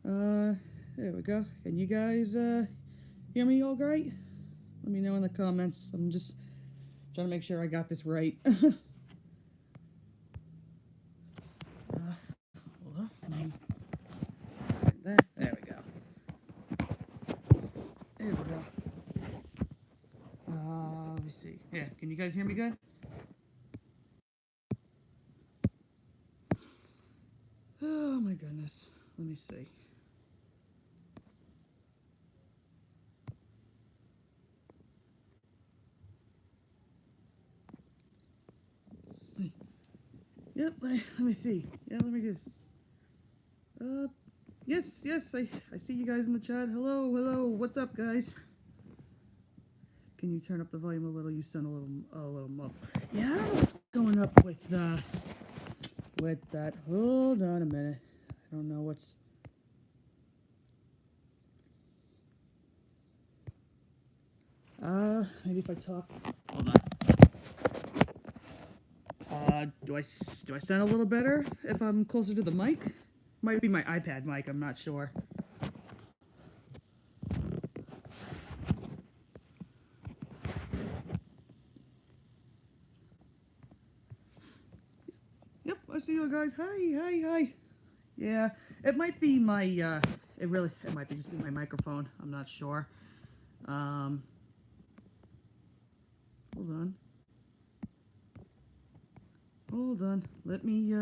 There we go. Can you guys, hear me all right? Let me know in the comments. I'm just trying to make sure I got this right. Hold on. There we go. There we go. Let me see. Yeah, can you guys hear me good? Oh my goodness. Let me see. Yep, let me see. Yeah, let me just. Yes, I see you guys in the chat. Hello, what's up, guys? Can you turn up the volume a little? You sound a little muffled. Yeah, I don't know what's going up with that. Hold on a minute. I don't know what's. Maybe if I talk. Hold on. Do I sound a little better if I'm closer to the mic? Might be my iPad mic. I'm not sure. Yep, I see you guys. Hi. Yeah, it might be my, it might be just my microphone. I'm not sure. Hold on. Hold on. Let me,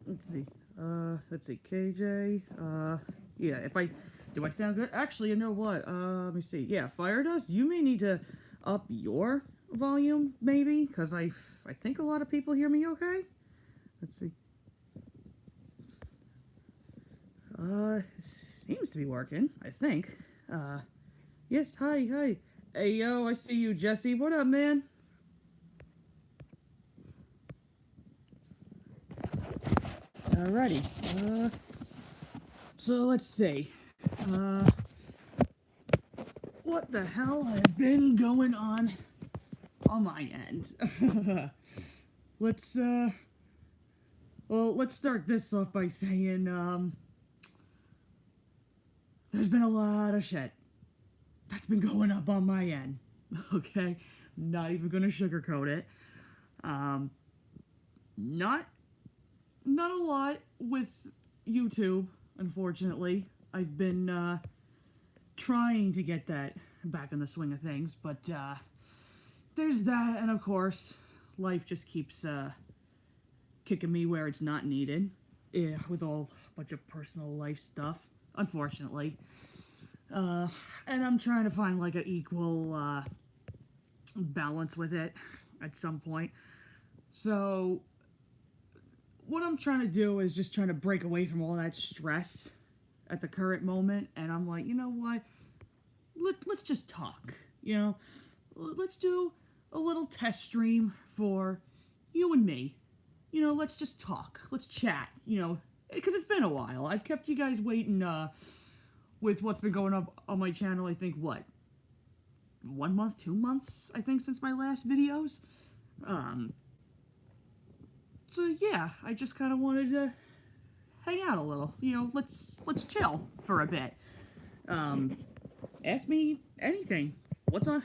let's see, KJ, yeah, do I sound good? Actually, you know what, let me see, yeah, Fire Dust, you may need to up your volume, maybe, because I think a lot of people hear me okay? Let's see. Seems to be working, I think. Yes, hi. Hey, yo, I see you, Jesse. What up, man? Alrighty. So let's see. What the hell has been going on my end? Let's start this off by saying, there's been a lot of shit that's been going up on my end. Okay? Not even gonna sugarcoat it. Not a lot with YouTube, unfortunately. I've been, trying to get that back in the swing of things, but, there's that, and of course, life just keeps, kicking me where it's not needed. Yeah, with all a bunch of personal life stuff, unfortunately. And I'm trying to find, like, an equal, balance with it at some point. So, what I'm trying to do is just trying to break away from all that stress at the current moment, and I'm like, you know what? Let's just talk, you know? Let's do a little test stream for you and me. You know, let's just talk. Let's chat, you know, because it's been a while. I've kept you guys waiting, with what's been going up on my channel, I think, what? 1 month, 2 months, I think, since my last videos. So yeah, I just kind of wanted to hang out a little. You know, let's chill for a bit. Ask me anything. What's on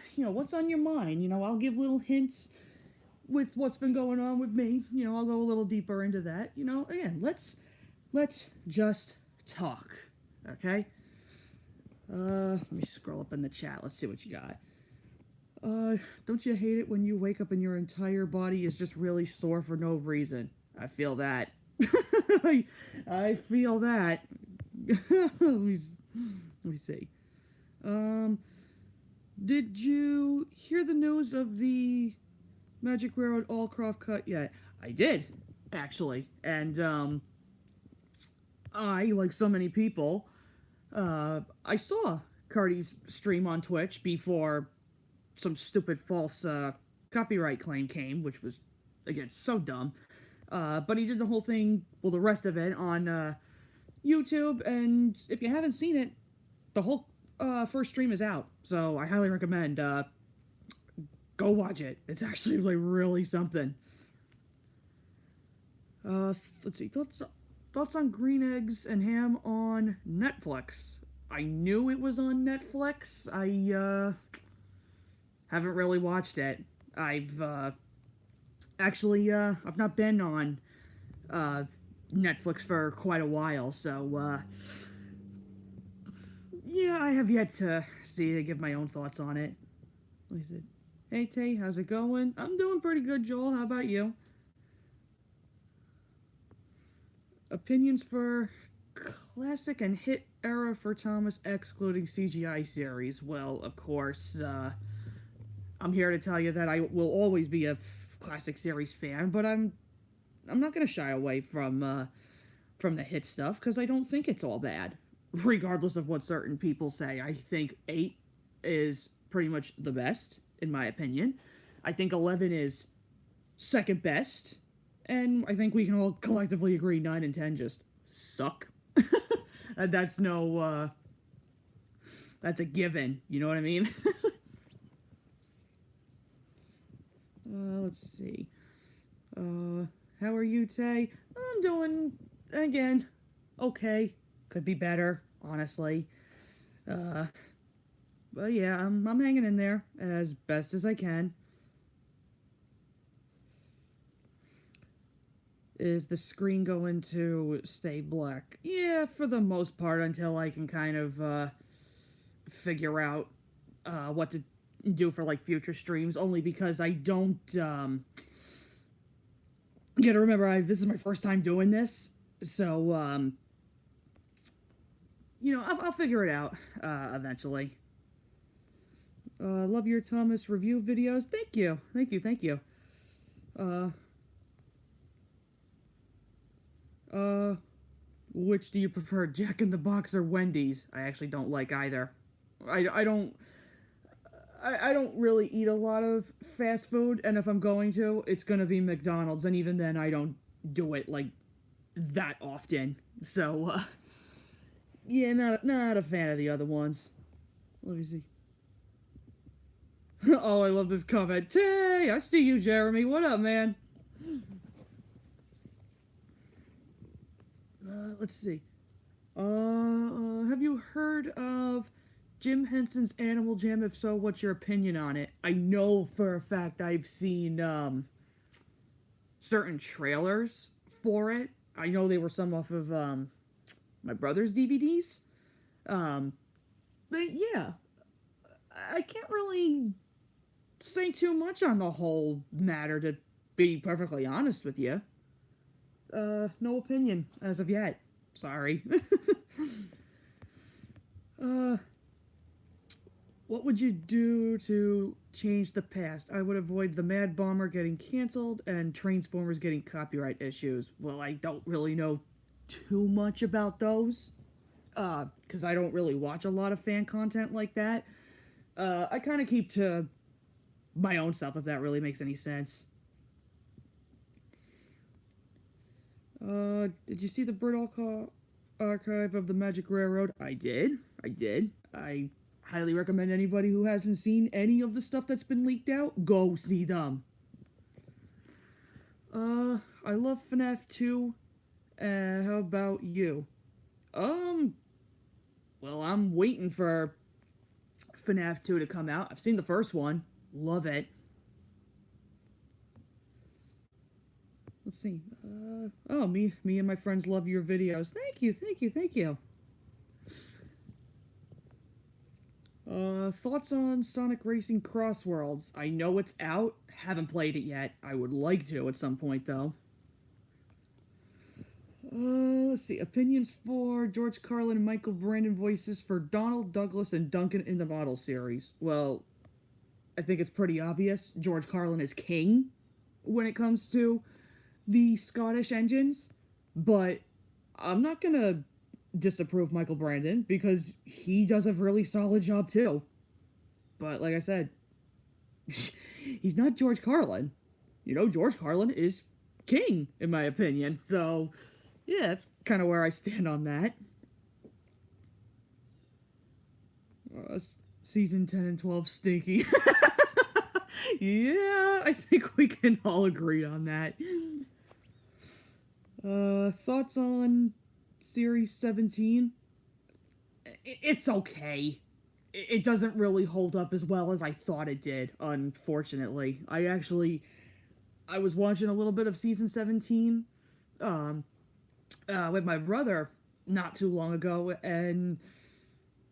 your mind? You know, I'll give little hints with what's been going on with me. You know, I'll go a little deeper into that. You know, again, let's just talk. Okay? Let me scroll up in the chat. Let's see what you got. Don't you hate it when you wake up and your entire body is just really sore for no reason? I feel that. I feel that. let me see. Did you hear the news of the Magic Railroad Allcroft cut yet? I did, actually. And, I, like so many people, I saw Cardi's stream on Twitch before some stupid false copyright claim came, which was, again, so dumb. But he did the whole thing, well, the rest of it, on YouTube, and if you haven't seen it, the whole first stream is out, so I highly recommend go watch it. It's actually like really something. Let's see. Thoughts on Green Eggs and Ham on Netflix. I knew it was on Netflix. I haven't really watched it. I've not been on Netflix for quite a while, so yeah, I have yet to see to give my own thoughts on it. What is it? Hey Tay, how's it going? I'm doing pretty good, Joel. How about you? Opinions for classic and hit era for Thomas excluding CGI series. Well, of course, I'm here to tell you that I will always be a classic series fan, but I'm not gonna shy away from the hit stuff because I don't think it's all bad, regardless of what certain people say. I think 8 is pretty much the best in my opinion. I think 11 is second best, and I think we can all collectively agree 9 and 10 just suck. And that's no that's a given, you know what I mean? Let's see. How are you, Tay? I'm doing, again, okay. Could be better, honestly. But yeah, I'm hanging in there as best as I can. Is the screen going to stay black? Yeah, for the most part, until I can kind of figure out what to do for like future streams. Only because I don't. You gotta remember, this is my first time doing this, so you know, I'll figure it out eventually. Love your Thomas review videos. Thank you, thank you, thank you. Which do you prefer, Jack in the Box or Wendy's? I actually don't like either. I don't really eat a lot of fast food, and if I'm going to, it's gonna be McDonald's, and even then I don't do it like that often. So yeah, not a fan of the other ones. Let me see. Oh, I love this comment. Hey, I see you, Jeremy. What up, man? Let's see. Have you heard of Jim Henson's Animal Jam? If so, what's your opinion on it? I know for a fact I've seen, certain trailers for it. I know they were some off of, my brother's DVDs. But yeah, I can't really say too much on the whole matter, to be perfectly honest with you. No opinion as of yet. Sorry. What would you do to change the past? I would avoid the Mad Bomber getting canceled and Transformers getting copyright issues. Well, I don't really know too much about those, because I don't really watch a lot of fan content like that. I kind of keep to my own stuff, if that really makes any sense. Did you see the Brit archive of the Magic Railroad? I did. I highly recommend anybody who hasn't seen any of the stuff that's been leaked out, go see them. I love FNAF 2. How about you? Well, I'm waiting for FNAF 2 to come out. I've seen the first one. Love it. Let's see. Oh, me and my friends love your videos. Thank you. Thoughts on Sonic Racing Cross Worlds? I know it's out. Haven't played it yet. I would like to at some point, though. Let's see. Opinions for George Carlin and Michael Brandon voices for Donald, Douglas, and Duncan in the Model series. Well, I think it's pretty obvious. George Carlin is king when it comes to the Scottish engines, but I'm not gonna disapprove Michael Brandon because he does a really solid job too. But like I said, he's not George Carlin. You know, George Carlin is king, in my opinion. So, yeah, that's kind of where I stand on that. Season 10 and 12 stinky. Yeah, I think we can all agree on that. Thoughts on Series 17? It's okay. It doesn't really hold up as well as I thought it did, unfortunately. I was watching a little bit of Season 17, um, with my brother not too long ago, and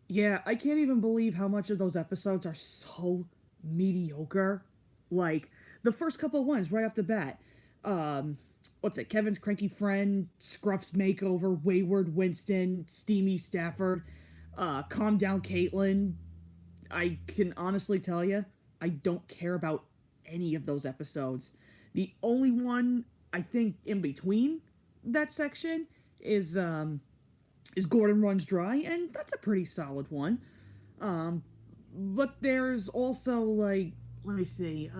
yeah, I can't even believe how much of those episodes are so mediocre. Like, the first couple ones right off the bat. What's it? Kevin's Cranky Friend, Scruff's Makeover, Wayward Winston, Steamy Stafford, Calm Down Caitlin. I can honestly tell you, I don't care about any of those episodes. The only one I think in between that section is Gordon Runs Dry, and that's a pretty solid one. But there's also like, let me see,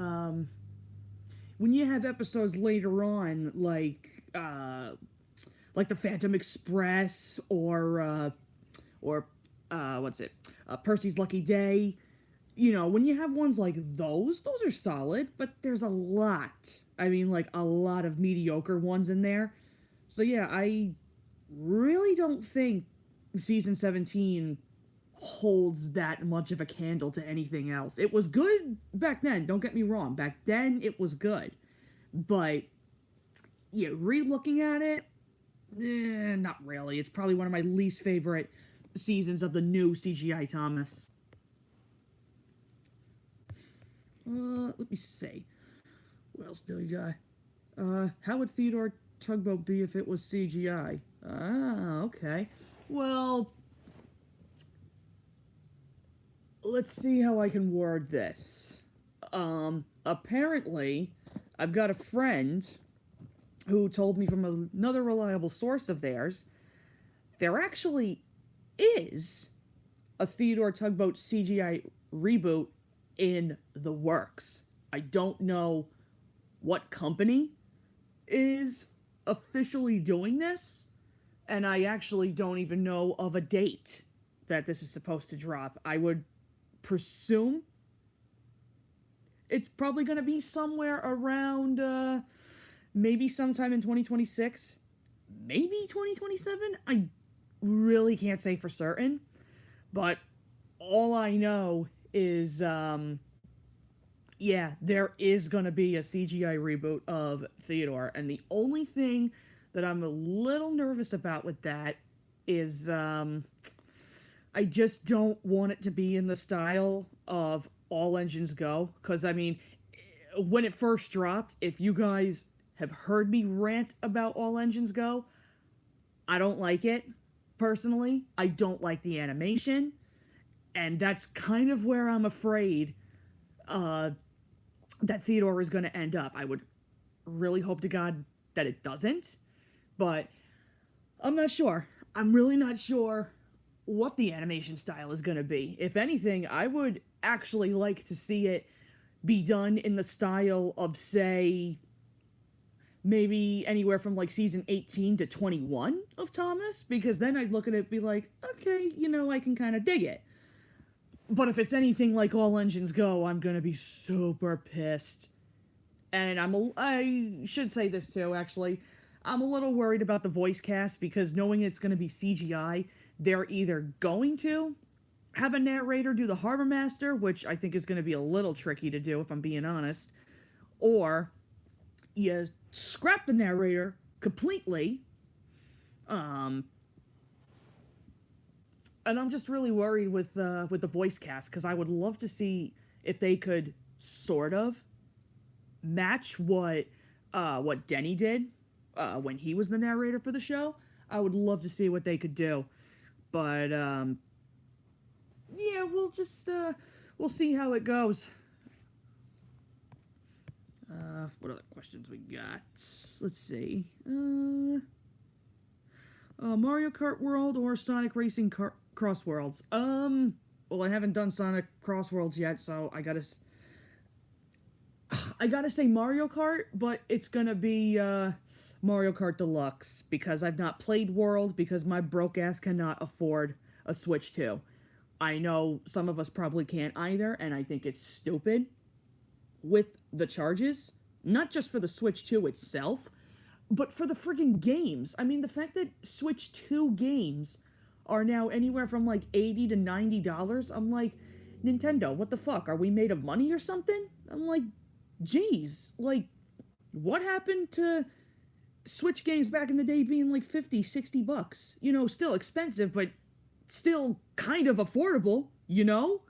when you have episodes later on, like the Phantom Express or what's it, Percy's Lucky Day. You know, when you have ones like those are solid, but there's a lot. I mean, like a lot of mediocre ones in there. So yeah, I really don't think season 17 holds that much of a candle to anything else. It was good back then, don't get me wrong. Back then, it was good. But, yeah, re-looking at it, not really. It's probably one of my least favorite seasons of the new CGI Thomas. Let me see. What else do we got? How would Theodore Tugboat be if it was CGI? Ah, okay. Well, let's see how I can word this. Apparently, I've got a friend who told me from another reliable source of theirs, there actually is a Theodore Tugboat CGI reboot in the works. I don't know what company is officially doing this, and I actually don't even know of a date that this is supposed to drop. I would presume it's probably going to be somewhere around, maybe sometime in 2026, maybe 2027. I really can't say for certain, but all I know is, yeah, there is going to be a CGI reboot of Theodore, and the only thing that I'm a little nervous about with that is, I just don't want it to be in the style of All Engines Go, because, I mean, when it first dropped, if you guys have heard me rant about All Engines Go, I don't like it, personally. I don't like the animation, and that's kind of where I'm afraid, that Theodore is going to end up. I would really hope to God that it doesn't, but I'm not sure. I'm really not sure what the animation style is going to be. If anything, I would actually like to see it be done in the style of, say, maybe anywhere from like season 18 to 21 of Thomas, because then I'd look at it and be like, okay, you know, I can kind of dig it. But if it's anything like All Engines Go, I'm gonna be super pissed. And I should say this too, actually. I'm a little worried about the voice cast, because knowing it's gonna be CGI, they're either going to have a narrator do the Harbor Master, which I think is gonna be a little tricky to do, if I'm being honest, or you scrap the narrator completely, and I'm just really worried with the voice cast, because I would love to see if they could sort of match what Denny did when he was the narrator for the show. I would love to see what they could do, but yeah, we'll see how it goes. What other questions we got? Let's see. Mario Kart World or Sonic Racing Cross Worlds? Well, I haven't done Sonic Cross Worlds yet, so I gotta say Mario Kart, but it's gonna be, Mario Kart Deluxe, because I've not played World, because my broke ass cannot afford a Switch 2. I know some of us probably can't either, and I think it's stupid with the charges, not just for the Switch 2 itself, but for the friggin' games, I mean, the fact that Switch 2 games are now anywhere from like $80 to $90, I'm like, Nintendo, what the fuck? Are we made of money or something? I'm like, geez, like, what happened to Switch games back in the day being like 50, $60? You know, still expensive, but still kind of affordable, you know?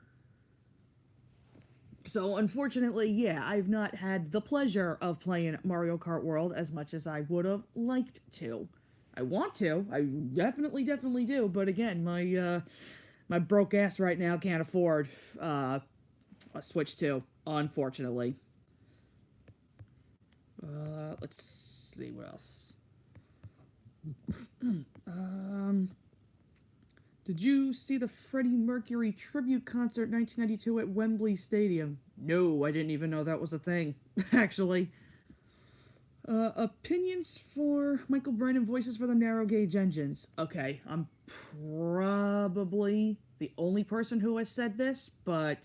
So, unfortunately, yeah, I've not had the pleasure of playing Mario Kart World as much as I would have liked to. I want to. I definitely do. But again, my broke ass right now can't afford a Switch 2, unfortunately. Let's see what else. um, did you see the Freddie Mercury tribute concert 1992 at Wembley Stadium? No, I didn't even know that was a thing, actually. Opinions for Michael Brandon voices for the narrow gauge engines. Okay, I'm probably the only person who has said this, but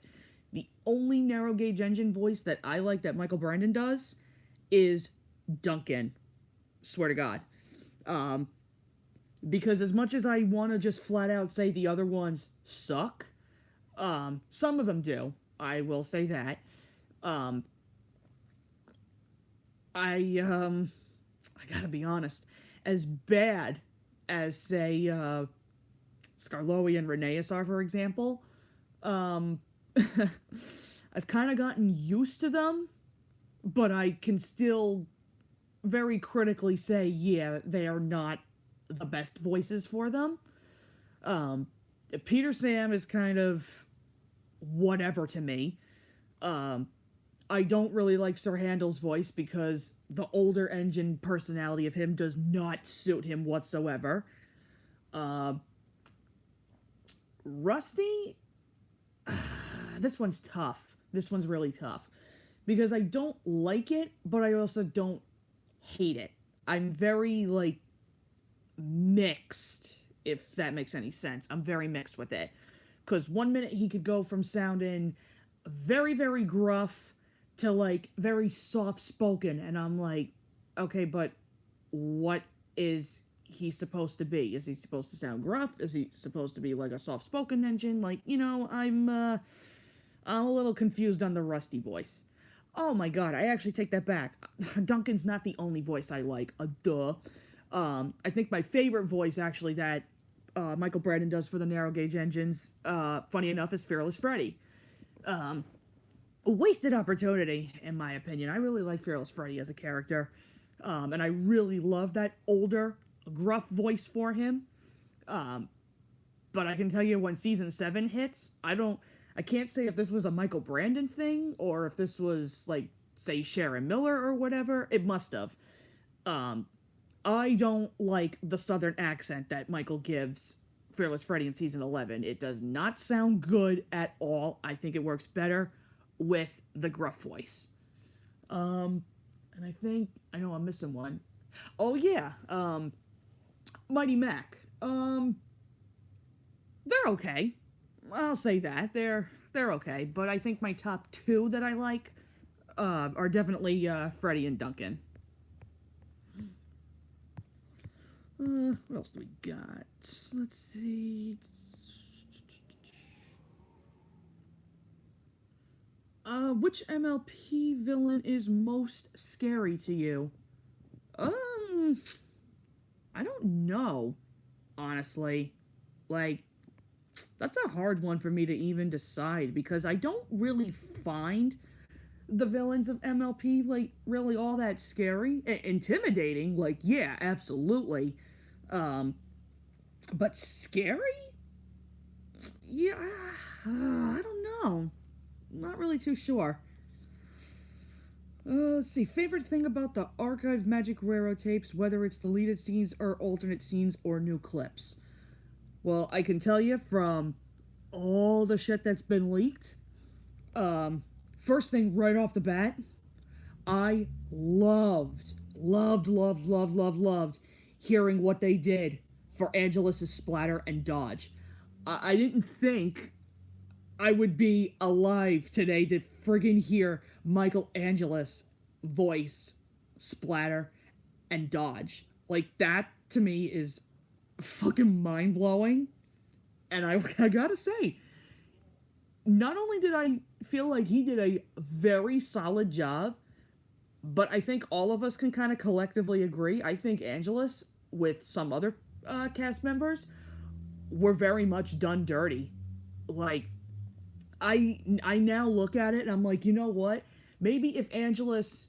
the only narrow gauge engine voice that I like that Michael Brandon does is Duncan. Swear to God. Um, because as much as I want to just flat out say the other ones suck, some of them do. I will say that. Um, I gotta be honest. As bad as say Skarloey and Rheneas are, for example, um, I've kind of gotten used to them, but I can still very critically say, yeah, they are not the best voices for them. Um, Peter Sam is kind of whatever to me. Um, I don't really like Sir Handel's voice because the older engine personality of him does not suit him whatsoever. Uh, Rusty, this one's tough. This one's really tough because I don't like it, but I also don't hate it. I'm very like mixed, if that makes any sense. I'm very mixed with it because one minute he could go from sounding very gruff to like very soft spoken, and I'm like, okay, but what is he supposed to be? Is he supposed to sound gruff? Is he supposed to be like a soft spoken engine? Like, you know, I'm a little confused on the Rusty voice. Oh my god, I actually take that back. Duncan's not the only voice I like. Duh. I think my favorite voice actually that Michael Brandon does for the narrow gauge engines, funny enough, is Fearless Freddy. A wasted opportunity, in my opinion. I really like Fearless Freddy as a character, and I really love that older, gruff voice for him. But I can tell you when season 7 hits, I can't say if this was a Michael Brandon thing or if this was like, say, Sharon Miller or whatever. It must have. I don't like the southern accent that Michael gives Fearless Freddy in season 11. It does not sound good at all. I think it works better with the gruff voice. And I know I'm missing one. Oh yeah, Mighty Mac. They're okay. I'll say that. They're okay, but I think my top 2 that I like are definitely Freddy and Duncan. What else do we got? Let's see. Which MLP villain is most scary to you? I don't know, honestly. Like, that's a hard one for me to even decide because I don't really find the villains of MLP like really all that scary. Intimidating, like, yeah, absolutely. Um, but scary? Yeah, I don't know. Not really too sure. Let's see. Favorite thing about the archived Magic Railroad tapes, whether it's deleted scenes or alternate scenes or new clips? Well, I can tell you from all the shit that's been leaked, first thing right off the bat, I loved hearing what they did for Angelus's splatter and dodge. I didn't think I would be alive today to friggin' hear Michael Angeles voice splatter and Dodge. Like, that to me is fucking mind blowing. And I gotta say, not only did I feel like he did a very solid job, but I think all of us can kind of collectively agree. I think Angelus, with some other cast members, were very much done dirty. Like, I now look at it and I'm like, you know what? Maybe if Angelus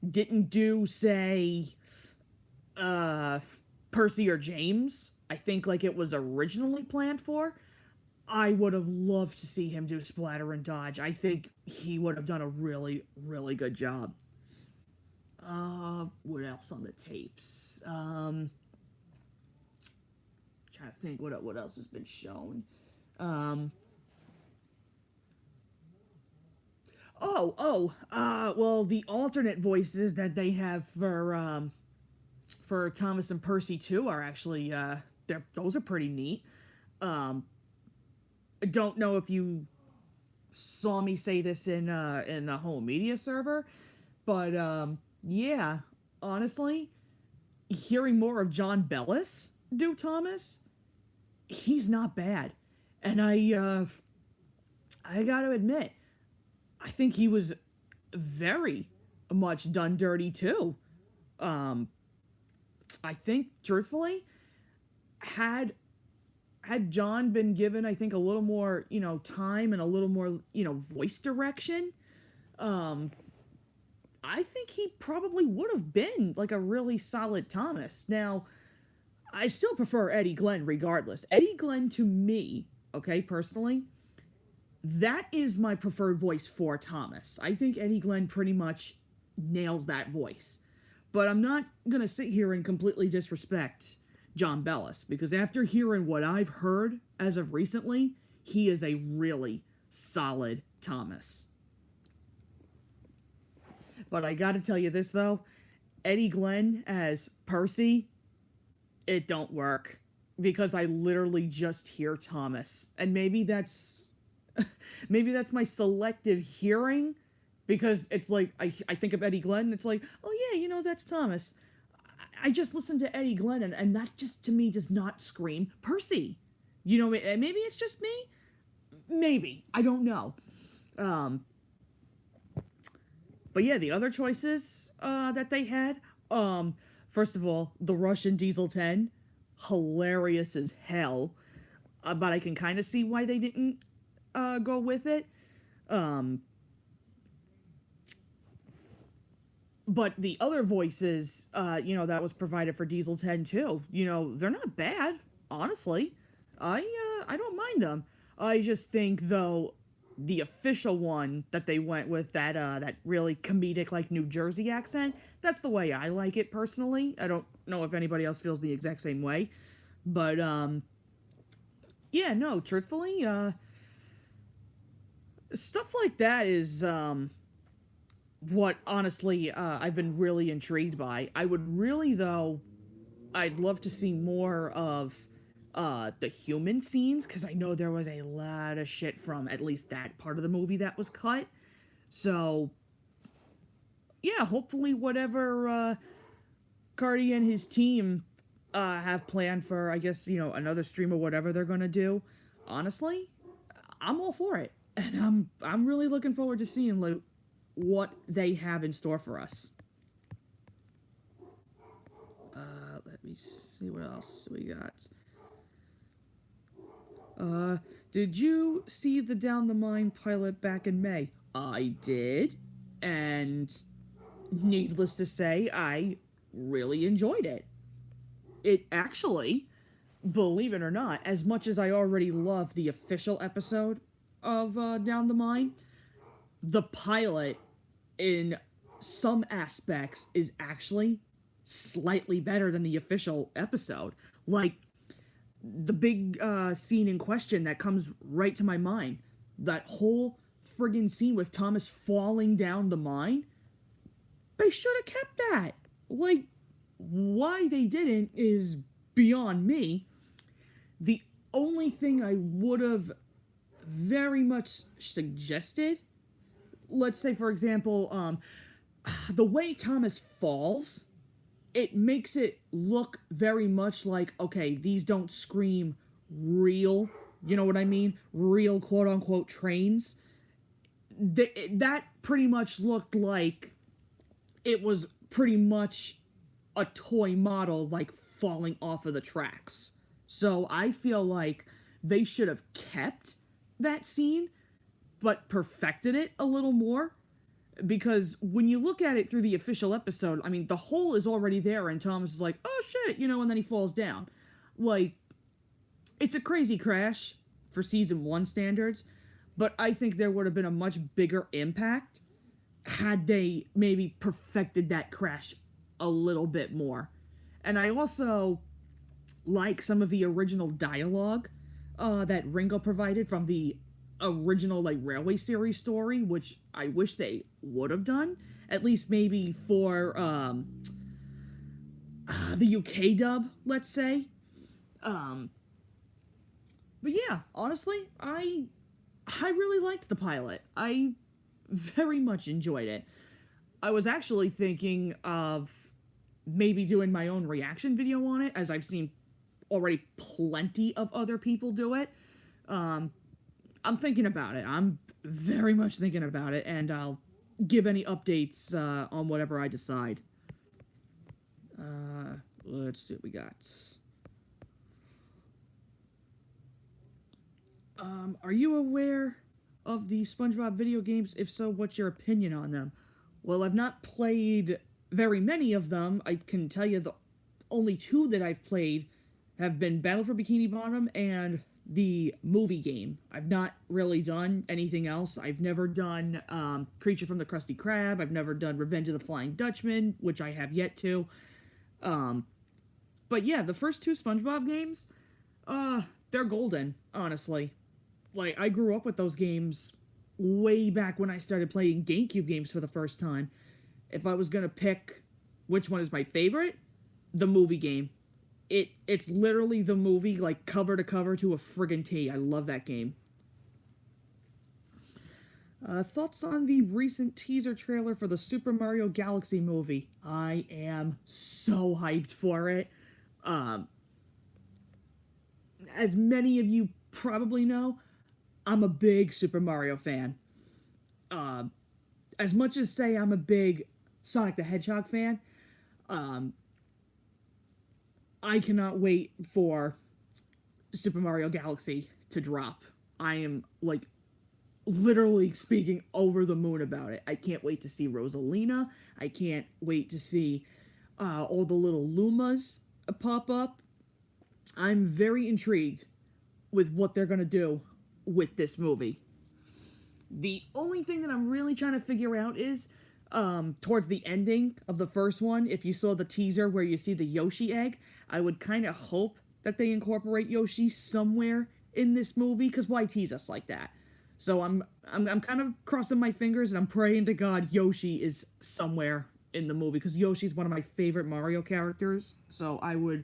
didn't do, say, uh, Percy or James, I think like it was originally planned for, I would have loved to see him do Splatter and Dodge. I think he would have done a really, really good job. What else on the tapes? Trying to think what else has been shown. Um, well, the alternate voices that they have for Thomas and Percy too are actually those are pretty neat. Um, I don't know if you saw me say this in the home media server, but yeah, honestly, hearing more of John Bellis do Thomas, he's not bad, and I got to admit, I think he was very much done dirty too. Um, I think truthfully, had had John been given, I think, a little more, time and a little more, voice direction, um, I think he probably would have been like a really solid Thomas. Now, I still prefer Eddie Glenn regardless. Eddie Glenn to me, okay, personally, that is my preferred voice for Thomas. I think Eddie Glenn pretty much nails that voice. But I'm not going to sit here and completely disrespect John Bellis, because after hearing what I've heard as of recently, he is a really solid Thomas. But I gotta tell you this though, Eddie Glenn as Percy, it don't work. Because I literally just hear Thomas. And maybe that's maybe that's my selective hearing, because it's like I think of Eddie Glenn and it's like, oh yeah, that's Thomas. I just listened to Eddie Glenn, and that just to me does not scream Percy. Maybe it's just me. Maybe, I don't know. Um, but yeah, the other choices that they had. First of all, the Russian Diesel 10, hilarious as hell. But I can kind of see why they didn't go with it. Um, but the other voices, that was provided for Diesel 10 too, they're not bad, honestly. I don't mind them. I just think, though, the official one that they went with, that really comedic, like, New Jersey accent, that's the way I like it, personally. I don't know if anybody else feels the exact same way. But, yeah, no, truthfully, stuff like that is, what, honestly, I've been really intrigued by. I would really, though, I'd love to see more of the human scenes, because I know there was a lot of shit from at least that part of the movie that was cut. So, yeah, hopefully whatever Cardi and his team have planned for, I guess, another stream or whatever they're gonna do, honestly, I'm all for it. And I'm really looking forward to seeing like what they have in store for us. Let me see what else we got. Did you see the Down the Mine pilot back in May? I did, and needless to say, I really enjoyed it. It actually, believe it or not, as much as I already love the official episode of Down the Mine, the pilot, in some aspects, is actually slightly better than the official episode. Like, the big scene in question that comes right to my mind, that whole friggin' scene with Thomas falling down the mine, they should have kept that. Like, why they didn't is beyond me. The only thing I would have very much suggested, let's say, for example, the way Thomas falls, it makes it look very much like, okay, these don't scream real, you know what I mean? Real quote unquote trains. That pretty much looked like it was pretty much a toy model like falling off of the tracks. So I feel like they should have kept that scene but perfected it a little more, because when you look at it through the official episode, I mean, the hole is already there, and Thomas is like, oh shit, you know, and then he falls down. Like, it's a crazy crash for season one standards, but I think there would have been a much bigger impact had they maybe perfected that crash a little bit more. And I also like some of the original dialogue that Ringo provided from the original like Railway series story, which I wish they would have done, at least maybe for the UK dub, let's say. Um, but yeah, honestly, I really liked the pilot. I very much enjoyed it. I was actually thinking of maybe doing my own reaction video on it, as I've seen already plenty of other people do it. Um, I'm thinking about it. I'm very much thinking about it, and I'll give any updates on whatever I decide. Let's see what we got. Are you aware of the SpongeBob video games? If so, what's your opinion on them? Well, I've not played very many of them. I can tell you the only two that I've played have been Battle for Bikini Bottom and the movie game. I've not really done anything else. I've never done Creature from the Krusty Krab. I've never done Revenge of the Flying Dutchman, which I have yet to. But yeah, the first two SpongeBob games, they're golden, honestly. Like, I grew up with those games way back when I started playing GameCube games for the first time. If I was gonna pick which one is my favorite, the movie game. It's literally the movie, like, cover to cover to a friggin' T. I love that game. Thoughts on the recent teaser trailer for the Super Mario Galaxy movie? I am so hyped for it. As many of you probably know, I'm a big Super Mario fan. As much as say I'm a big Sonic the Hedgehog fan, I cannot wait for Super Mario Galaxy to drop. I am, like, literally speaking over the moon about it. I can't wait to see Rosalina. I can't wait to see all the little Lumas pop up. I'm very intrigued with what they're going to do with this movie. The only thing that I'm really trying to figure out is towards the ending of the first one, if you saw the teaser where you see the Yoshi egg, I would kind of hope that they incorporate Yoshi somewhere in this movie, because why tease us like that? So I'm kind of crossing my fingers, and I'm praying to God Yoshi is somewhere in the movie, because Yoshi's one of my favorite Mario characters. So I would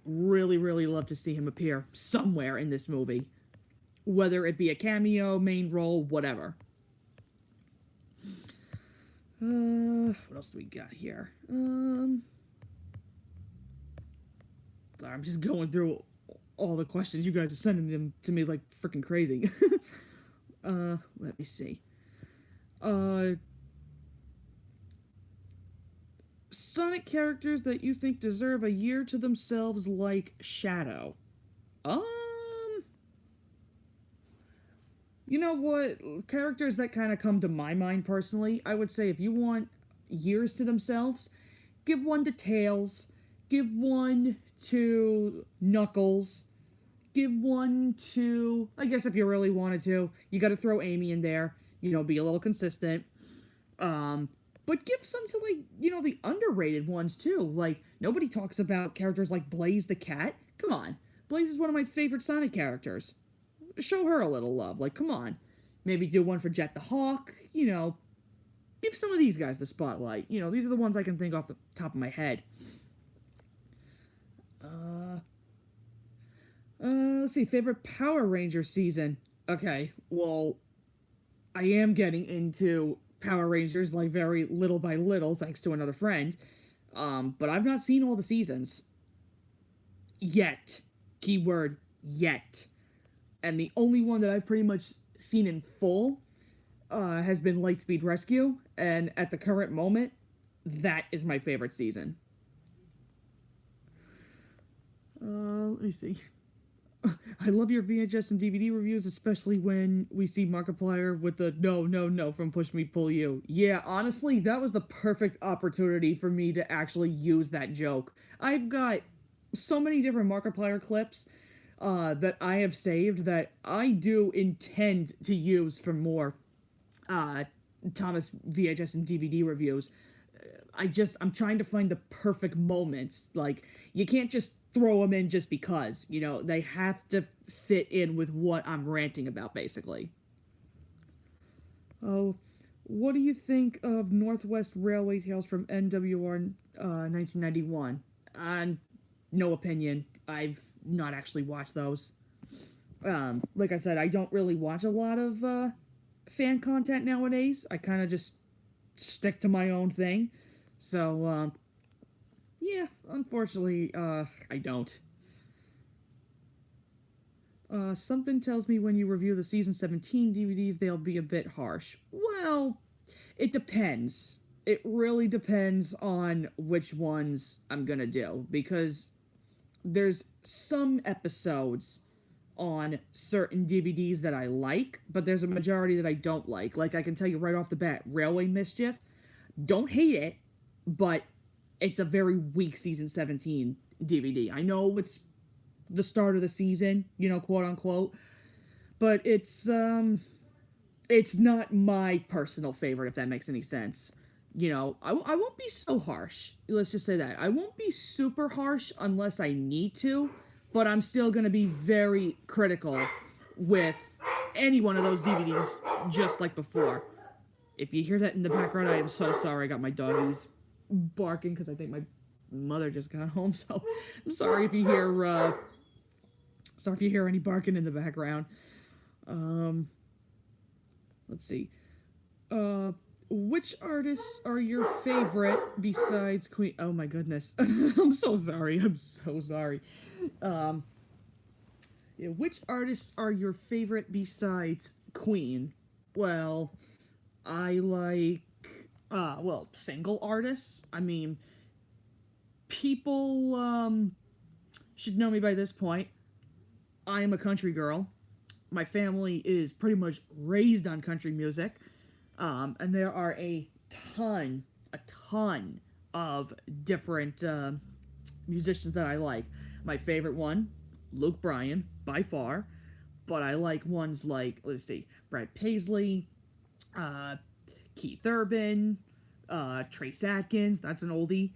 really, really love to see him appear somewhere in this movie, whether it be a cameo, main role, whatever. What else do we got here? Sorry, I'm just going through all the questions. You guys are sending them to me like freaking crazy. Let me see. Sonic characters that you think deserve a year to themselves, like Shadow. You know what? Characters that kind of come to my mind personally, I would say if you want years to themselves, give one to Tails, give one to Knuckles, give one to, I guess if you really wanted to, you gotta throw Amy in there, you know, be a little consistent. But give some to, like, you know, the underrated ones too. Like, nobody talks about characters like Blaze the Cat. Come on. Blaze is one of my favorite Sonic characters. Show her a little love. Like, come on. Maybe do one for Jet the Hawk. You know, give some of these guys the spotlight. You know, these are the ones I can think off the top of my head. Let's see. Favorite Power Ranger season. Okay, well, I am getting into Power Rangers, like, very little by little, thanks to another friend. But I've not seen all the seasons yet. Keyword yet. And the only one that I've pretty much seen in full has been Lightspeed Rescue, and at the current moment, that is my favorite season. Let me see. I love your VHS and DVD reviews, especially when we see Markiplier with the no, no, no from Push Me, Pull You. Yeah, honestly, that was the perfect opportunity for me to actually use that joke. I've got so many different Markiplier clips that I have saved that I do intend to use for more Thomas VHS and DVD reviews. I'm trying to find the perfect moments. Like, you can't just throw them in just because, they have to fit in with what I'm ranting about, basically. Oh, what do you think of Northwest Railway Tales from NWR 1991? No opinion. I've not actually watched those. Like I said, I don't really watch a lot of fan content nowadays. I kind of just stick to my own thing. So, yeah, unfortunately, I don't. Something tells me when you review the season 17 DVDs, they'll be a bit harsh. Well, it depends. It really depends on which ones I'm gonna do, because there's some episodes on certain DVDs that I like, but there's a majority that I don't like. Like, I can tell you right off the bat, Railway Mischief, don't hate it, but it's a very weak season 17 DVD. I know it's the start of the season, quote unquote, but it's not my personal favorite, if that makes any sense. I won't be so harsh. Let's just say that. I won't be super harsh unless I need to, but I'm still going to be very critical with any one of those DVDs, just like before. If you hear that in the background, I am so sorry. I got my doggies barking because I think my mother just got home, so I'm sorry if you hear any barking in the background. Let's see. Which artists are your favorite besides Queen? Oh my goodness. I'm so sorry. Yeah, which artists are your favorite besides Queen? Well, I like, single artists. I mean, people, should know me by this point. I am a country girl. My family is pretty much raised on country music. And there are a ton of different musicians that I like. My favorite one, Luke Bryan, by far. But I like ones like, let's see, Brad Paisley, Keith Urban, Trace Atkins, that's an oldie.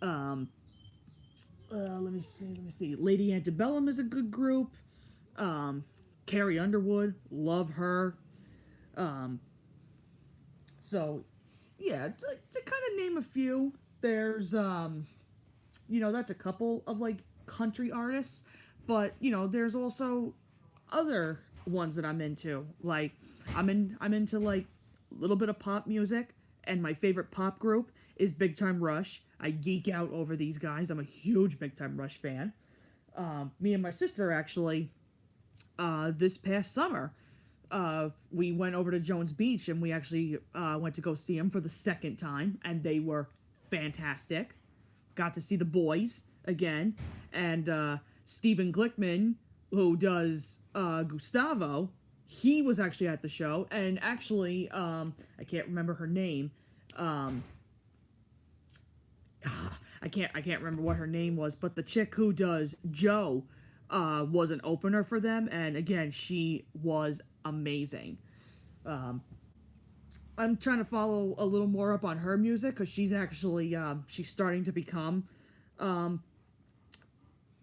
Let me see. Lady Antebellum is a good group. Carrie Underwood, love her. So, yeah, to kind of name a few, there's, that's a couple of, like, country artists, but, there's also other ones that I'm into. Like, I'm into, like, a little bit of pop music, and my favorite pop group is Big Time Rush. I geek out over these guys. I'm a huge Big Time Rush fan. Me and my sister, actually, this past summer, we went over to Jones Beach, and we actually went to go see them for the second time, and they were fantastic. Got to see the boys again, and Stephen Glickman, who does Gustavo, he was actually at the show, and actually, I can't remember her name. I can't remember what her name was, but the chick who does Joe was an opener for them, and again, she was amazing. I'm trying to follow a little more up on her music, because she's actually she's starting to become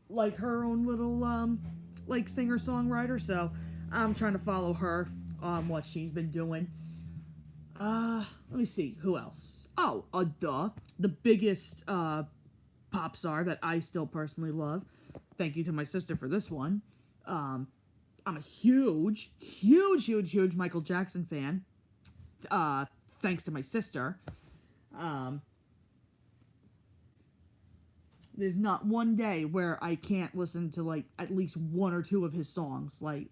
like her own little like singer-songwriter, so I'm trying to follow her on what she's been doing. Let me see, who else? Oh, duh, the biggest pop star that I still personally love. Thank you to my sister for this one. I'm a huge Michael Jackson fan. Thanks to my sister. There's not one day where I can't listen to like at least one or two of his songs, like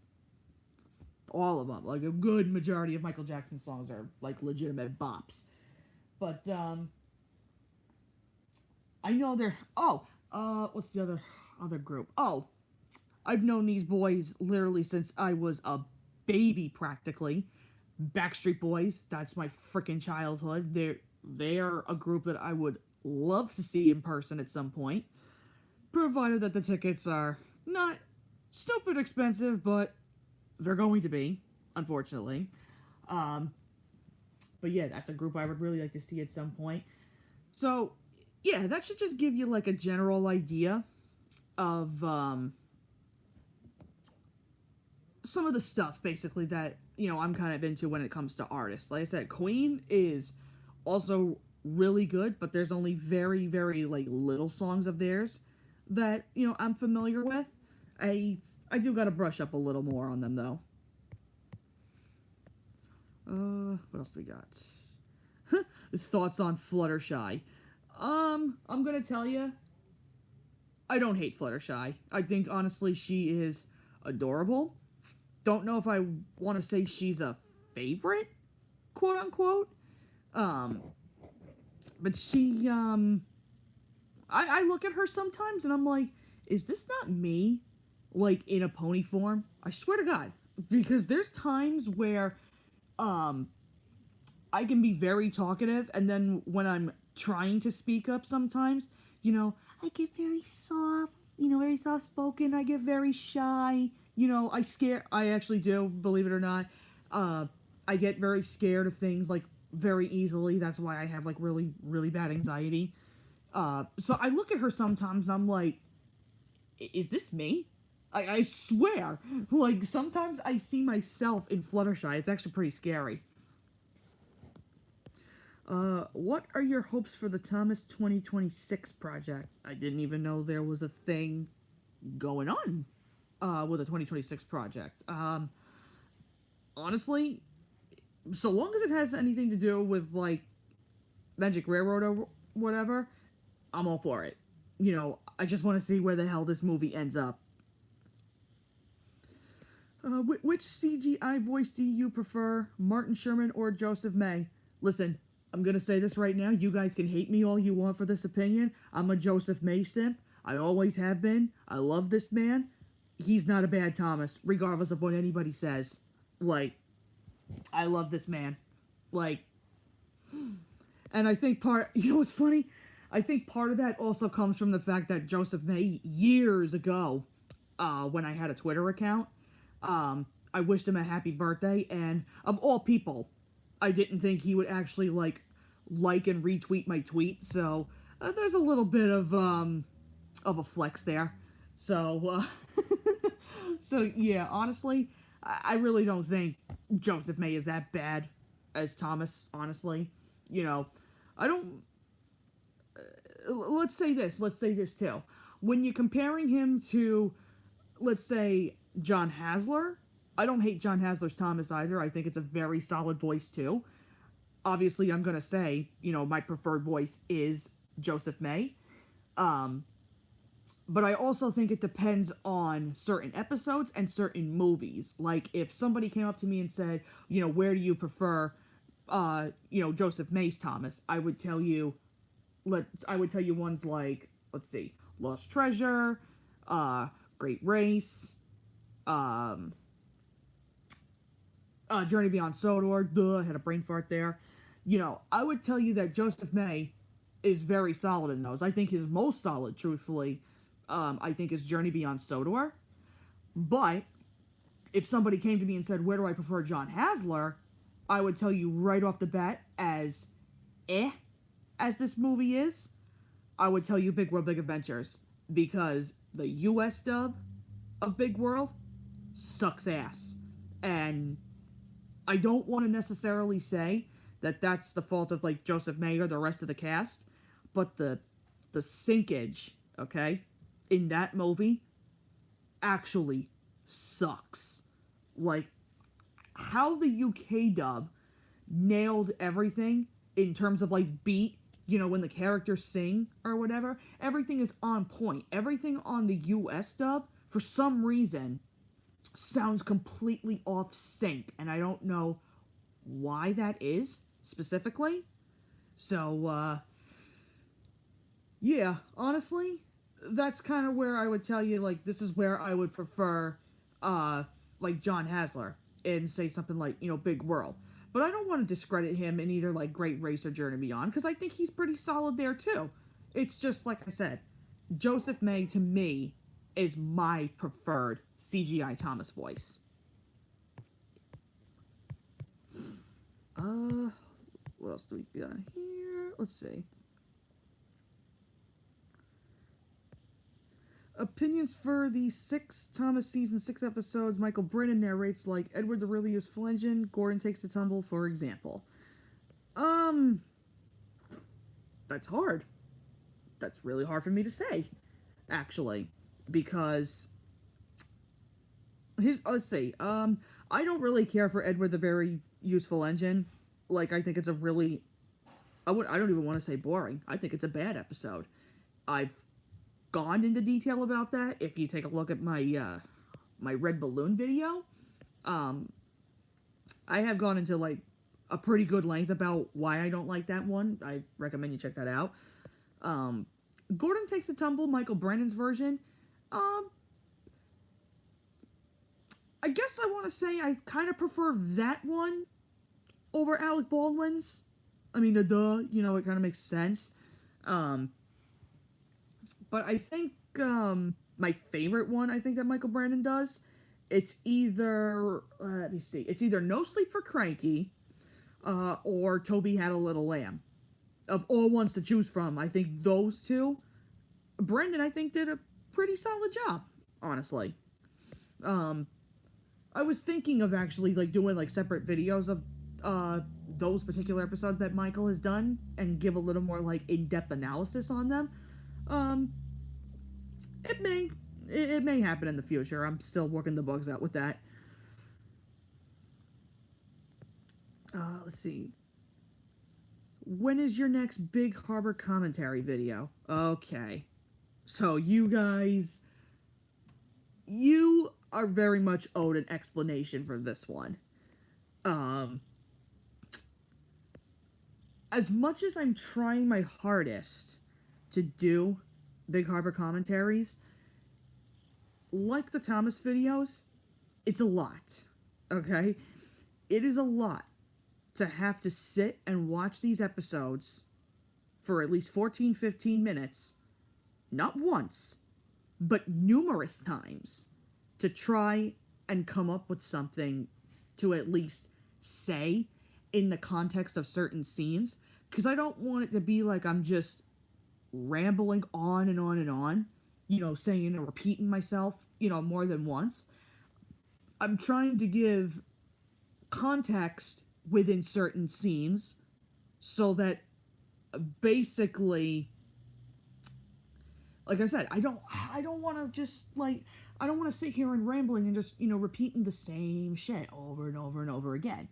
all of them. Like a good majority of Michael Jackson's songs are like legitimate bops. But I know they're what's the other group? Oh, I've known these boys literally since I was a baby practically. Backstreet Boys, that's my freaking childhood. They're a group that I would love to see in person at some point, provided that the tickets are not stupid expensive, but they're going to be, unfortunately. But yeah, that's a group I would really like to see at some point. So, yeah, that should just give you like a general idea of some of the stuff basically that I'm kind of into when it comes to artists. Like I said, Queen is also really good, but there's only very, very like little songs of theirs that I'm familiar with. I do gotta brush up a little more on them though. What else do we got? Thoughts on Fluttershy? I'm gonna tell you, I don't hate Fluttershy. I think honestly she is adorable. Don't know if I want to say she's a favorite, quote unquote. But she I look at her sometimes and I'm like, is this not me? Like in a pony form? I swear to God. Because there's times where I can be very talkative, and then when I'm trying to speak up sometimes, I get very soft, very soft spoken. I get very shy. I actually do, believe it or not. I get very scared of things like very easily. That's why I have like really, really bad anxiety. So I look at her sometimes and I'm like, is this me? I swear, like sometimes I see myself in Fluttershy. It's actually pretty scary. What are your hopes for the Thomas 2026 project? I didn't even know there was a thing going on with a 2026 project. Honestly, so long as it has anything to do with like Magic Railroad or whatever, I'm all for it. I just want to see where the hell this movie ends up. Which CGI voice do you prefer, Martin Sherman or Joseph May? Listen, I'm gonna say this right now. You guys can hate me all you want for this opinion. I'm a Joseph May simp. I always have been. I love this man. He's not a bad Thomas, regardless of what anybody says. Like, I love this man. Like, and I think what's funny? I think part of that also comes from the fact that Joseph May, years ago, when I had a Twitter account, I wished him a happy birthday, and of all people, I didn't think he would actually like and retweet my tweet. So there's a little bit of a flex there. So so yeah, honestly, I really don't think Joseph May is that bad as Thomas. Honestly, I don't. Let's say this too. When you're comparing him to, let's say, John Hasler, I don't hate John Hasler's Thomas either. I think it's a very solid voice too. Obviously, I'm gonna say, my preferred voice is Joseph May. But I also think it depends on certain episodes and certain movies. Like, if somebody came up to me and said, where do you prefer, Joseph May's Thomas, I would tell you ones like, let's see, Lost Treasure, Great Race, Journey Beyond Sodor. I had a brain fart there. I would tell you that Joseph May is very solid in those. I think his most solid, truthfully, I think is Journey Beyond Sodor. But if somebody came to me and said, where do I prefer John Hasler, I would tell you right off the bat, as this movie is, I would tell you Big World, Big Adventures. Because the US dub of Big World sucks ass. And I don't want to necessarily say that that's the fault of like Joseph May or the rest of the cast, but the sinkage, okay, in that movie actually sucks. Like, how the UK dub nailed everything in terms of like beat, when the characters sing or whatever, everything is on point. Everything on the US dub, for some reason, sounds completely off sync, and I don't know why that is specifically. So, yeah, honestly, that's kind of where I would tell you, like, this is where I would prefer, like, John Hasler and say something like, Big World. But I don't want to discredit him in either, like, Great Race or Journey Beyond, because I think he's pretty solid there, too. It's just, like I said, Joseph May, to me, is my preferred CGI Thomas voice. What else do we got here? Let's see. Opinions for the 6 Thomas season 6 episodes. Michael Brennan narrates like Edward the Really Useful Engine. Gordon Takes a Tumble, for example. That's hard. That's really hard for me to say, actually, because let's see. I don't really care for Edward the Very Useful Engine. Like, I think it's a really, I don't even want to say boring. I think it's a bad episode. I've gone into detail about that. If you take a look at my my Red Balloon video, I have gone into like a pretty good length about why I don't like that one. I recommend you check that out. Gordon Takes a Tumble, Michael Brennan's version. I guess I want to say I kind of prefer that one over Alec Baldwin's. I mean, it kind of makes sense. But I think my favorite one, I think that Michael Brennan does, it's either, let me see, it's either No Sleep for Cranky or Toby Had a Little Lamb. Of all ones to choose from, I think those two, Brendan, I think, did a pretty solid job, honestly. I was thinking of actually, like, doing, like, separate videos of those particular episodes that Michael has done and give a little more, like, in-depth analysis on them. It may happen in the future. I'm still working the bugs out with that. Let's see. When is your next Big Harbor commentary video? Okay. So you guys, you are very much owed an explanation for this one. As much as I'm trying my hardest to do Big Harbor commentaries, like the Thomas videos, it's a lot, okay? It is a lot to have to sit and watch these episodes for at least 14, 15 minutes, not once, but numerous times, to try and come up with something to at least say in the context of certain scenes, because I don't want it to be like I'm just rambling on and on and on, saying and repeating myself, more than once. I'm trying to give context within certain scenes so that basically, like I said, I don't want to just, like, I don't want to sit here and rambling and just, repeating the same shit over and over and over again.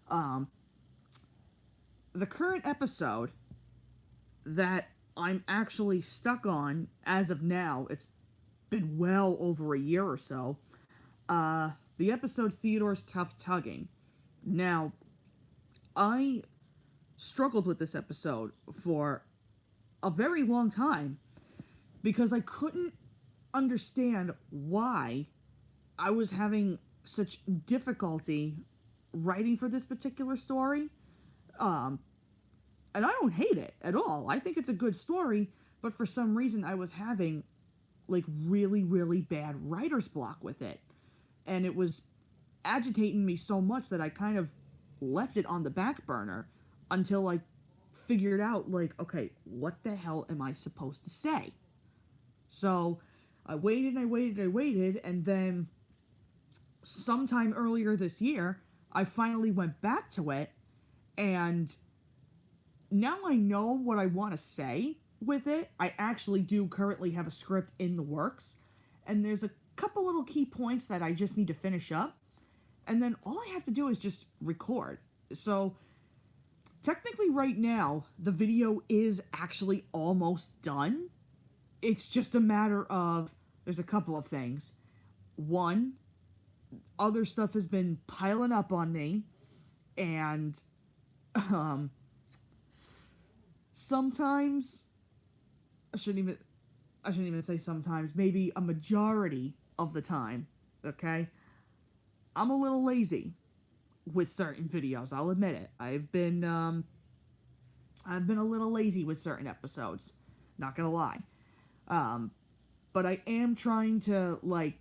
The current episode that I'm actually stuck on as of now, it's been well over a year or so, the episode Theodore's Tough Tugging. Now, I struggled with this episode for a very long time because I couldn't understand why I was having such difficulty writing for this particular story. And I don't hate it at all. I think it's a good story, but for some reason I was having, like, really, really bad writer's block with it. And it was agitating me so much that I kind of left it on the back burner until I figured out, like, okay, what the hell am I supposed to say? So I waited, and then sometime earlier this year, I finally went back to it, and now I know what I want to say with it. I actually do currently have a script in the works, and there's a couple little key points that I just need to finish up, and then all I have to do is just record. So technically right now, the video is actually almost done. It's just a matter of, there's a couple of things. One, other stuff has been piling up on me, and um, sometimes, I shouldn't even say sometimes, maybe a majority of the time, okay? I'm a little lazy with certain videos, I'll admit it. I've been a little lazy with certain episodes, not gonna lie. But I am trying to, like,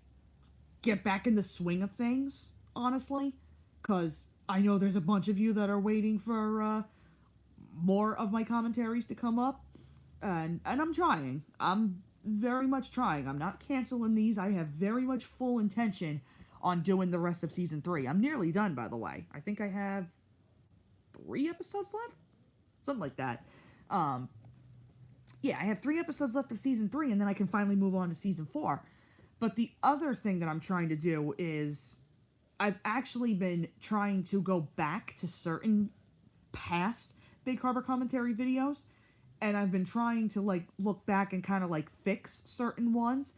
get back in the swing of things, honestly, because I know there's a bunch of you that are waiting for, more of my commentaries to come up, and I'm trying. I'm very much trying. I'm not canceling these. I have very much full intention on doing the rest of Season 3. I'm nearly done, by the way. I think I have 3 episodes left? Something like that. Yeah, I have 3 episodes left of Season 3, and then I can finally move on to Season 4. But the other thing that I'm trying to do is, I've actually been trying to go back to certain past Big Harbor commentary videos, and I've been trying to, like, look back and kind of, like, fix certain ones,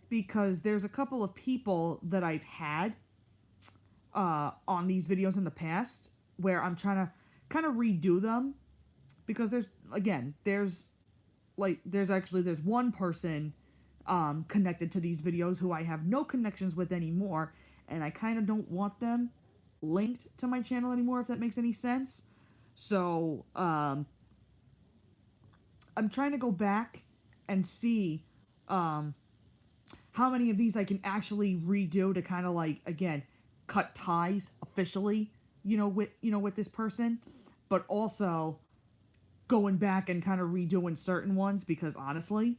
because there's a couple of people that I've had on these videos in the past where I'm trying to kind of redo them, because there's one person connected to these videos who I have no connections with anymore, and I kind of don't want them linked to my channel anymore, if that makes any sense. So, I'm trying to go back and see how many of these I can actually redo to kind of, like, again, cut ties officially, with this person, but also going back and kind of redoing certain ones, because honestly,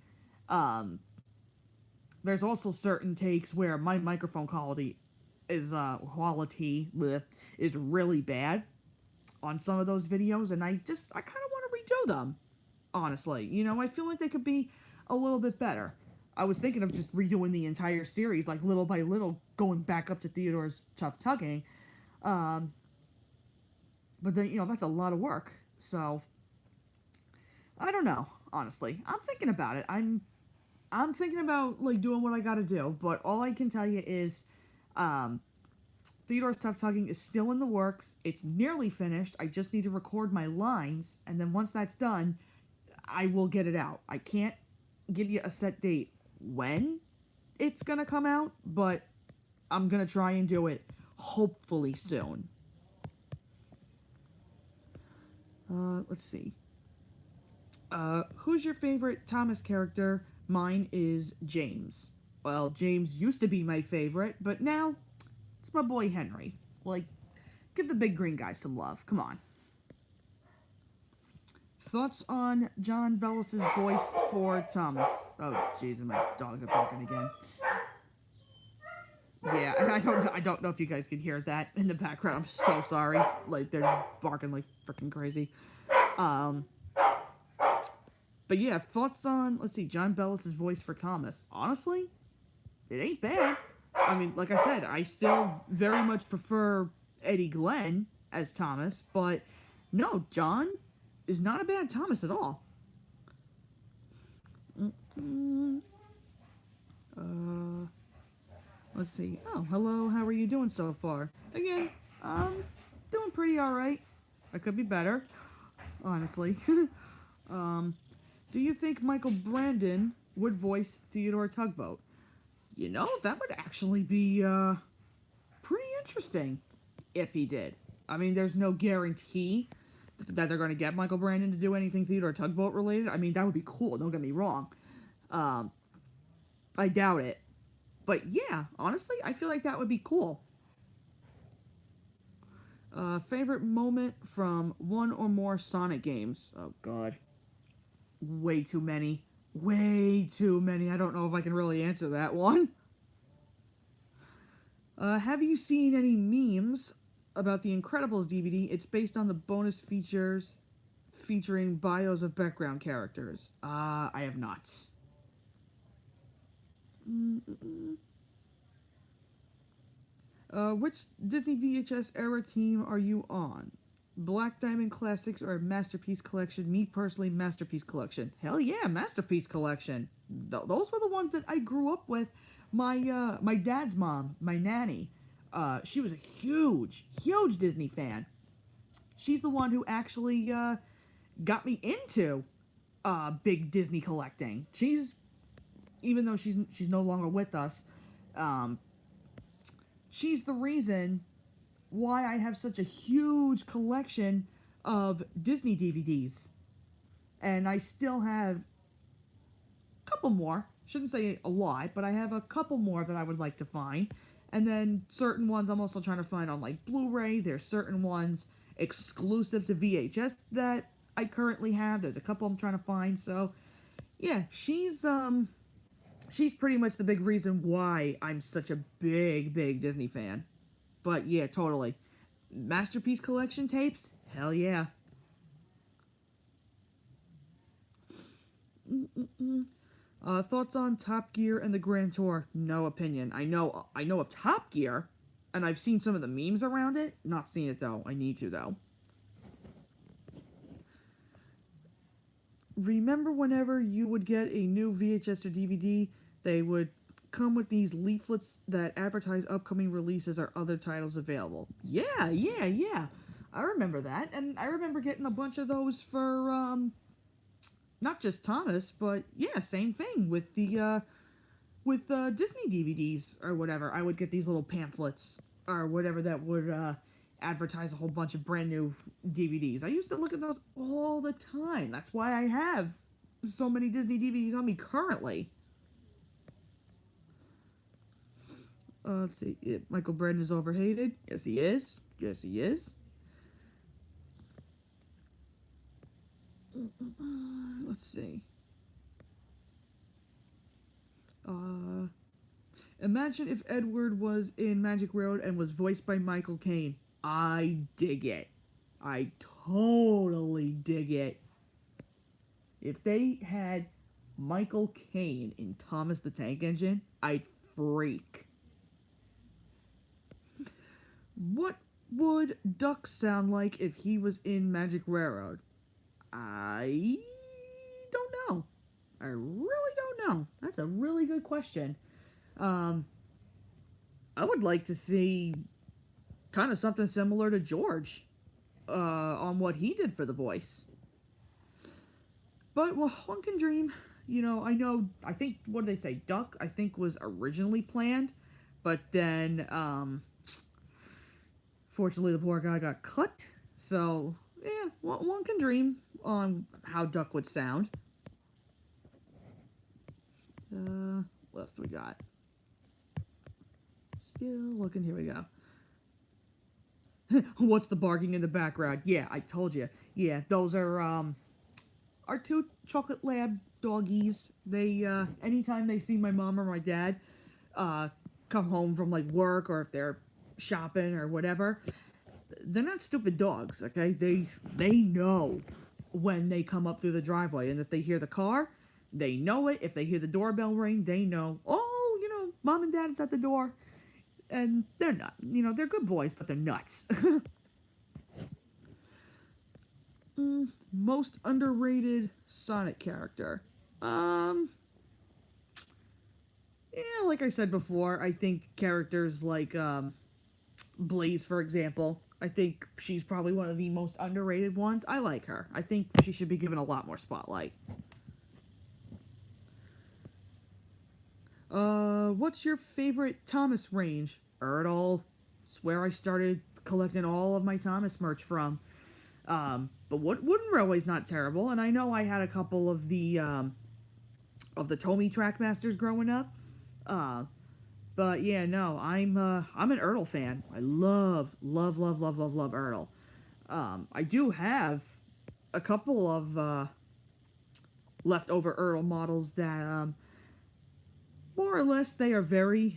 there's also certain takes where my microphone quality is really bad on some of those videos, and I kind of want to redo them, honestly. I feel like they could be a little bit better. I was thinking of just redoing the entire series, like, little by little, going back up to Theodore's Tough Tugging, but then, that's a lot of work, so I don't know, honestly. I'm thinking about it. I'm thinking about, like, doing what I gotta do, but all I can tell you is, Theodore's Tough Tugging is still in the works. It's nearly finished. I just need to record my lines, and then once that's done, I will get it out. I can't give you a set date when it's gonna come out, but I'm gonna try and do it hopefully soon. Let's see. Who's your favorite Thomas character? Mine is James. Well, James used to be my favorite, but now it's my boy Henry. Like, give the big green guy some love. Come on. Thoughts on John Bellis's voice for Thomas? Oh, jeez, and my dogs are barking again. Yeah, I don't know if you guys can hear that in the background. I'm so sorry. Like, they're just barking like freaking crazy. But yeah, thoughts on, let's see, John Bellis's voice for Thomas. Honestly, it ain't bad. I mean, like I said, I still very much prefer Eddie Glenn as Thomas, but no, John is not a bad Thomas at all. Let's see. Oh, hello, how are you doing so far? Again, doing pretty alright. I could be better, honestly. Do you think Michael Brandon would voice Theodore Tugboat? That would actually be, pretty interesting if he did. I mean, there's no guarantee that they're going to get Michael Brandon to do anything Theodore Tugboat related. I mean, that would be cool, don't get me wrong. I doubt it. But yeah, honestly, I feel like that would be cool. Favorite moment from one or more Sonic games? Oh, God. Way too many. Way too many. I don't know if I can really answer that one. Have you seen any memes about the Incredibles DVD? It's based on the bonus features featuring bios of background characters. I have not. Which Disney VHS era team are you on? Black Diamond Classics or Masterpiece Collection? Me personally, Masterpiece Collection. Hell yeah, Masterpiece Collection. Those were the ones that I grew up with. My dad's mom, my nanny, she was a huge Disney fan. She's the one who actually got me into big Disney collecting. Even though she's no longer with us, um, she's the reason why I have such a huge collection of Disney DVDs. And I still have a couple more. Shouldn't say a lot, but I have a couple more that I would like to find. And then certain ones I'm also trying to find on like Blu-ray. There's certain ones exclusive to VHS that I currently have. There's a couple I'm trying to find. So yeah, she's pretty much the big reason why I'm such a big Disney fan. But yeah, totally. Masterpiece Collection tapes? Hell yeah. Thoughts on Top Gear and the Grand Tour? No opinion. I know of Top Gear, and I've seen some of the memes around it. Not seen it though. I need to though. Remember whenever you would get a new VHS or DVD, they would come with these leaflets that advertise upcoming releases or other titles available. Yeah. I remember that, and I remember getting a bunch of those for not just Thomas, but yeah, same thing with the Disney DVDs or whatever. I would get these little pamphlets or whatever that would advertise a whole bunch of brand new DVDs. I used to look at those all the time. That's why I have so many Disney DVDs on me currently. Let's see. Michael Brandon is overhated. Yes, he is. Yes, he is. Let's see. Imagine if Edward was in Magic Road and was voiced by Michael Caine. I dig it. I totally dig it. If they had Michael Caine in Thomas the Tank Engine, I'd freak. What would Duck sound like if he was in Magic Railroad? I don't know. I really don't know. That's a really good question. I would like to see kind of something similar to George on what he did for the voice. But, well, one can dream. You know, I think, what did they say? Duck, I think, was originally planned. But then, fortunately, the poor guy got cut. So, yeah, one can dream on how Duck would sound. What else we got? Still looking. Here we go. What's the barking in the background? Yeah, I told you. Yeah, those are our two chocolate lab doggies. They anytime they see my mom or my dad come home from like work, or if they're shopping or whatever, they're not stupid dogs, okay? They know when they come up through the driveway, and if they hear the car, they know it. If they hear the doorbell ring, they know, oh, you know, mom and dad is at the door. And they're not, you know, they're good boys, but they're nuts. Most underrated Sonic character. Yeah, like I said before, I think characters like Blaze, for example, I think she's probably one of the most underrated ones. I like her. I think she should be given a lot more spotlight. What's your favorite Thomas range? Ertl. It's where I started collecting all of my Thomas merch from. But Wooden Railway's not terrible, and I know I had a couple of the Tomy Trackmasters growing up. But yeah, no, I'm an Ertl fan. I love Ertl. I do have a couple of leftover Ertl models that more or less they are very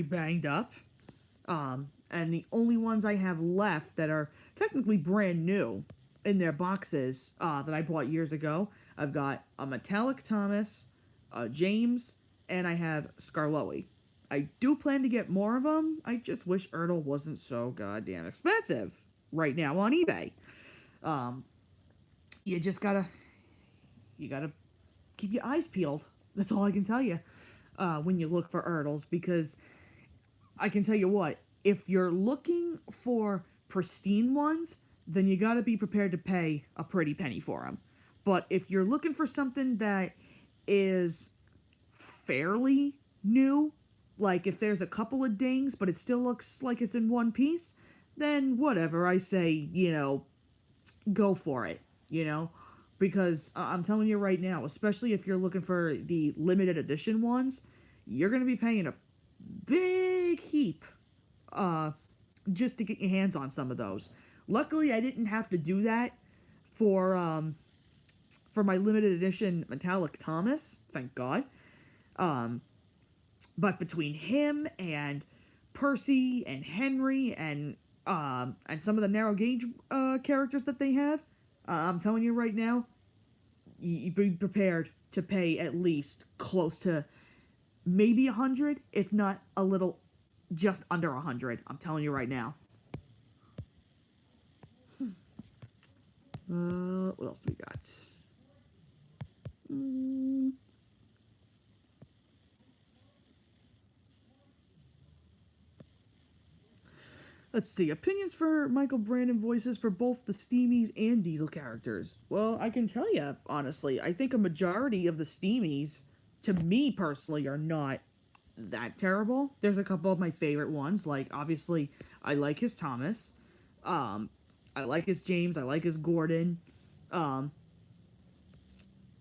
banged up. And the only ones I have left that are technically brand new in their boxes that I bought years ago, I've got a Metallic Thomas, James, and I have Skarloey. I do plan to get more of them. I just wish Ertl wasn't so goddamn expensive right now on eBay. Um, you just gotta keep your eyes peeled. That's all I can tell you when you look for Ertles, because I can tell you what, if you're looking for pristine ones, then you gotta be prepared to pay a pretty penny for them. But if you're looking for something that is fairly new, like if there's a couple of dings, but it still looks like it's in one piece, then whatever. I say, go for it, you know? Because I'm telling you right now, especially if you're looking for the limited edition ones, you're going to be paying a big heap uh, just to get your hands on some of those. Luckily, I didn't have to do that for for my limited edition Metallic Thomas, thank God. Um, but between him and Percy and Henry and some of the narrow gauge characters that they have, I'm telling you right now, you be prepared to pay at least close to maybe 100, if not a little just under 100. I'm telling you right now. What else do we got? Let's see. Opinions for Michael Brandon voices for both the Steamies and Diesel characters. Well, I can tell you, honestly, I think a majority of the Steamies, to me personally, are not that terrible. There's a couple of my favorite ones, like, obviously, I like his Thomas. I like his James. I like his Gordon. Um,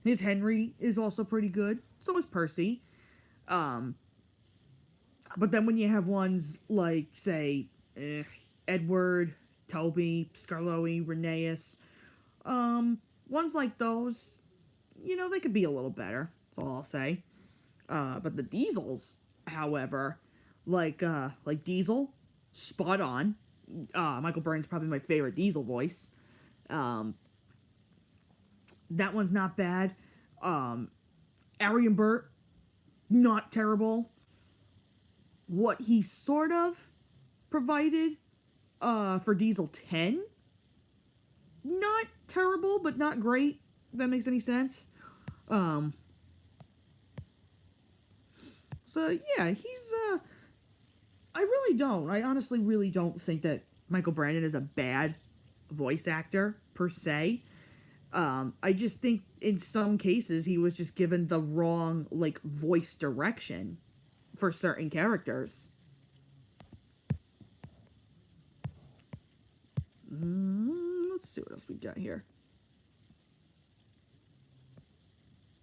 his Henry is also pretty good. So is Percy. Um, but then when you have ones like, say, Edward, Toby, Scarloe, Rheneas, ones like those, they could be a little better. That's all I'll say. But the Diesels, however, like Diesel, spot on. Michael Byrne's probably my favorite Diesel voice. That one's not bad. Arian Burt, not terrible. What he sort of provided for Diesel 10, not terrible, but not great, if that makes any sense. So, yeah, I honestly really don't think that Michael Brandon is a bad voice actor, per se. I just think in some cases he was just given the wrong, like, voice direction for certain characters. Let's see what else we got here.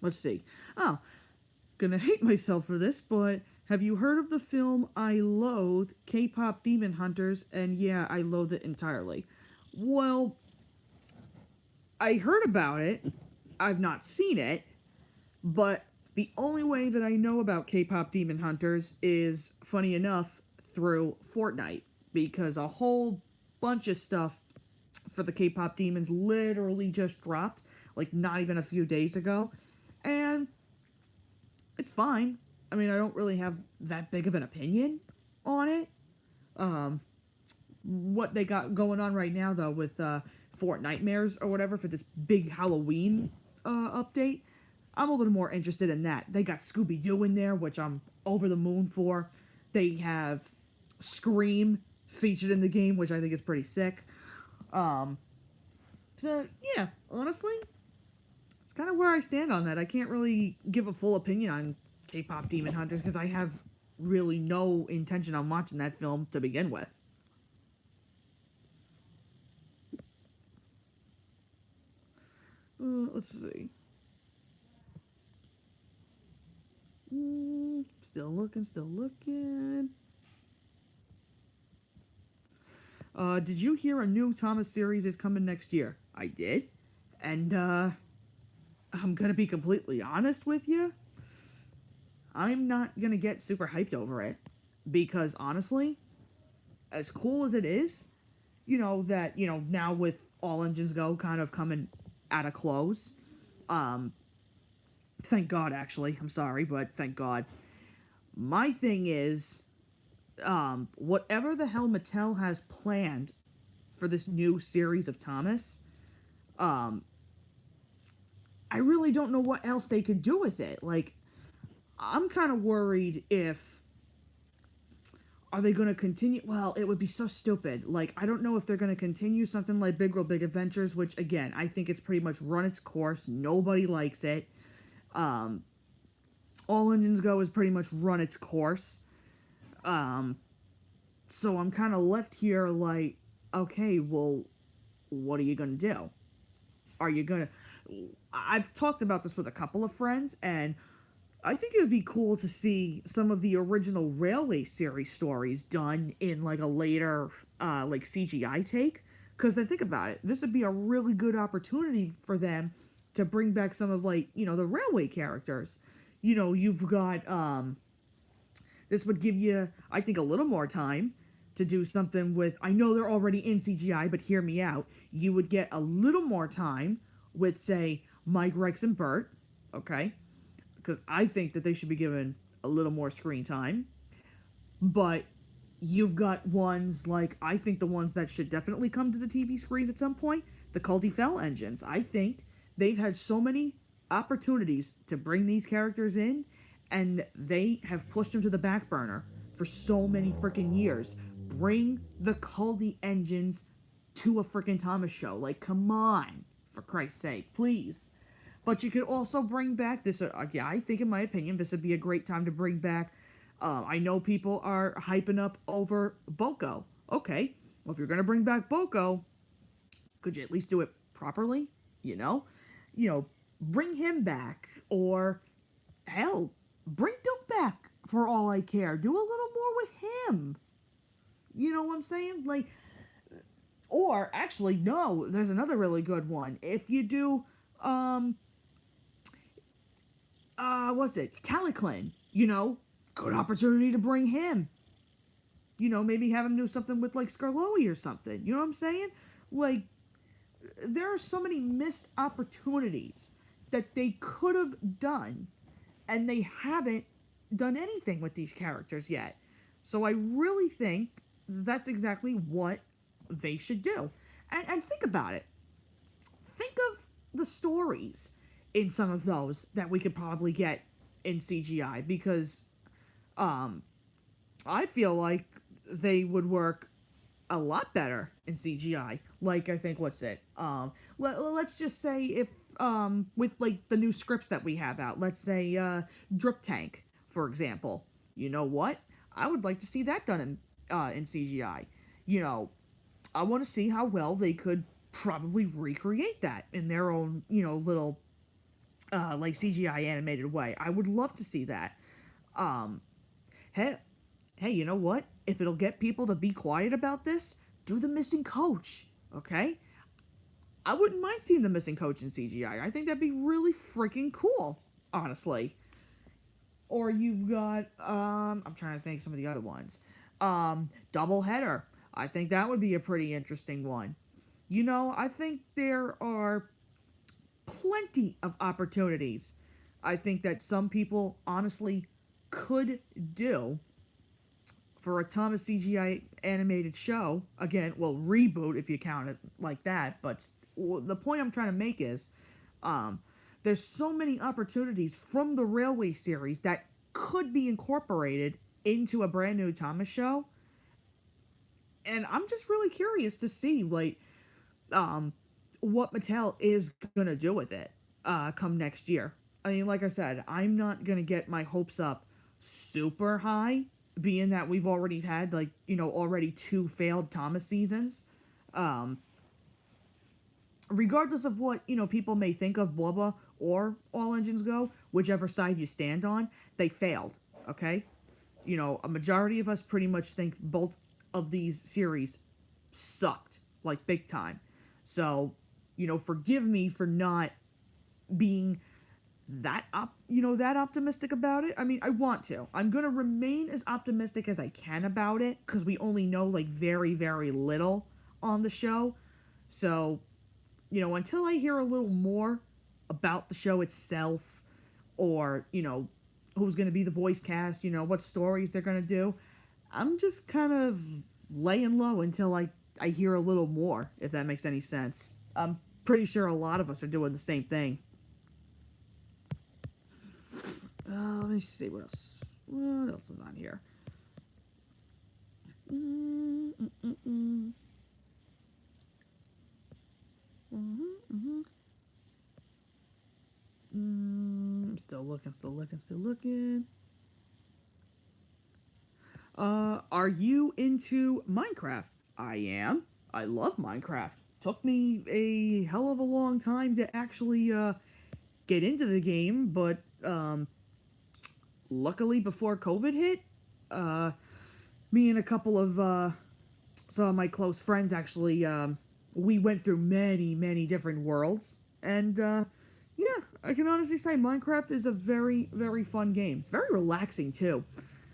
Let's see. Oh, gonna hate myself for this, but have you heard of the film I Loathe, K-Pop Demon Hunters? And yeah, I loathe it entirely. Well, I heard about it. I've not seen it. But the only way that I know about K-Pop Demon Hunters is, funny enough, through Fortnite. Because a whole bunch of stuff for the K-Pop Demons literally just dropped, like not even a few days ago. And it's fine. I mean, I don't really have that big of an opinion on it. What they got going on right now, though, with Fort Nightmares or whatever for this big Halloween update, I'm a little more interested in that. They got Scooby-Doo in there, which I'm over the moon for. They have Scream featured in the game, which I think is pretty sick. So, yeah, honestly, it's kind of where I stand on that. I can't really give a full opinion on K-Pop Demon Hunters because I have really no intention on watching that film to begin with. Let's see. Still looking. Did you hear a new Thomas series is coming next year? I did. And, I'm gonna be completely honest with you. I'm not gonna get super hyped over it. Because, honestly, as cool as it is, that, now with All Engines Go kind of coming at a close, thank God, actually. I'm sorry, but thank God. My thing is, whatever the hell Mattel has planned for this new series of Thomas, Um, I really don't know what else they could do with it. Like, I'm kind of worried if are they going to continue? Well, it would be so stupid. Like, I don't know if they're going to continue something like Big World Big Adventures, which again, I think it's pretty much run its course. Nobody likes it. Um, All Engines Go has pretty much run its course. Um, so I'm kind of left here like, okay, well, what are you going to do? Are you going to. I've talked about this with a couple of friends, and I think it would be cool to see some of the original Railway series stories done in like a later like CGI take. Because then think about it, this would be a really good opportunity for them to bring back some of like the Railway characters. You've got this would give you, I think, a little more time to do something with. I know they're already in CGI, but hear me out. You would get a little more time with, say, Mike, Rex, and Bert. Okay, because I think that they should be given a little more screen time. But you've got ones like, I think the ones that should definitely come to the TV screens at some point, the Culty Fell engines. I think they've had so many opportunities to bring these characters in, and they have pushed them to the back burner for so many freaking years. Bring the Culty engines to a freaking Thomas show. Like, come on, for Christ's sake, please. But you could also bring back this. Yeah, I think, in my opinion, this would be a great time to bring back. I know people are hyping up over Boko. Okay, well, if you're gonna bring back Boko, could you at least do it properly? You know, bring him back, or hell, bring Duke back for all I care. Do a little more with him. You know what I'm saying? Like, or actually, no. There's another really good one. If you do, what's it? Taliclin, good opportunity to bring him. Maybe have him do something with, like, Skarloey or something. You know what I'm saying? Like, there are so many missed opportunities that they could have done, and they haven't done anything with these characters yet. So I really think that's exactly what they should do. And think about it. Think of the stories in some of those that we could probably get in CGI, because I feel like they would work a lot better in CGI. Like, I think, what's it? Let's just say, if with like the new scripts that we have out, let's say Drip Tank, for example. You know what? I would like to see that done in CGI. I want to see how well they could probably recreate that in their own little like CGI animated way. I would love to see that. Um, hey, hey, you know what? If it'll get people to be quiet about this, do the missing coach. Okay, I wouldn't mind seeing the missing coach in CGI. I think that'd be really freaking cool, honestly. Or you've got I'm trying to think some of the other ones. Double header. I think that would be a pretty interesting one. I think there are plenty of opportunities. I think that some people honestly could do for a Thomas CGI animated show. Again, well, reboot if you count it like that. But the point I'm trying to make is, there's so many opportunities from the Railway series that could be incorporated into a brand new Thomas show. And I'm just really curious to see, like, what Mattel is gonna do with it come next year. I mean, like I said, I'm not gonna get my hopes up super high, being that we've already had, like, already 2 failed Thomas seasons. Um, Regardless of what people may think of Boba or All Engines Go, whichever side you stand on, they failed. Okay, a majority of us pretty much think both of these series sucked, like, big time. So, forgive me for not being that optimistic about it. I mean, I want to. I'm gonna remain as optimistic as I can about it, because we only know, like, very, very little on the show. So, until I hear a little more about the show itself, or who's gonna be the voice cast, what stories they're gonna do, I'm just kind of laying low until I hear a little more, if that makes any sense. pretty sure a lot of us are doing the same thing. Let me see what else. What else is on here? Still looking. Are you into Minecraft? I am. I love Minecraft. Took me a hell of a long time to actually get into the game, but luckily before COVID hit, me and a couple of some of my close friends actually we went through many different worlds, and yeah, I can honestly say Minecraft is a very fun game. It's very relaxing too.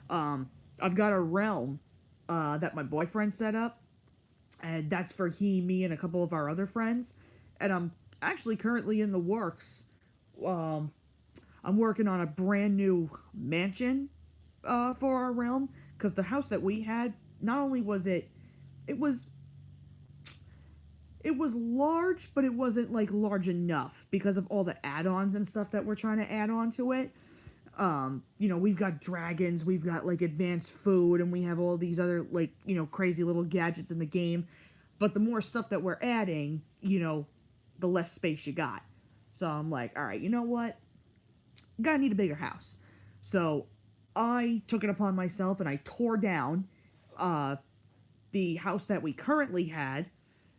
I've got a realm that my boyfriend set up, and that's for me, and a couple of our other friends. And I'm actually currently in the works. I'm working on a brand new mansion for our realm, because the house that we had, not only was it was large, but it wasn't like large enough because of all the add-ons and stuff that we're trying to add on to it. We've got dragons, we've got like advanced food, and we have all these other like, crazy little gadgets in the game. But the more stuff that we're adding, the less space you got. So I'm like, all right, you know what? Gotta need a bigger house. So I took it upon myself and I tore down the house that we currently had,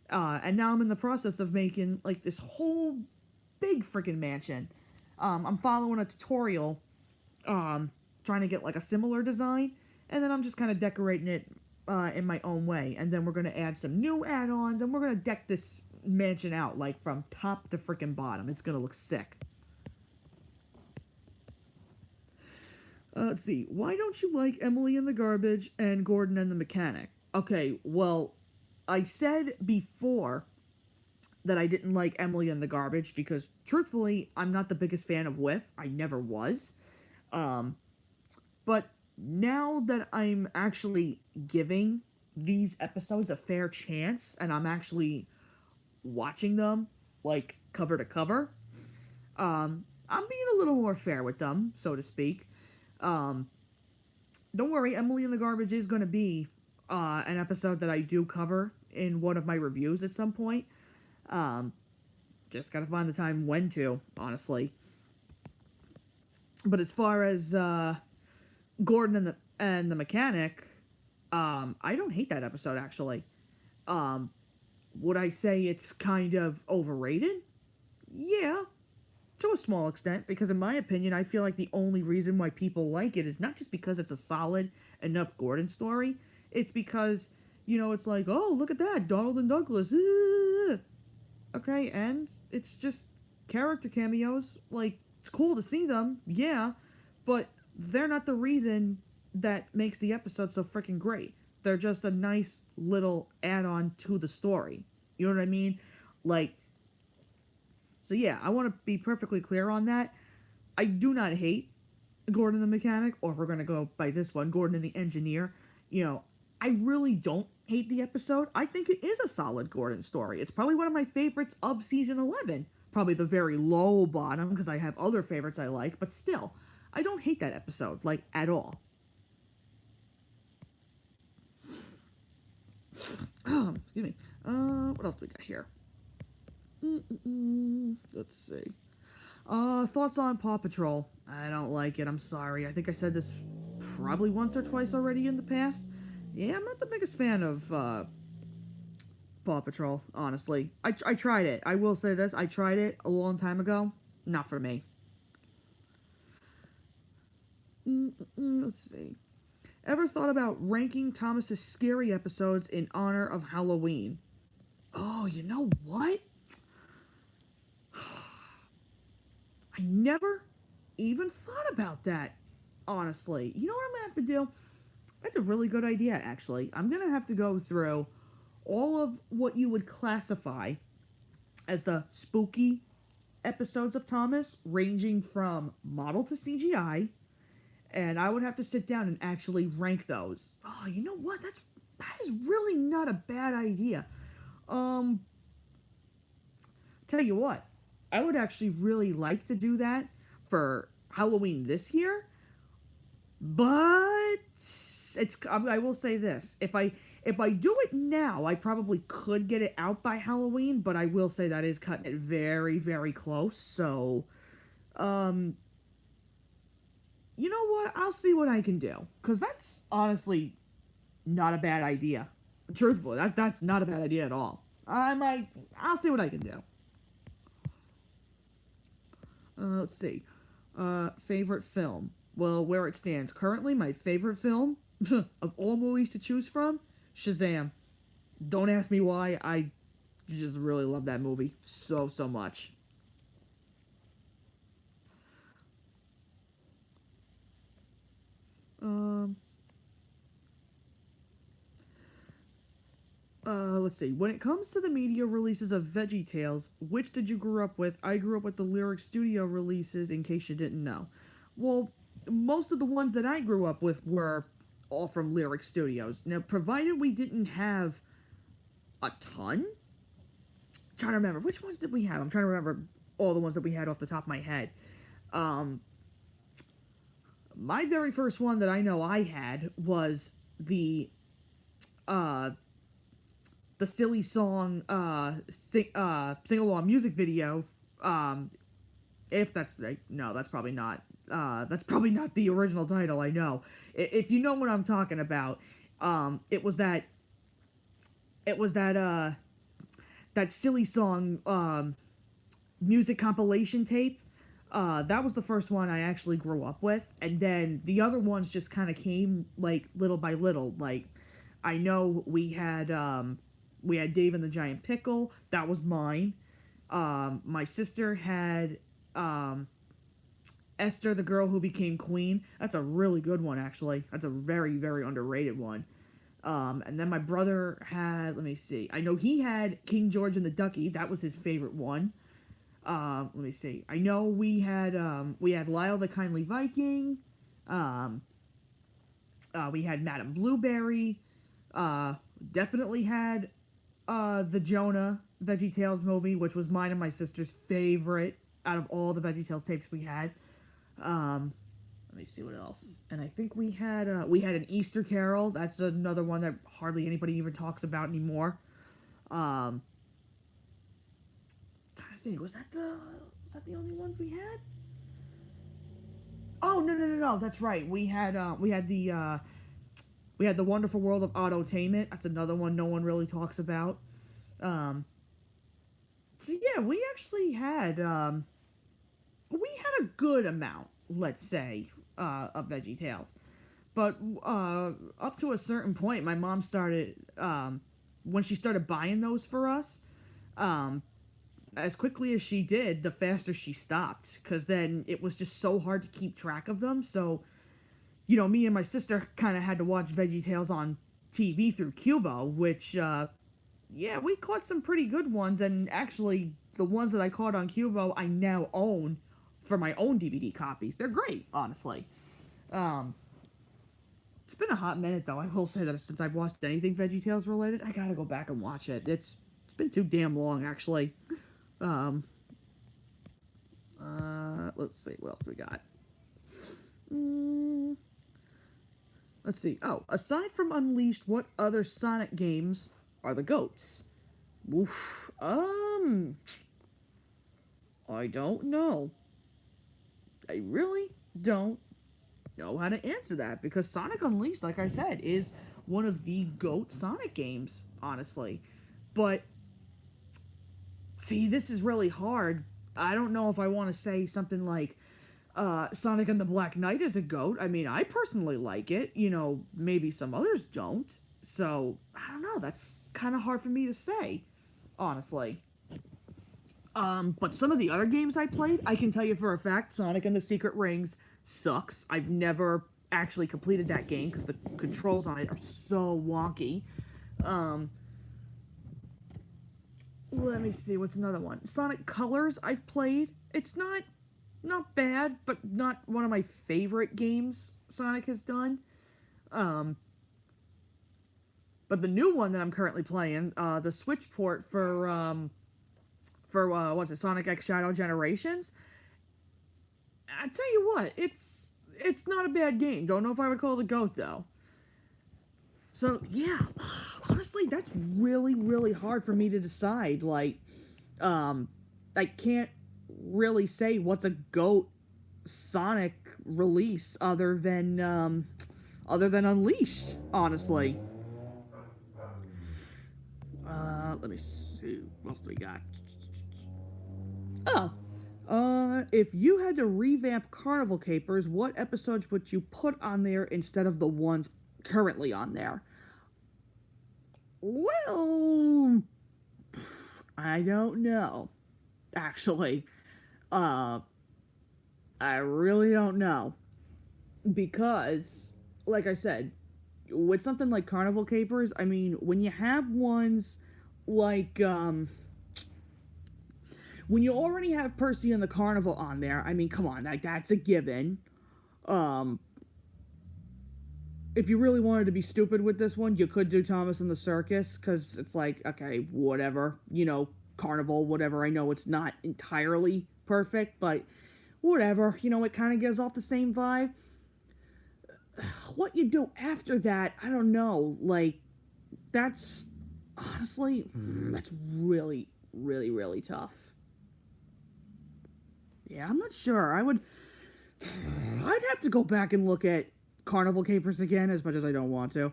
and now I'm in the process of making like this whole big freaking mansion. I'm following a tutorial, trying to get like a similar design, and then I'm just kind of decorating it in my own way. And then we're gonna add some new add-ons, and we're gonna deck this mansion out like from top to freaking bottom. It's gonna look sick. Let's see. Why don't you like Emily and the Garbage and Gordon and the Mechanic? Okay, well, I said before that I didn't like Emily and the Garbage because, truthfully, I'm not the biggest fan of Whiff. I never was. But now that I'm actually giving these episodes a fair chance, and I'm actually watching them, like, cover to cover, I'm being a little more fair with them, so to speak. Don't worry, Emily and the Garbage is going to be an episode that I do cover in one of my reviews at some point. Just gotta find the time when to, honestly. But as far as Gordon and the Mechanic, I don't hate that episode actually. Would I say it's kind of overrated? Yeah, to a small extent, because in my opinion, I feel like the only reason why people like it is not just because it's a solid enough Gordon story. It's because, it's like, oh, look at that, Donald and Douglas. Okay, and it's just character cameos. Like, it's cool to see them, yeah, but they're not the reason that makes the episode so freaking great. They're just a nice little add-on to the story. You know what I mean? Like, so yeah, I want to be perfectly clear on that. I do not hate Gordon the Mechanic, or if we're going to go by this one, Gordon the Engineer. I really don't hate the episode. I think it is a solid Gordon story. It's probably one of my favorites of season 11. Probably the very low bottom, because I have other favorites I like, but still, I don't hate that episode, like, at all. Excuse me. What else do we got here? Let's see. Thoughts on Paw Patrol? I don't like it, I'm sorry. I think I said this probably once or twice already in the past. Yeah, I'm not the biggest fan of, Paw Patrol, honestly. I tried it. I will say this, I tried it a long time ago. Not for me. Let's see. Ever thought about ranking Thomas's scary episodes in honor of Halloween? Oh, you know what? I never even thought about that, honestly. You know what I'm gonna have to do? That's a really good idea, actually. I'm gonna have to go through all of what you would classify as the spooky episodes of Thomas, ranging from model to CGI, and I would have to sit down and actually rank those. Oh, you know what? That is really not a bad idea. Tell you what, I would actually really like to do that for Halloween this year, but I will say this: if I do it now, I probably could get it out by Halloween. But I will say that is cutting it very, very close. So, um, you know what? I'll see what I can do, because that's honestly not a bad idea. Truthfully, that's not a bad idea at all. I'll see what I can do. Let's see. Favorite film. Well, where it stands currently, my favorite film of all movies to choose from, Shazam. Don't ask me why. I just really love that movie so, so much. Um, let's see. When it comes to the media releases of VeggieTales, which did you grow up with? I grew up with the Lyric Studio releases, in case you didn't know. Well, most of the ones that I grew up with were all from Lyric Studios. Now, provided we didn't have a ton, I'm trying to remember which ones did we have. I'm trying to remember all the ones that we had off the top of my head. Um, my very first one that I know I had was uh the silly song sing along music video. If that's the no, that's probably not the original title. I know. If you know what I'm talking about, it was that silly song music compilation tape. That was the first one I actually grew up with, and then the other ones just kind of came like little by little. Like, I know we had Dave and the Giant Pickle. That was mine. My sister had Esther, the Girl Who Became Queen. That's a really good one, actually. That's a very, very underrated one. And then my brother had, let me see. I know he had King George and the Ducky. That was his favorite one. Let me see. I know we had Lyle the Kindly Viking. Um, we had Madame Blueberry. Definitely had the Jonah VeggieTales movie, which was mine and my sister's favorite out of all the VeggieTales tapes we had. Let me see what else. And I think we had an Easter Carol. That's another one that hardly anybody even talks about anymore. I think was that the only ones we had? Oh, no, no, no, no. That's right. We had the Wonderful World of Autotainment. That's another one no one really talks about. Um, so yeah, we had a good amount, let's say, of VeggieTales. But up to a certain point, my mom started when she started buying those for us. Um, as quickly as she did, the faster she stopped, because then it was just so hard to keep track of them. So, me and my sister kind of had to watch VeggieTales on TV through Cubo, which, yeah, we caught some pretty good ones, and actually, the ones that I caught on Cubo, I now own for my own DVD copies. They're great, honestly. Um, it's been a hot minute, though. I will say that since I've watched anything VeggieTales related, I gotta go back and watch it. It's been too damn long, actually. Um, let's see, what else do we got? Mm, let's see. Oh, aside from Unleashed, what other Sonic games are the GOATs? Oof. I don't know. I really don't know how to answer that, because Sonic Unleashed, like I said, is one of the GOAT Sonic games, honestly. But see, this is really hard. I don't know if I want to say something like Sonic and the Black Knight is a GOAT. I mean, I personally like it. Maybe some others don't. So, I don't know. That's kind of hard for me to say, honestly. But some of the other games I played, I can tell you for a fact, Sonic and the Secret Rings sucks. I've never actually completed that game because the controls on it are so wonky. Um, Let me see, what's another one? Sonic Colors I've played. It's not bad, but not one of my favorite games Sonic has done. Um, but the new one that I'm currently playing, the Switch port for what's it, Sonic X Shadow Generations. I tell you what, it's not a bad game. Don't know if I would call it a GOAT though. So yeah, honestly, that's really really hard for me to decide. Like, I can't really say what's a GOAT Sonic release other than Unleashed, honestly. Let me see. What else do we got? Oh. If you had to revamp Carnival Capers, what episodes would you put on there instead of the ones currently on there? Well, I don't know. Actually, uh, I really don't know. Because, like I said, with something like Carnival Capers, I mean, when you have ones like, when you already have Percy and the Carnival on there, I mean, come on, that's a given. Um, if you really wanted to be stupid with this one, you could do Thomas and the Circus, because it's like, okay, whatever, Carnival, whatever. I know it's not entirely perfect, but whatever, it kind of gives off the same vibe. What you do after that, I don't know. Like, that's honestly, that's really, really, really tough. Yeah, I'm not sure. I'd have to go back and look at Carnival Capers again, as much as I don't want to.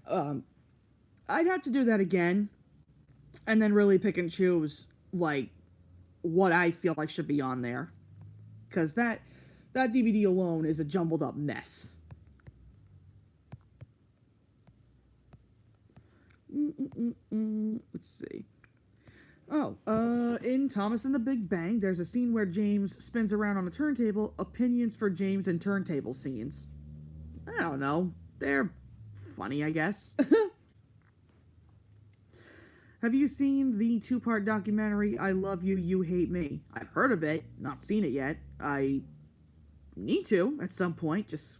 I'd have to do that again, and then really pick and choose, like, what I feel like should be on there. Because that DVD alone is a jumbled up mess. Let's see. Oh, in Thomas and the Big Bang, there's a scene where James spins around on a turntable. Opinions for James and turntable scenes. I don't know. They're funny, I guess. Have you seen the 2-part documentary, I Love You, You Hate Me? I've heard of it, not seen it yet. I need to at some point, just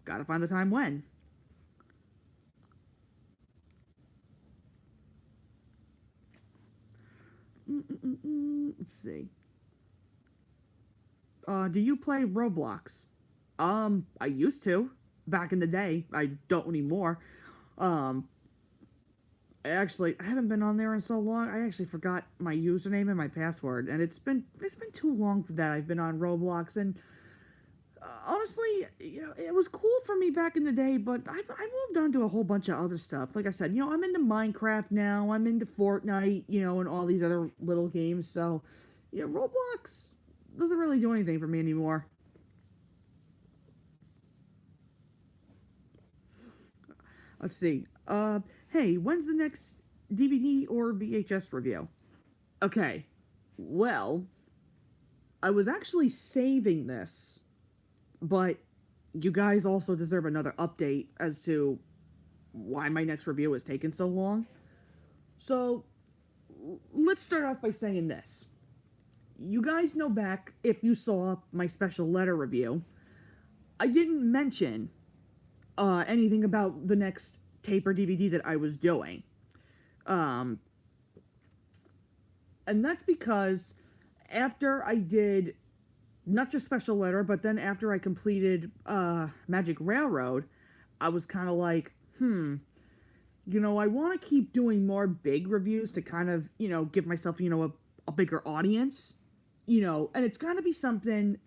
gotta find the time when. Let's see. Do you play Roblox? I used to. Back in the day. I don't anymore. I haven't been on there in so long. I actually forgot my username and my password, and it's been too long that I've been on Roblox. And honestly, it was cool for me back in the day, but I moved on to a whole bunch of other stuff. Like I said, I'm into Minecraft now. I'm into Fortnite, and all these other little games. So, yeah, Roblox doesn't really do anything for me anymore. Let's see. Hey, when's the next DVD or VHS review? Okay. Well, I was actually saving this, but you guys also deserve another update as to why my next review is taking so long. So, let's start off by saying this. You guys know back, if you saw my special letter review, I didn't mention anything about the next tape or DVD that I was doing. And that's because after I did not just Special Letter, but then after I completed Magic Railroad, I was kind of like, I want to keep doing more big reviews to kind of, give myself, a bigger audience, and it's got to be something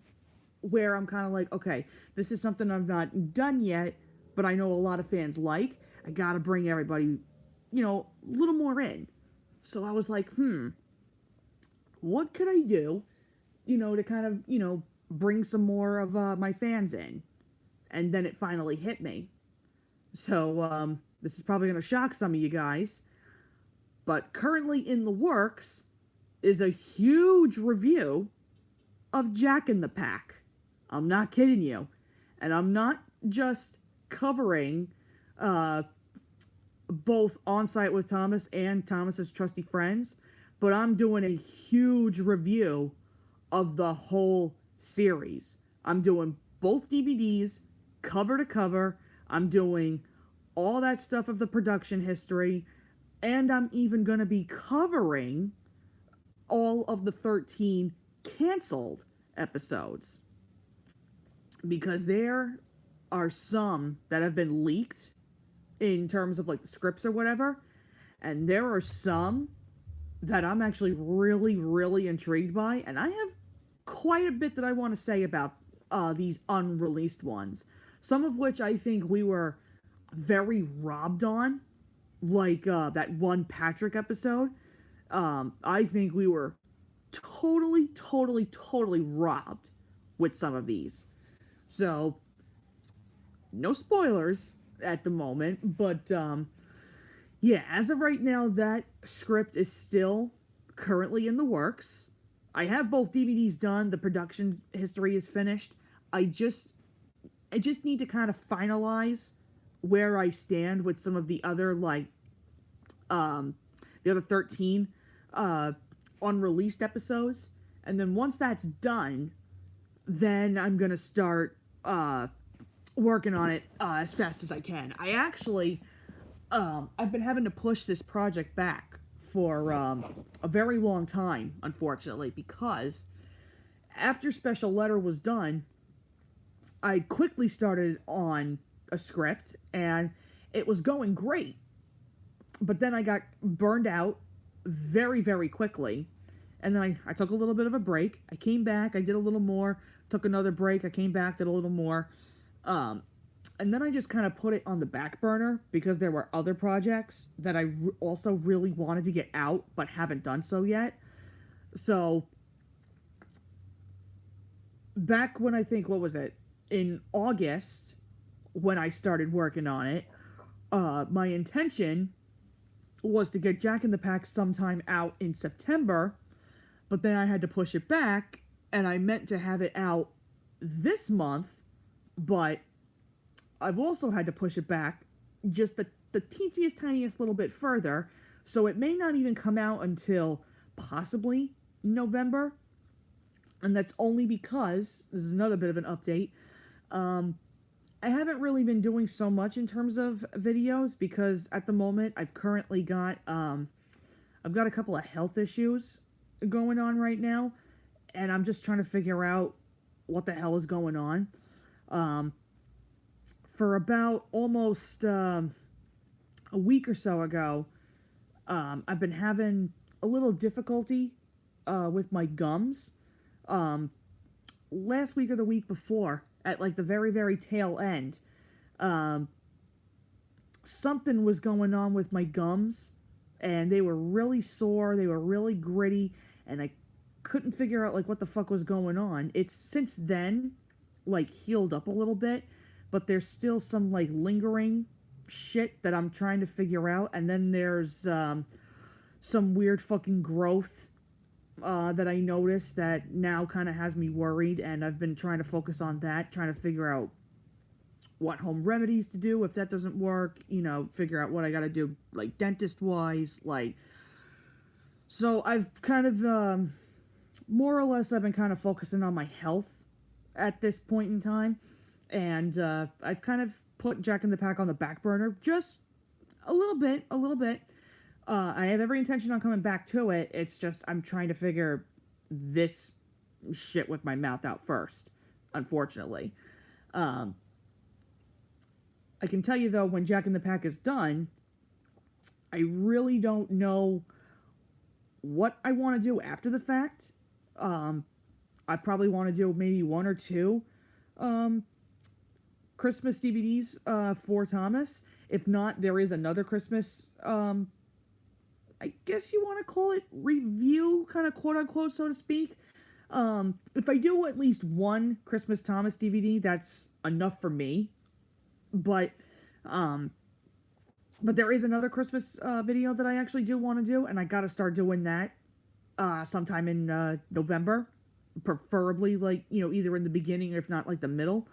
where I'm kind of like, okay, this is something I've not done yet, but I know a lot of fans like. I got to bring everybody, a little more in. So I was like, what could I do, to kind of, bring some more of my fans in? And then it finally hit me. So, this is probably going to shock some of you guys, but currently in the works is a huge review of Jack in the Pack. I'm not kidding you. And I'm not just covering both On Site with Thomas and Thomas's Trusty Friends, but I'm doing a huge review of the whole series. I'm doing both DVDs, cover to cover. I'm doing all that stuff of the production history, and I'm even going to be covering all of the 13 canceled episodes, because there are some that have been leaked in terms of like the scripts or whatever, and there are some that I'm actually really, really intrigued by, and I have quite a bit that I want to say about these unreleased ones. Some of which I think we were very robbed on, like that one Patrick episode. I think we were totally, totally, totally robbed with some of these. So, no spoilers at the moment, but yeah, as of right now, that script is still currently in the works. I have both DVDs done. The production history is finished. I just need to kind of finalize where I stand with some of the other the other 13 unreleased episodes, and then once that's done, then I'm gonna start working on it as fast as I can. I actually I've been having to push this project back for a very long time, unfortunately, because after Special Letter was done, I quickly started on a script, and it was going great. But then I got burned out very, very quickly. And then I took a little bit of a break. I came back, I did a little more, took another break, I came back, did a little more. And then I just kind of put it on the back burner because there were other projects that I also really wanted to get out but haven't done so yet. So, back when I think, what was it? In August, when I started working on it, my intention was to get Jack in the Pack sometime out in September, but then I had to push it back, and I meant to have it out this month, but I've also had to push it back just the teeniest, tiniest little bit further, so it may not even come out until possibly November, and that's only because, this is another bit of an update, I haven't really been doing so much in terms of videos because at the moment I've currently got I've got a couple of health issues going on right now, and I'm just trying to figure out what the hell is going on. For about almost a week or so ago, I've been having a little difficulty with my gums. Last week or the week before, at like the very, very tail end, something was going on with my gums, and they were really sore, they were really gritty, and I couldn't figure out like what the fuck was going on. It's since then like healed up a little bit, but there's still some like lingering shit that I'm trying to figure out. And then there's some weird fucking growth that I noticed that now kind of has me worried, and I've been trying to focus on that, trying to figure out what home remedies to do if that doesn't work, you know, figure out what I gotta do, like, dentist-wise, like, so I've kind of, more or less, I've been kind of focusing on my health at this point in time, and, I've kind of put Jack in the Pack on the back burner, just a little bit, I have every intention on coming back to it. It's just I'm trying to figure this shit with my mouth out first, unfortunately. I can tell you, though, when Jack in the Pack is done, I really don't know what I want to do after the fact. I probably want to do maybe one or two Christmas DVDs for Thomas. If not, there is another Christmas I guess you want to call it review, kind of quote-unquote, so to speak. If I do at least one Christmas Thomas DVD, that's enough for me. But there is another Christmas video that I actually do want to do, and I gotta start doing that sometime in November. Preferably, like, you know, either in the beginning or if not, like, the middle.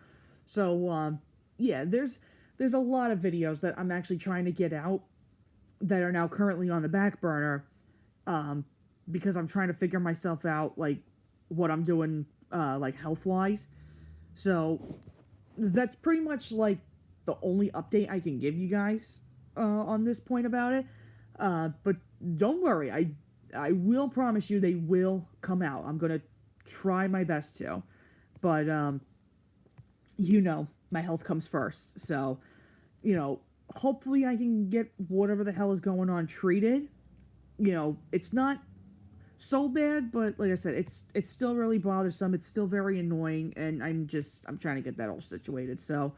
So, yeah, there's a lot of videos that I'm actually trying to get out that are now currently on the back burner, because I'm trying to figure myself out, like, what I'm doing, like, health-wise. So, that's pretty much, like, the only update I can give you guys, on this point about it. But don't worry, I will promise you they will come out. I'm gonna try my best to, but my health comes first. So, hopefully I can get whatever the hell is going on treated. It's not so bad, but like I said, it's still really bothersome. It's still very annoying, and I'm trying to get that all situated. So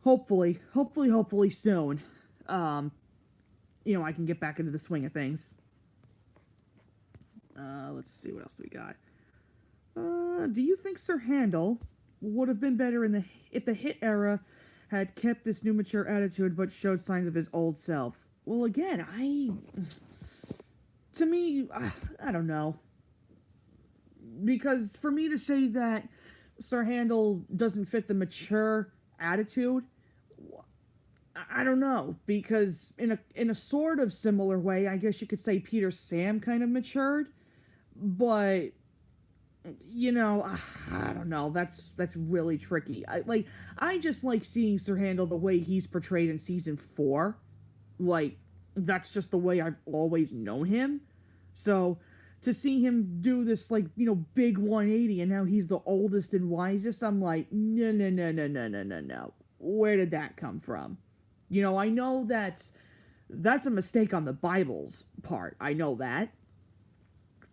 hopefully soon, I can get back into the swing of things. Let's see, what else do we got? Do you think Sir Handel would have been better if the Hit era had kept this new mature attitude but showed signs of his old self? Well, again, to me, I don't know. Because for me to say that Sir Handel doesn't fit the mature attitude, I don't know. Because in a sort of similar way, I guess you could say Peter Sam kind of matured. But, I don't know. That's really tricky. I just like seeing Sir Handel the way he's portrayed in season 4. Like, that's just the way I've always known him. So to see him do this, big 180, and now he's the oldest and wisest, I'm like, no. Where did that come from? I know that's a mistake on the Bible's part. I know that.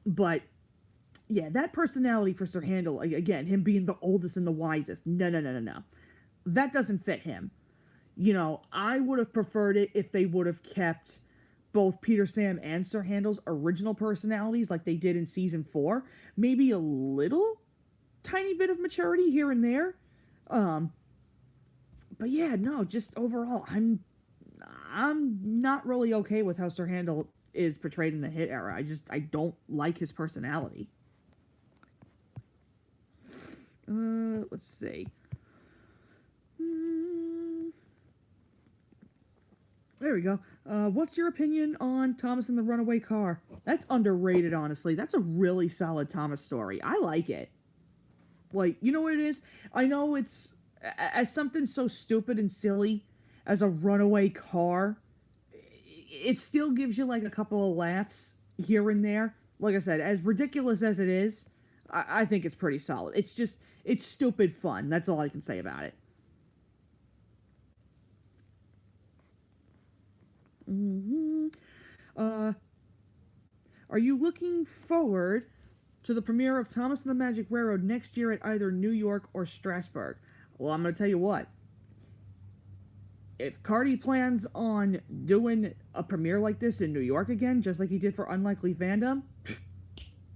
But, yeah, that personality for Sir Handel, again, him being the oldest and the wisest, no. That doesn't fit him. I would have preferred it if they would have kept both Peter Sam and Sir Handel's original personalities like they did in season 4. Maybe a little tiny bit of maturity here and there. But yeah, no, just overall, I'm not really okay with how Sir Handel is portrayed in the Hit era. I don't like his personality. Let's see. There we go. What's your opinion on Thomas and the Runaway Car? That's underrated, honestly. That's a really solid Thomas story. I like it. You know what it is? I know it's as something so stupid and silly as a runaway car. It still gives you a couple of laughs here and there. Like I said, as ridiculous as it is, I think it's pretty solid. It's stupid fun. That's all I can say about it. Are you looking forward to the premiere of Thomas and the Magic Railroad next year at either New York or Strasbourg? Well, I'm going to tell you what. If Cardi plans on doing a premiere like this in New York again, just like he did for Unlikely Fandom,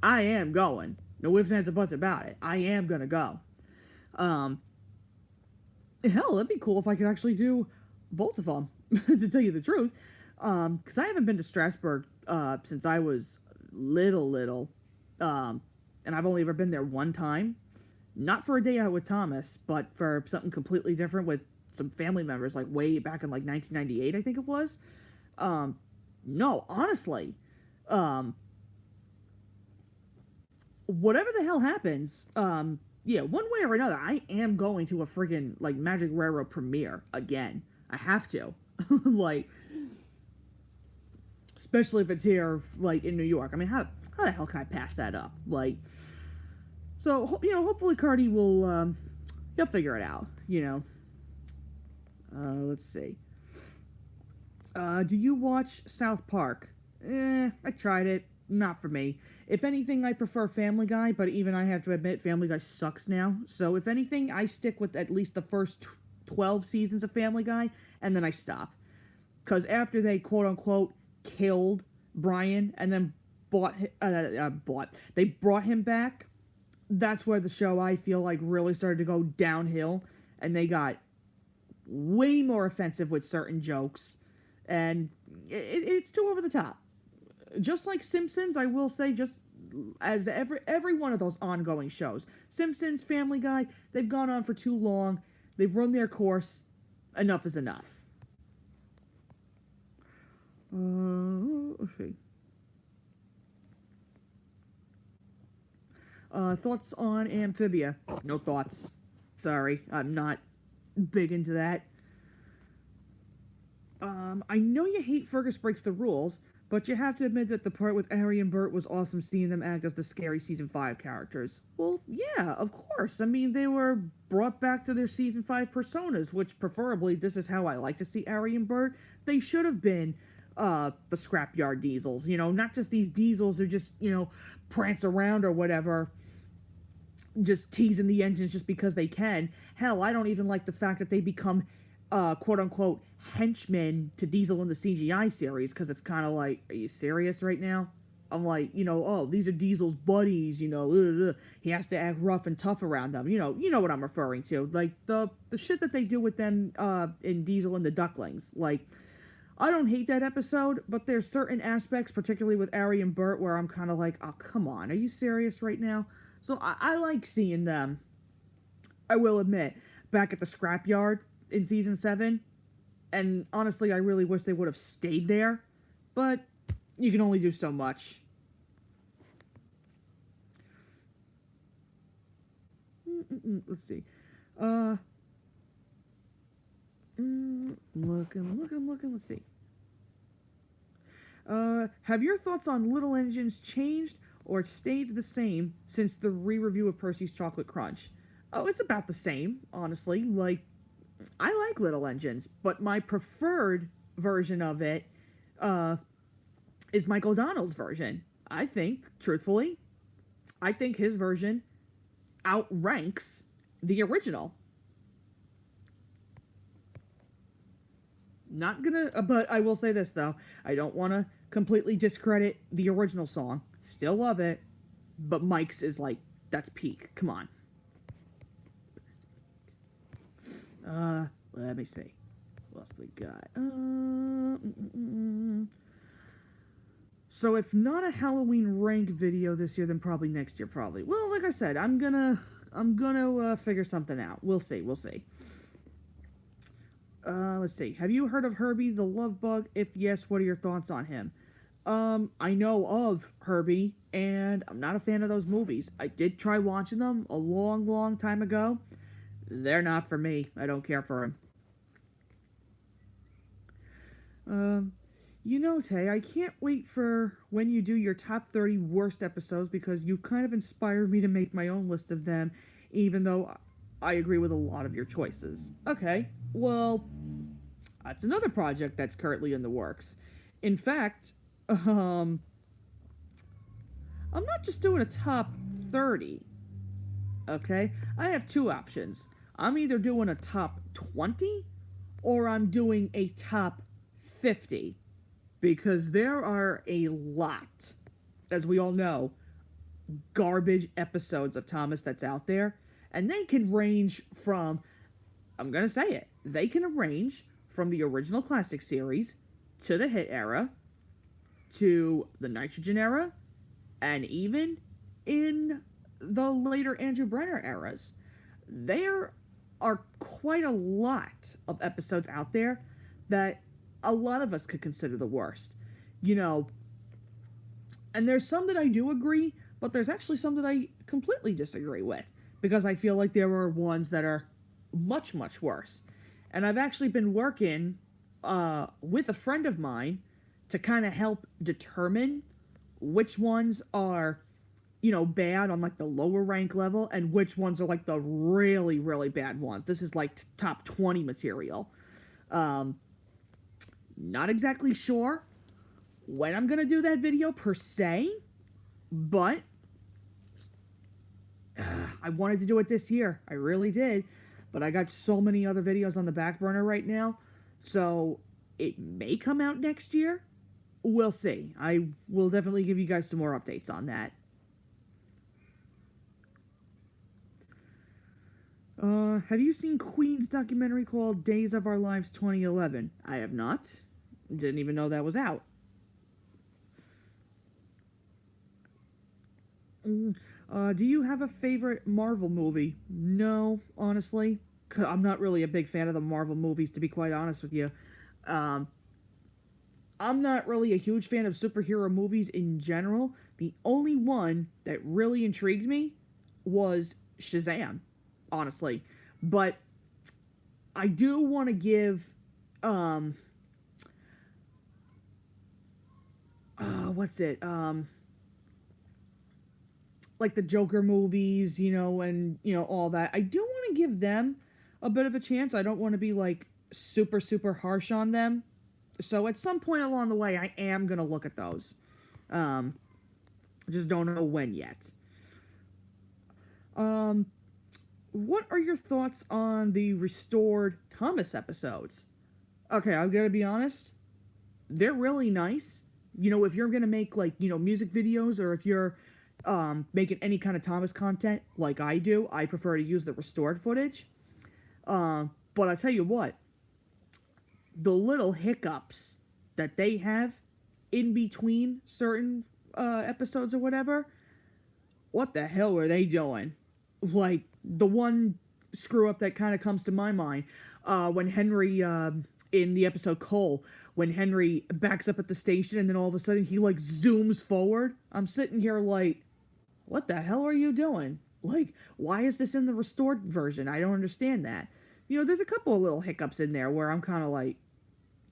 I am going. No ifs, ands, or buts about it. I am going to go. Hell, that'd be cool if I could actually do both of them, to tell you the truth. Because I haven't been to Strasbourg since I was little. And I've only ever been there one time. Not for a day out with Thomas, but for something completely different with some family members, way back in 1998, I think it was. No, honestly. Whatever the hell happens, yeah, one way or another, I am going to a friggin' Magic Railroad premiere again. I have to. Especially if it's here, in New York. I mean, how the hell can I pass that up? So, hopefully Cardi will, he'll figure it out, Let's see. Do you watch South Park? I tried it. Not for me. If anything, I prefer Family Guy, but even I have to admit, Family Guy sucks now. So, if anything, I stick with at least the first 12 seasons of Family Guy, and then I stop. Because after they, quote-unquote, killed Brian, and then they brought him back, that's where the show, I feel really started to go downhill, and they got way more offensive with certain jokes, and it's too over the top. Just like Simpsons, I will say, just as every one of those ongoing shows, Simpsons, Family Guy, they've gone on for too long, they've run their course, enough is enough. Okay. Thoughts on Amphibia? No thoughts. Sorry, I'm not big into that. I know you hate Fergus Breaks the Rules, But you have to admit that the part with Ari and Bert was awesome seeing them act as the scary season 5 characters. Well, yeah, of course. I mean, they were brought back to their season 5 personas, which preferably, this is how I like to see Ari and Bert. They should have been the scrapyard diesels, you know, not just these diesels who just, you know, prance around or whatever, just teasing the engines just because they can. Hell, I don't even like the fact that they become quote-unquote henchmen to Diesel in the CGI series, because it's kind of like, are you serious right now? I'm like, you know, oh, these are Diesel's buddies, you know, he has to act rough and tough around them, you know what I'm referring to, like the shit that they do with them in Diesel and the Ducklings. Like, I don't hate that episode, but there's certain aspects, particularly with Ari and Bert, where I'm kind of like, oh, come on, are you serious right now? So I like seeing them, I will admit, back at the scrapyard in season 7, and honestly, I really wish they would have stayed there, but you can only do so much. Let's see. Looking, let's see. Have your thoughts on Little Engines changed or stayed the same since the re-review of Percy's Chocolate Crunch? Oh, it's about the same, honestly. Like, I like Little Engines, but my preferred version of it is Mike O'Donnell's version. I think, truthfully, I think his version outranks the original. Not gonna, but I will say this, though. I don't want to completely discredit the original song. Still love it, but Mike's is like, that's peak. Come on. Let me see. What else we got? So if not a Halloween rank video this year, then probably next year, probably. Well, like I said, I'm gonna figure something out. We'll see. Let's see. Have you heard of Herbie the Love Bug? If yes, what are your thoughts on him? I know of Herbie, and I'm not a fan of those movies. I did try watching them a long, long time ago. They're not for me. I don't care for them. You know, Tay, I can't wait for when you do your top 30 worst episodes, because you kind of inspired me to make my own list of them, even though I agree with a lot of your choices. Okay, well, that's another project that's currently in the works. In fact, I'm not just doing a top 30, okay? I have two options. I'm either doing a top 20 or I'm doing a top 50, because there are a lot, as we all know, garbage episodes of Thomas that's out there, and they can range from, I'm gonna say it, they can range from the original classic series to the hit era to the Nitrogen era, and even in the later Andrew Brenner eras. There are quite a lot of episodes out there that a lot of us could consider the worst. You know, and there's some that I do agree, but there's actually some that I completely disagree with, because I feel like there are ones that are much, much worse. And I've actually been working with a friend of mine to kind of help determine which ones are, you know, bad on like the lower rank level, and which ones are like the really, really bad ones. This is like top 20 material. Not exactly sure when I'm gonna do that video per se, but I wanted to do it this year. I really did, but I got so many other videos on the back burner right now, so it may come out next year. We'll see. I will definitely give you guys some more updates on that. Have you seen Queen's documentary called Days of Our Lives 2011? I have not. Didn't even know that was out. Do you have a favorite Marvel movie? No, honestly. I'm not really a big fan of the Marvel movies, to be quite honest with you. I'm not really a huge fan of superhero movies in general. The only one that really intrigued me was Shazam, honestly. But I do want to give what's it? Like the Joker movies, and all that. I do want to give them a bit of a chance. I don't want to be like super super harsh on them. So at some point along the way, I am gonna look at those. Um, I just don't know when yet. Um, what are your thoughts on the restored Thomas episodes? Okay, I'm gonna be honest. They're really nice. If you're gonna make like music videos, or if you're making any kind of Thomas content like I do, I prefer to use the restored footage. But I tell you what, the little hiccups that they have in between certain episodes or whatever, what the hell were they doing? Like, the one screw up that kind of comes to my mind, when Henry, in the episode Cole, when Henry backs up at the station and then all of a sudden he, like, zooms forward. I'm sitting here like, what the hell are you doing? Like, why is this in the restored version? I don't understand that. There's a couple of little hiccups in there where I'm kind of like,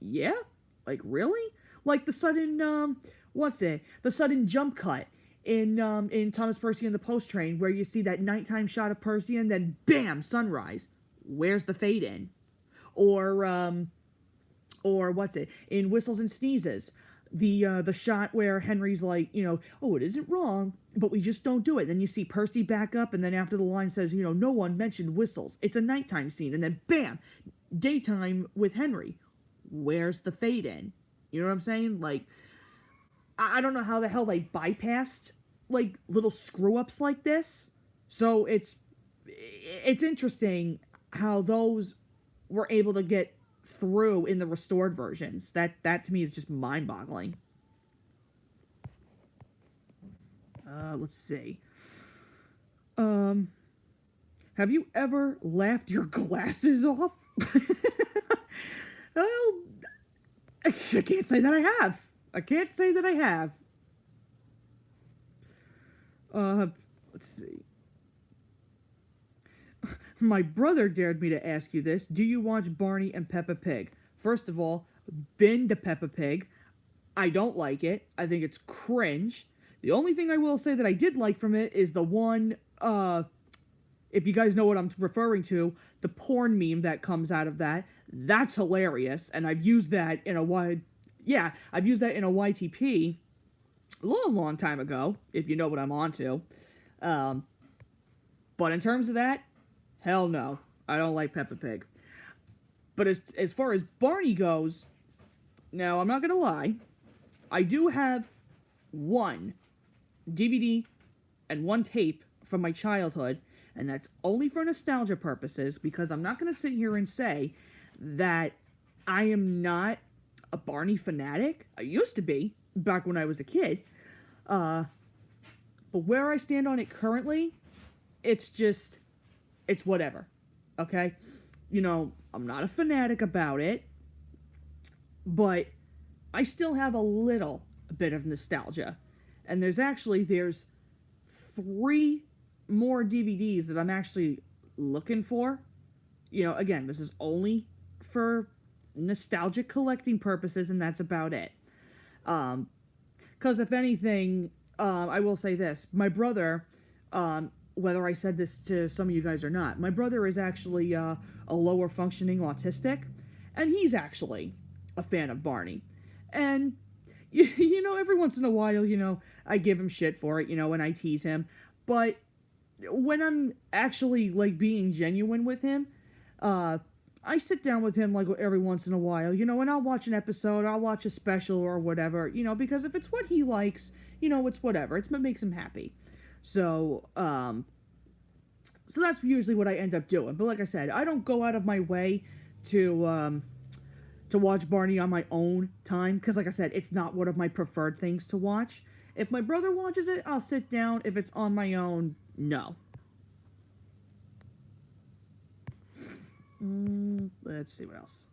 yeah? Like, really? Like the sudden, the sudden jump cut in Thomas Percy and the Post Train, where you see that nighttime shot of Percy and then bam, sunrise. Where's the fade in? Or in Whistles and Sneezes, the shot where Henry's like, oh, it isn't wrong, but we just don't do it. Then you see Percy back up, and then after the line says, no one mentioned whistles. It's a nighttime scene, and then bam, daytime with Henry. Where's the fade in? You know what I'm saying? Like, I don't know how the hell they bypassed like little screw ups like this. So it's interesting how those were able to get through in the restored versions. That to me is just mind boggling. Let's see. Have you ever laughed your glasses off? Well, I can't say that I have. I can't say that I have. Let's see. My brother dared me to ask you this. Do you watch Barney and Peppa Pig? First of all, been to Peppa Pig. I don't like it. I think it's cringe. The only thing I will say that I did like from it is the one, if you guys know what I'm referring to, the porn meme that comes out of that. That's hilarious, and I've used that in a I've used that in a YTP a long time ago, if you know what I'm onto. But in terms of that, hell no. I don't like Peppa Pig. But as far as Barney goes, now, I'm not gonna lie, I do have one DVD and one tape from my childhood, and that's only for nostalgia purposes, because I'm not gonna sit here and say that I am not a Barney fanatic. I used to be, back when I was a kid. But where I stand on it currently, it's whatever. Okay? I'm not a fanatic about it, but I still have a little bit of nostalgia. And there's 3 more DVDs that I'm actually looking for. Again, this is only for nostalgic collecting purposes, and that's about it. Because if anything, I will say this. My brother, whether I said this to some of you guys or not, my brother is actually a lower functioning autistic, and he's actually a fan of Barney. And, every once in a while, I give him shit for it, and I tease him. But when I'm actually, like, being genuine with him, I sit down with him, like, every once in a while, and I'll watch an episode, I'll watch a special or whatever, because if it's what he likes, it's whatever. It's what makes him happy. So that's usually what I end up doing. But like I said, I don't go out of my way to watch Barney on my own time, because like I said, it's not one of my preferred things to watch. If my brother watches it, I'll sit down. If it's on my own, no. Let's see what else.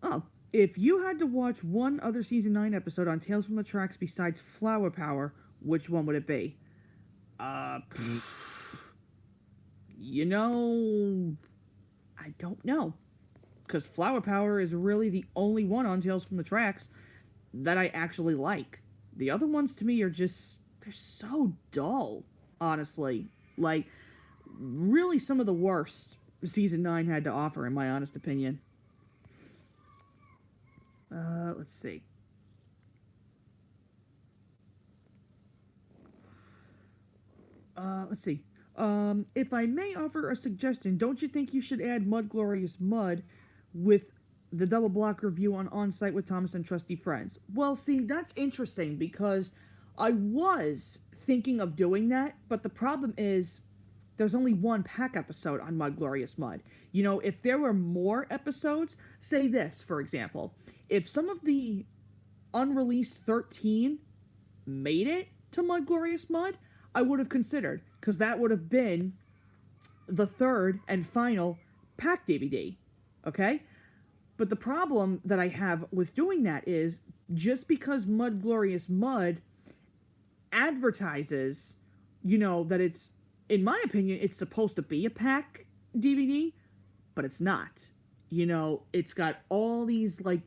Oh, if you had to watch one other season 9 episode on Tales from the Tracks besides Flower Power, which one would it be? I don't know. Because Flower Power is really the only one on Tales from the Tracks. that I actually like. The other ones to me are just, they're so dull, honestly. Like, really some of the worst season 9 had to offer, in my honest opinion. Let's see. Let's see. If I may offer a suggestion, don't you think you should add Mud Glorious Mud with the double block review on Site with Thomas and Trusty Friends? Well, see, that's interesting because I was thinking of doing that, but the problem is there's only one pack episode on Mud Glorious Mud. You know, if there were more episodes, say this, for example, if some of the unreleased 13 made it to Mud Glorious Mud, I would have considered, because that would have been the third and final pack DVD, okay? But the problem that I have with doing that is, just because Mud Glorious Mud advertises, you know, that it's, in my opinion, it's supposed to be a pack DVD, but it's not. You know, it's got all these, like,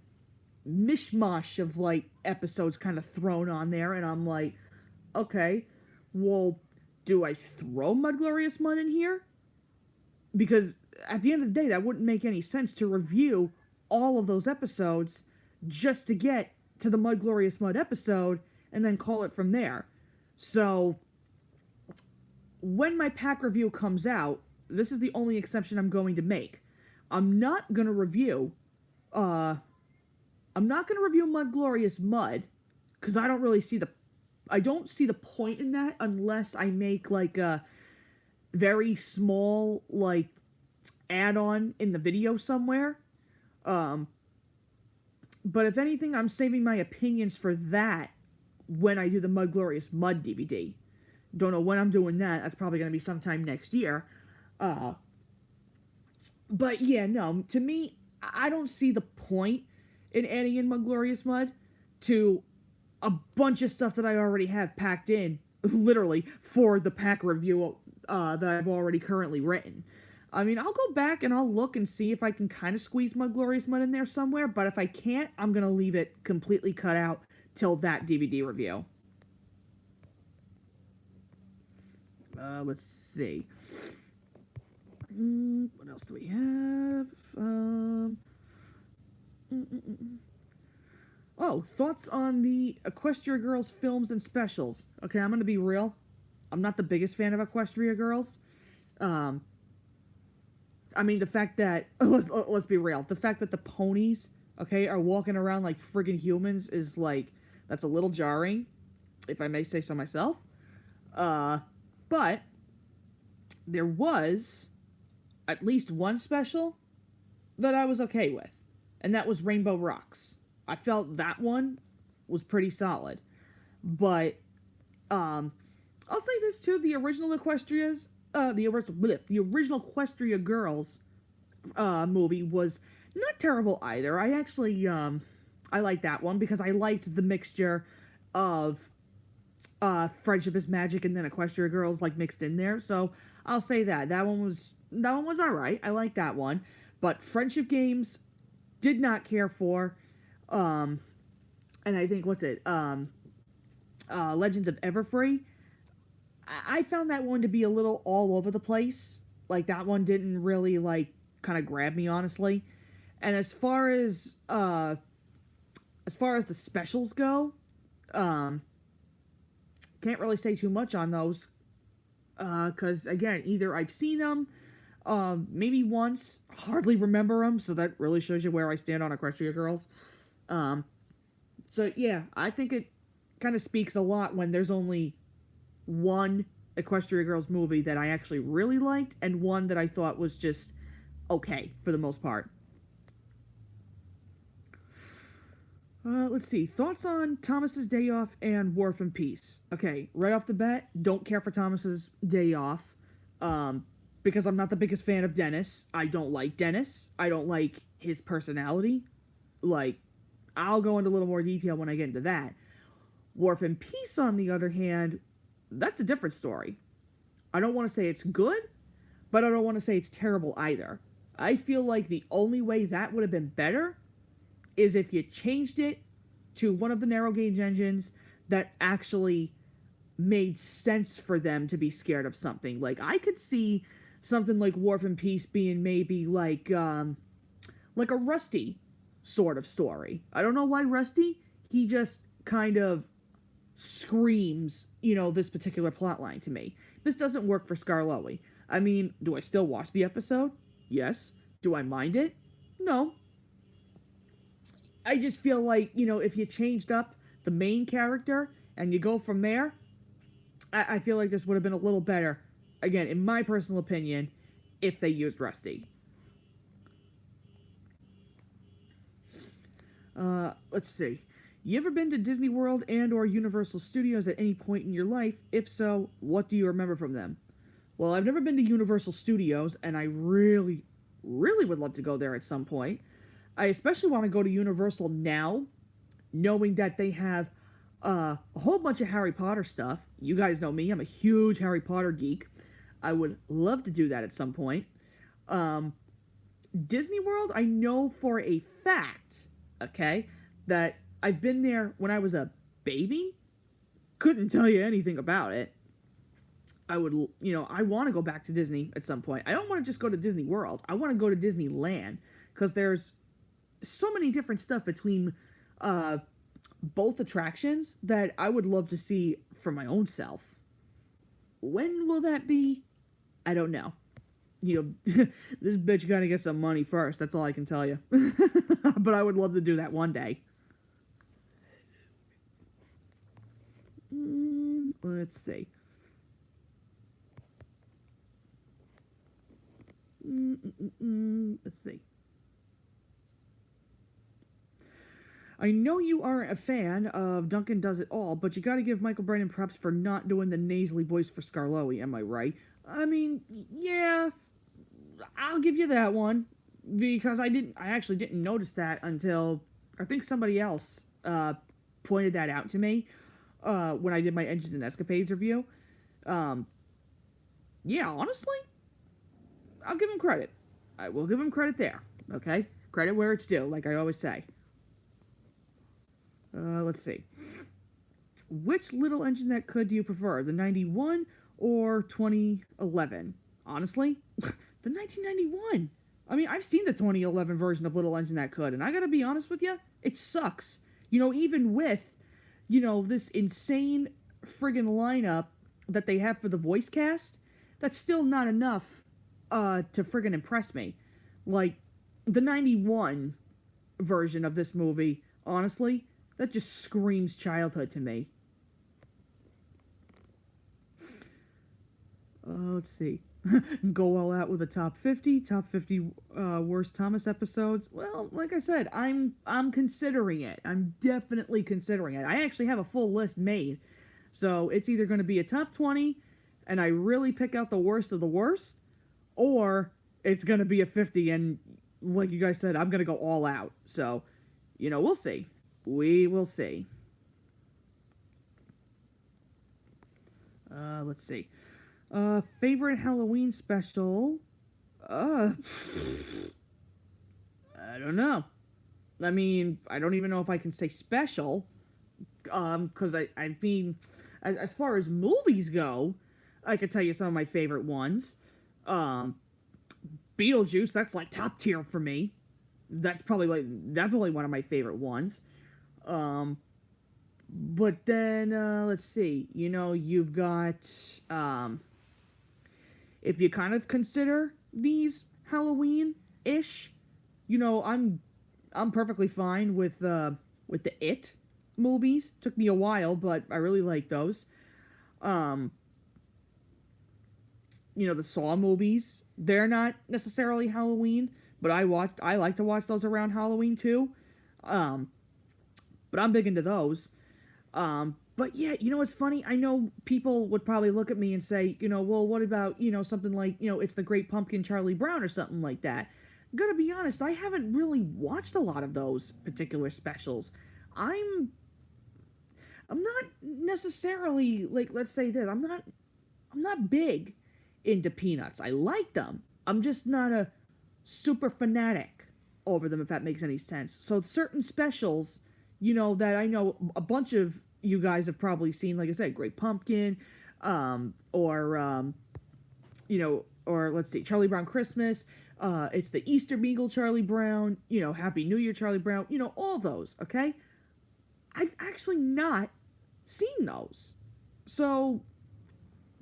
mishmash of, like, episodes kind of thrown on there, and I'm like, okay, well, do I throw Mud Glorious Mud in here? Because at the end of the day, that wouldn't make any sense to review all of those episodes just to get to the Mud Glorious Mud episode and then call it from there. So, when my pack review comes out, this is the only exception I'm going to make. I'm not going to review Mud Glorious Mud, because I don't see the point in that unless I make, like, a very small, like, add-on in the video somewhere. But if anything, I'm saving my opinions for that when I do the Mud Glorious Mud DVD. Don't know when I'm doing that. That's probably going to be sometime next year. But yeah, no, to me, I don't see the point in adding in Mud Glorious Mud to a bunch of stuff that I already have packed in, literally, for the pack review that I've already currently written. I mean, I'll go back and I'll look and see if I can kind of squeeze Mud Glorious Mud in there somewhere, but if I can't, I'm going to leave it completely cut out till that DVD review. Let's see. What else do we have? Oh, thoughts on the Equestria Girls films and specials. Okay, I'm gonna be real. I'm not the biggest fan of Equestria Girls. I mean, the fact that, let's be real, the fact that the ponies, okay, are walking around like friggin' humans is, like, that's a little jarring, if I may say so myself. But there was at least one special that I was okay with, and that was Rainbow Rocks. I felt that one was pretty solid. But I'll say this too, the original Equestria's the original Equestria Girls movie was not terrible either. I actually I liked that one because I liked the mixture of Friendship is Magic and then Equestria Girls, like, mixed in there. So I'll say that one was all right. I liked that one. But Friendship Games, did not care for. And I think, Legends of Everfree, I found that one to be a little all over the place. Like, that one didn't really, like, kind of grab me, honestly. And as far as the specials go, can't really say too much on those. Because, again, either I've seen them, maybe once, hardly remember them, so that really shows you where I stand on Equestria Girls. So, yeah, I think it kind of speaks a lot when there's only one Equestria Girls movie that I actually really liked, and one that I thought was just okay, for the most part. Let's see. Thoughts on Thomas's Day Off and War and Peace. Okay, right off the bat, don't care for Thomas's Day Off. Because I'm not the biggest fan of Dennis. I don't like Dennis. I don't like his personality. Like, I'll go into a little more detail when I get into that. War and Peace, on the other hand, that's a different story. I don't want to say it's good, but I don't want to say it's terrible either. I feel like the only way that would have been better is if you changed it to one of the narrow gauge engines that actually made sense for them to be scared of something. Like, I could see something like War and Peace being maybe like a Rusty sort of story. I don't know why Rusty. He just kind of screams, this particular plot line to me. This doesn't work for Skarloey. I mean, do I still watch the episode? Yes. Do I mind it? No. I just feel like, if you changed up the main character and you go from there, I feel like this would have been a little better, again, in my personal opinion, if they used Rusty. Let's see. You ever been to Disney World and or Universal Studios at any point in your life? If so, what do you remember from them? Well, I've never been to Universal Studios, and I really, really would love to go there at some point. I especially want to go to Universal now, knowing that they have a whole bunch of Harry Potter stuff. You guys know me, I'm a huge Harry Potter geek. I would love to do that at some point. Disney World, I know for a fact, okay, that I've been there when I was a baby. Couldn't tell you anything about it. I would, I want to go back to Disney at some point. I don't want to just go to Disney World. I want to go to Disneyland, because there's so many different stuff between both attractions that I would love to see for my own self. When will that be? I don't know. This bitch gotta get some money first. That's all I can tell you. But I would love to do that one day. Let's see. Let's see. I know you aren't a fan of Duncan Does It All, but you gotta give Michael Brennan props for not doing the nasally voice for Skarloey, am I right? I mean, yeah, I'll give you that one, because I actually didn't notice that until, I think somebody else pointed that out to me when I did my Engines and Escapades review. Yeah, honestly, I'll give him credit. I will give him credit there, okay? Credit where it's due, like I always say. Let's see. Which Little Engine That Could do you prefer, the 91 or 2011? Honestly, the 1991. I mean, I've seen the 2011 version of Little Engine That Could, and I gotta be honest with you, it sucks. Even with, this insane friggin' lineup that they have for the voice cast, that's still not enough to friggin' impress me. Like, the 91 version of this movie, honestly, that just screams childhood to me. Let's see. Go all out with a top 50 worst Thomas episodes. Well, like I said, I'm considering it. I'm definitely considering it. I actually have a full list made. So it's either going to be a top 20 and I really pick out the worst of the worst, or it's going to be a 50 and, like you guys said, I'm going to go all out. So, we'll see. We will see. Let's see. Favorite Halloween special? I don't know. I mean, I don't even know if I can say special. Because I mean, as far as movies go, I could tell you some of my favorite ones. Beetlejuice, that's like top tier for me. That's probably definitely one of my favorite ones. But then, let's see, you've got, if you kind of consider these Halloween-ish, I'm perfectly fine with the It movies. Took me a while, but I really like those. The Saw movies, they're not necessarily Halloween, but I like to watch those around Halloween too. But I'm big into those. But yeah, what's funny? I know people would probably look at me and say, well, what about, something like, It's the Great Pumpkin, Charlie Brown, or something like that. I'm gonna be honest, I haven't really watched a lot of those particular specials. I'm not necessarily, like, let's say this, I'm not big into Peanuts. I like them. I'm just not a super fanatic over them, if that makes any sense. So certain specials, that I know a bunch of you guys have probably seen, like I said, Great Pumpkin, or or let's see, Charlie Brown Christmas. It's the Easter Beagle Charlie Brown. Happy New Year Charlie Brown. All those. Okay, I've actually not seen those, so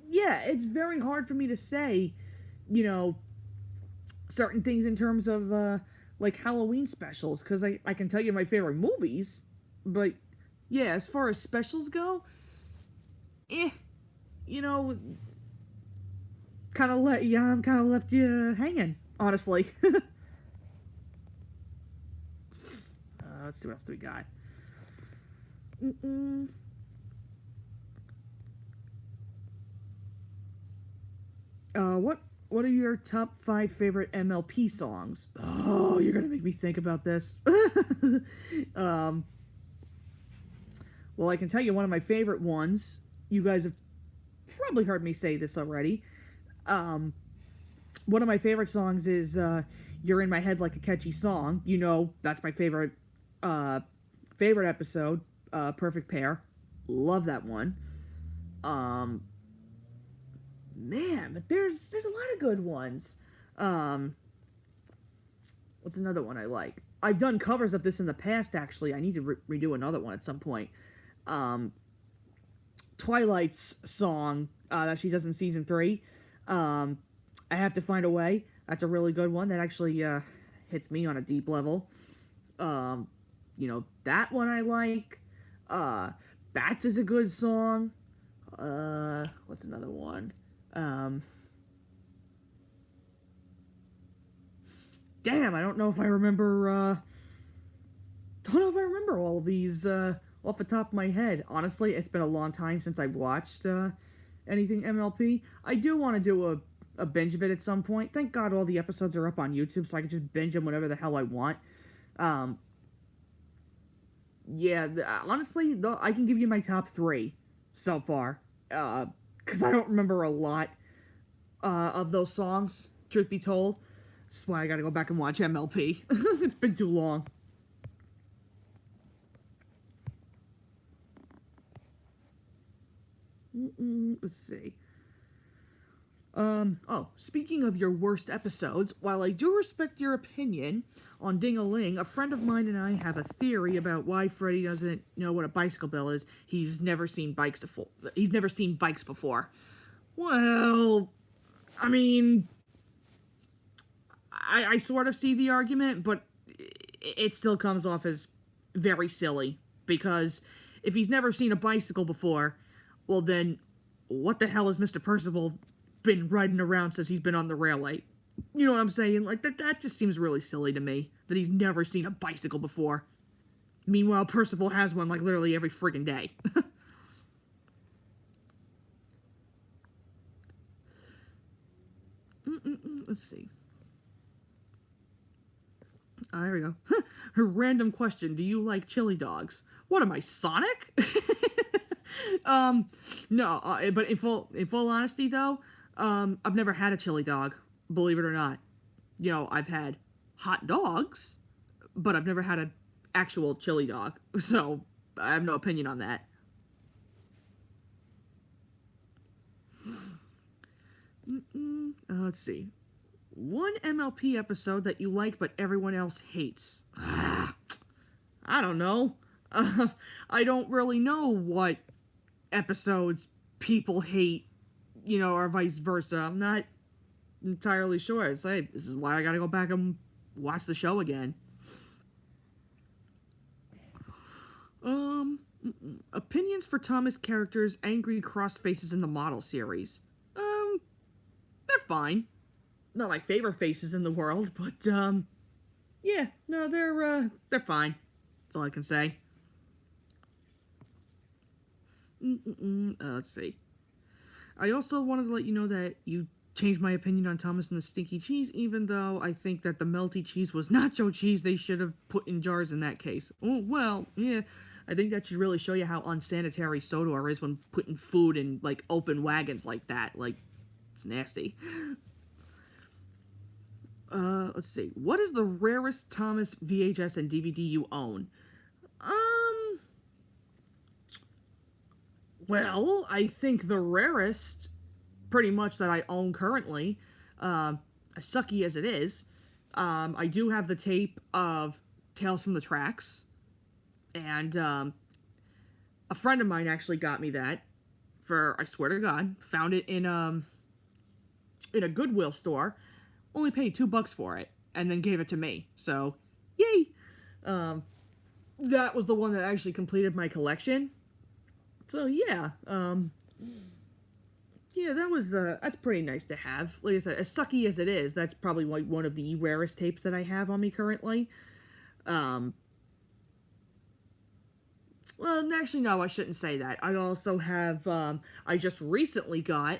yeah, it's very hard for me to say, you know, certain things in terms of like Halloween specials, because I can tell you my favorite movies, but yeah, as far as specials go, eh, you know, I'm kind of left you hanging, honestly. Let's see what else do we got. Mm-mm. What are your top 5 favorite MLP songs? Oh, you're gonna make me think about this. um, well, I can tell you one of my favorite ones. You guys have probably heard me say this already. Um, One of my favorite songs is "You're in My Head Like a Catchy Song." That's my uh, favorite episode. Perfect Pair. Love that one. Um, Man, but there's a lot of good ones. Um, what's another one I like? I've done covers of this in the past. Actually, I need to redo another one at some point. Um, Twilight's song that she does in season 3. Um, I have to find a way. That's a really good one. That actually hits me on a deep level. Um, that one I like. Bats is a good song. What's another one? Um, Damn, I don't know if I remember. Don't know if I remember all of these off the top of my head. Honestly, it's been a long time since I've watched anything MLP. I do want to do a binge of it at some point. Thank God all the episodes are up on YouTube, so I can just binge them whenever the hell I want. Yeah, honestly, though, I can give you my top 3 so far. Because I don't remember a lot of those songs, truth be told. That's why I gotta go back and watch MLP. It's been too long. Let's see. Speaking of your worst episodes, while I do respect your opinion on Ding-a-Ling, a friend of mine and I have a theory about why Freddy doesn't know what a bicycle bill is. He's never seen bikes before. Well, I mean, I sort of see the argument, but it still comes off as very silly, because if he's never seen a bicycle before, well then, what the hell has Mr. Percival been riding around since he's been on the railway? You know what I'm saying? Like, that just seems really silly to me, that he's never seen a bicycle before. Meanwhile, Percival has one, like, literally every friggin' day. Let's see. There we go. Her random question: do you like chili dogs? What am I, Sonic? No. But in full honesty, though, I've never had a chili dog. Believe it or not. I've had hot dogs, but I've never had an actual chili dog. So I have no opinion on that. Let's see. One MLP episode that you like but everyone else hates. I don't know. I don't really know what episodes people hate, or vice versa. I'm not entirely sure. This is why I gotta go back and watch the show again. Opinions for Thomas characters' angry cross faces in the model series. They're fine. Not my favorite faces in the world, but yeah, no, they're fine. That's all I can say. Let's see. I also wanted to let you know that you changed my opinion on Thomas and the Stinky Cheese, even though I think that the melty cheese was nacho cheese they should have put in jars in that case. Oh, well, yeah. I think that should really show you how unsanitary Sodor is when putting food in, like, open wagons like that. Like, it's nasty. Let's see. What is the rarest Thomas VHS and DVD you own? Well, I think the rarest, pretty much, that I own currently, as sucky as it is, I do have the tape of Tales from the Tracks, and a friend of mine actually got me that for, I swear to God, found it in a Goodwill store, only paid $2 for it, and then gave it to me. So, yay! Um, that was the one that actually completed my collection. So yeah, yeah, that's pretty nice to have. Like I said, as sucky as it is, that's probably like one of the rarest tapes that I have on me currently. Um, well, actually, no, I shouldn't say that. I also have, I just recently got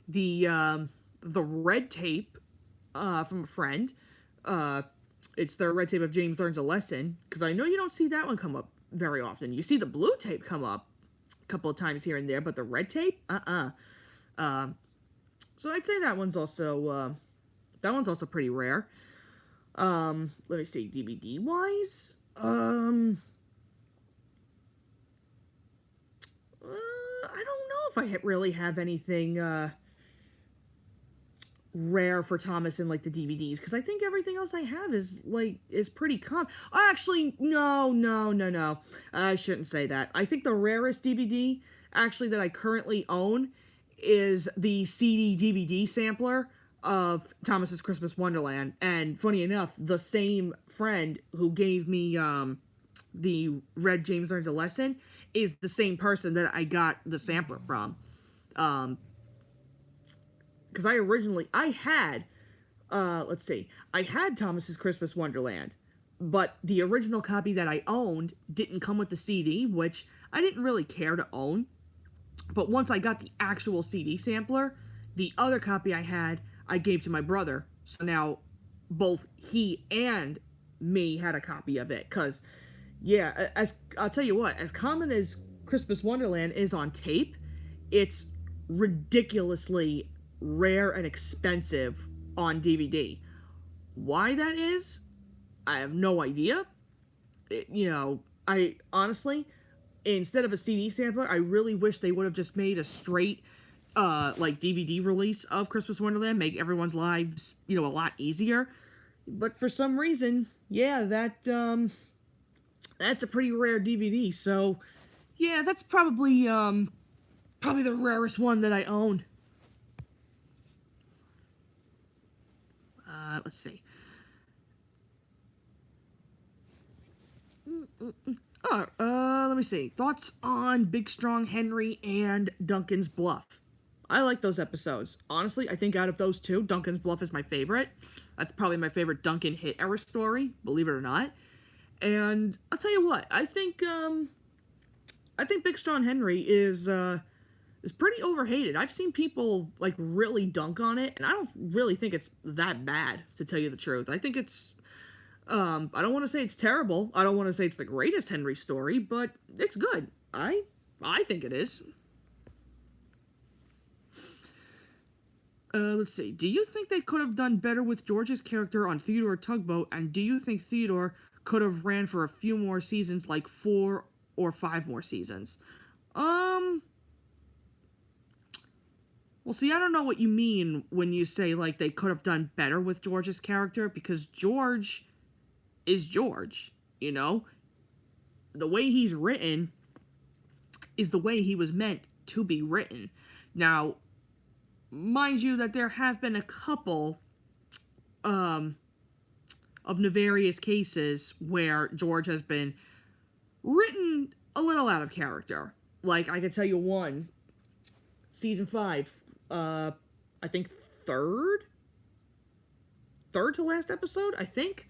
the red tape, from a friend. Uh, it's the red tape of James Learns a Lesson, because I know you don't see that one come up very often. You see the blue tape come up a couple of times here and there, but the red tape, Um, so I'd say that one's also pretty rare. Let me see, DVD wise, I don't know if I really have anything rare for Thomas in like the DVDs, because I think everything else I have is pretty common. Actually, no. I shouldn't say that. I think the rarest DVD actually that I currently own is the CD DVD sampler of Thomas's Christmas Wonderland. And funny enough, the same friend who gave me the Red James Learns a Lesson is the same person that I got the sampler from. Because I had, I had Thomas's Christmas Wonderland, but the original copy that I owned didn't come with the CD, which I didn't really care to own. But once I got the actual CD sampler, the other copy I had, I gave to my brother. So now both he and me had a copy of it. Because, yeah, as I'll tell you what, as common as Christmas Wonderland is on tape, it's ridiculously rare and expensive on DVD. Why that is, I have no idea. I honestly, instead of a CD sampler, I really wish they would have just made a straight like DVD release of Christmas Wonderland, make everyone's lives, a lot easier. But for some reason, yeah, that's a pretty rare DVD. So, yeah, that's probably the rarest one that I own. Let's see. Let me see. Thoughts on Big Strong Henry and Duncan's Bluff? I like those episodes. Honestly, I think out of those two, Duncan's Bluff is my favorite. That's probably my favorite Duncan hit era story, believe it or not. And I'll tell you what, I think Big Strong Henry is pretty overhated. I've seen people like really dunk on it, and I don't really think it's that bad, to tell you the truth. I think it's I don't want to say it's terrible. I don't want to say it's the greatest Henry story, but it's good. I think it is. Let's see. Do you think they could have done better with George's character on Theodore Tugboat, and do you think Theodore could have ran for a few more seasons, like 4 or 5 more seasons? Well, see, I don't know what you mean when you say, like, they could have done better with George's character, because George is George, The way he's written is the way he was meant to be written. Now, mind you that there have been a couple of nefarious cases where George has been written a little out of character. Like, I can tell you one. Season 5, I think third to last episode, I think.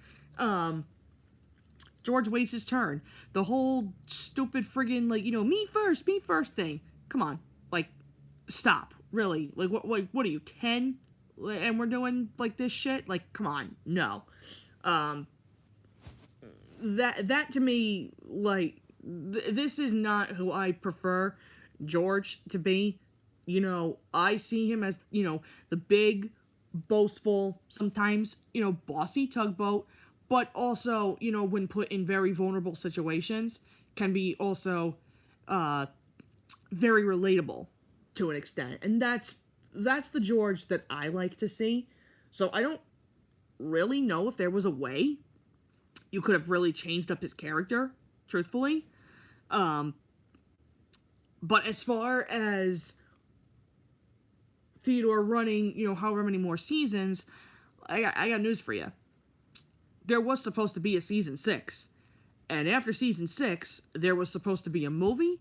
George waits his turn. The whole stupid friggin', like, me first thing. Come on. Like, stop. Really. Like, what are you, 10? And we're doing, like, this shit? Like, come on. No. That to me, like, this is not who I prefer George to be. I see him as, the big, boastful, sometimes, bossy tugboat, but also, when put in very vulnerable situations, can be also, very relatable to an extent. And that's the George that I like to see. So I don't really know if there was a way you could have really changed up his character, truthfully. Um, but as far as Theodore running, however many more seasons, I got news for you. There was supposed to be a season 6. And after season 6, there was supposed to be a movie,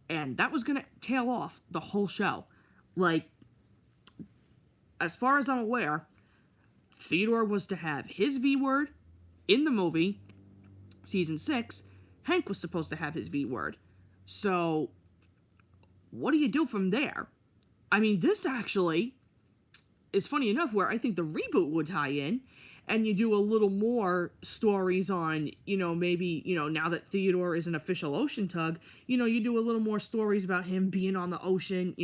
and that was going to tail off the whole show. Like, as far as I'm aware, Theodore was to have his V word in the movie, season 6. Hank was supposed to have his V word. So, what do you do from there? I mean, this actually is funny enough where I think the reboot would tie in, and you do a little more stories on, maybe, now that Theodore is an official ocean tug, you do a little more stories about him being on the ocean,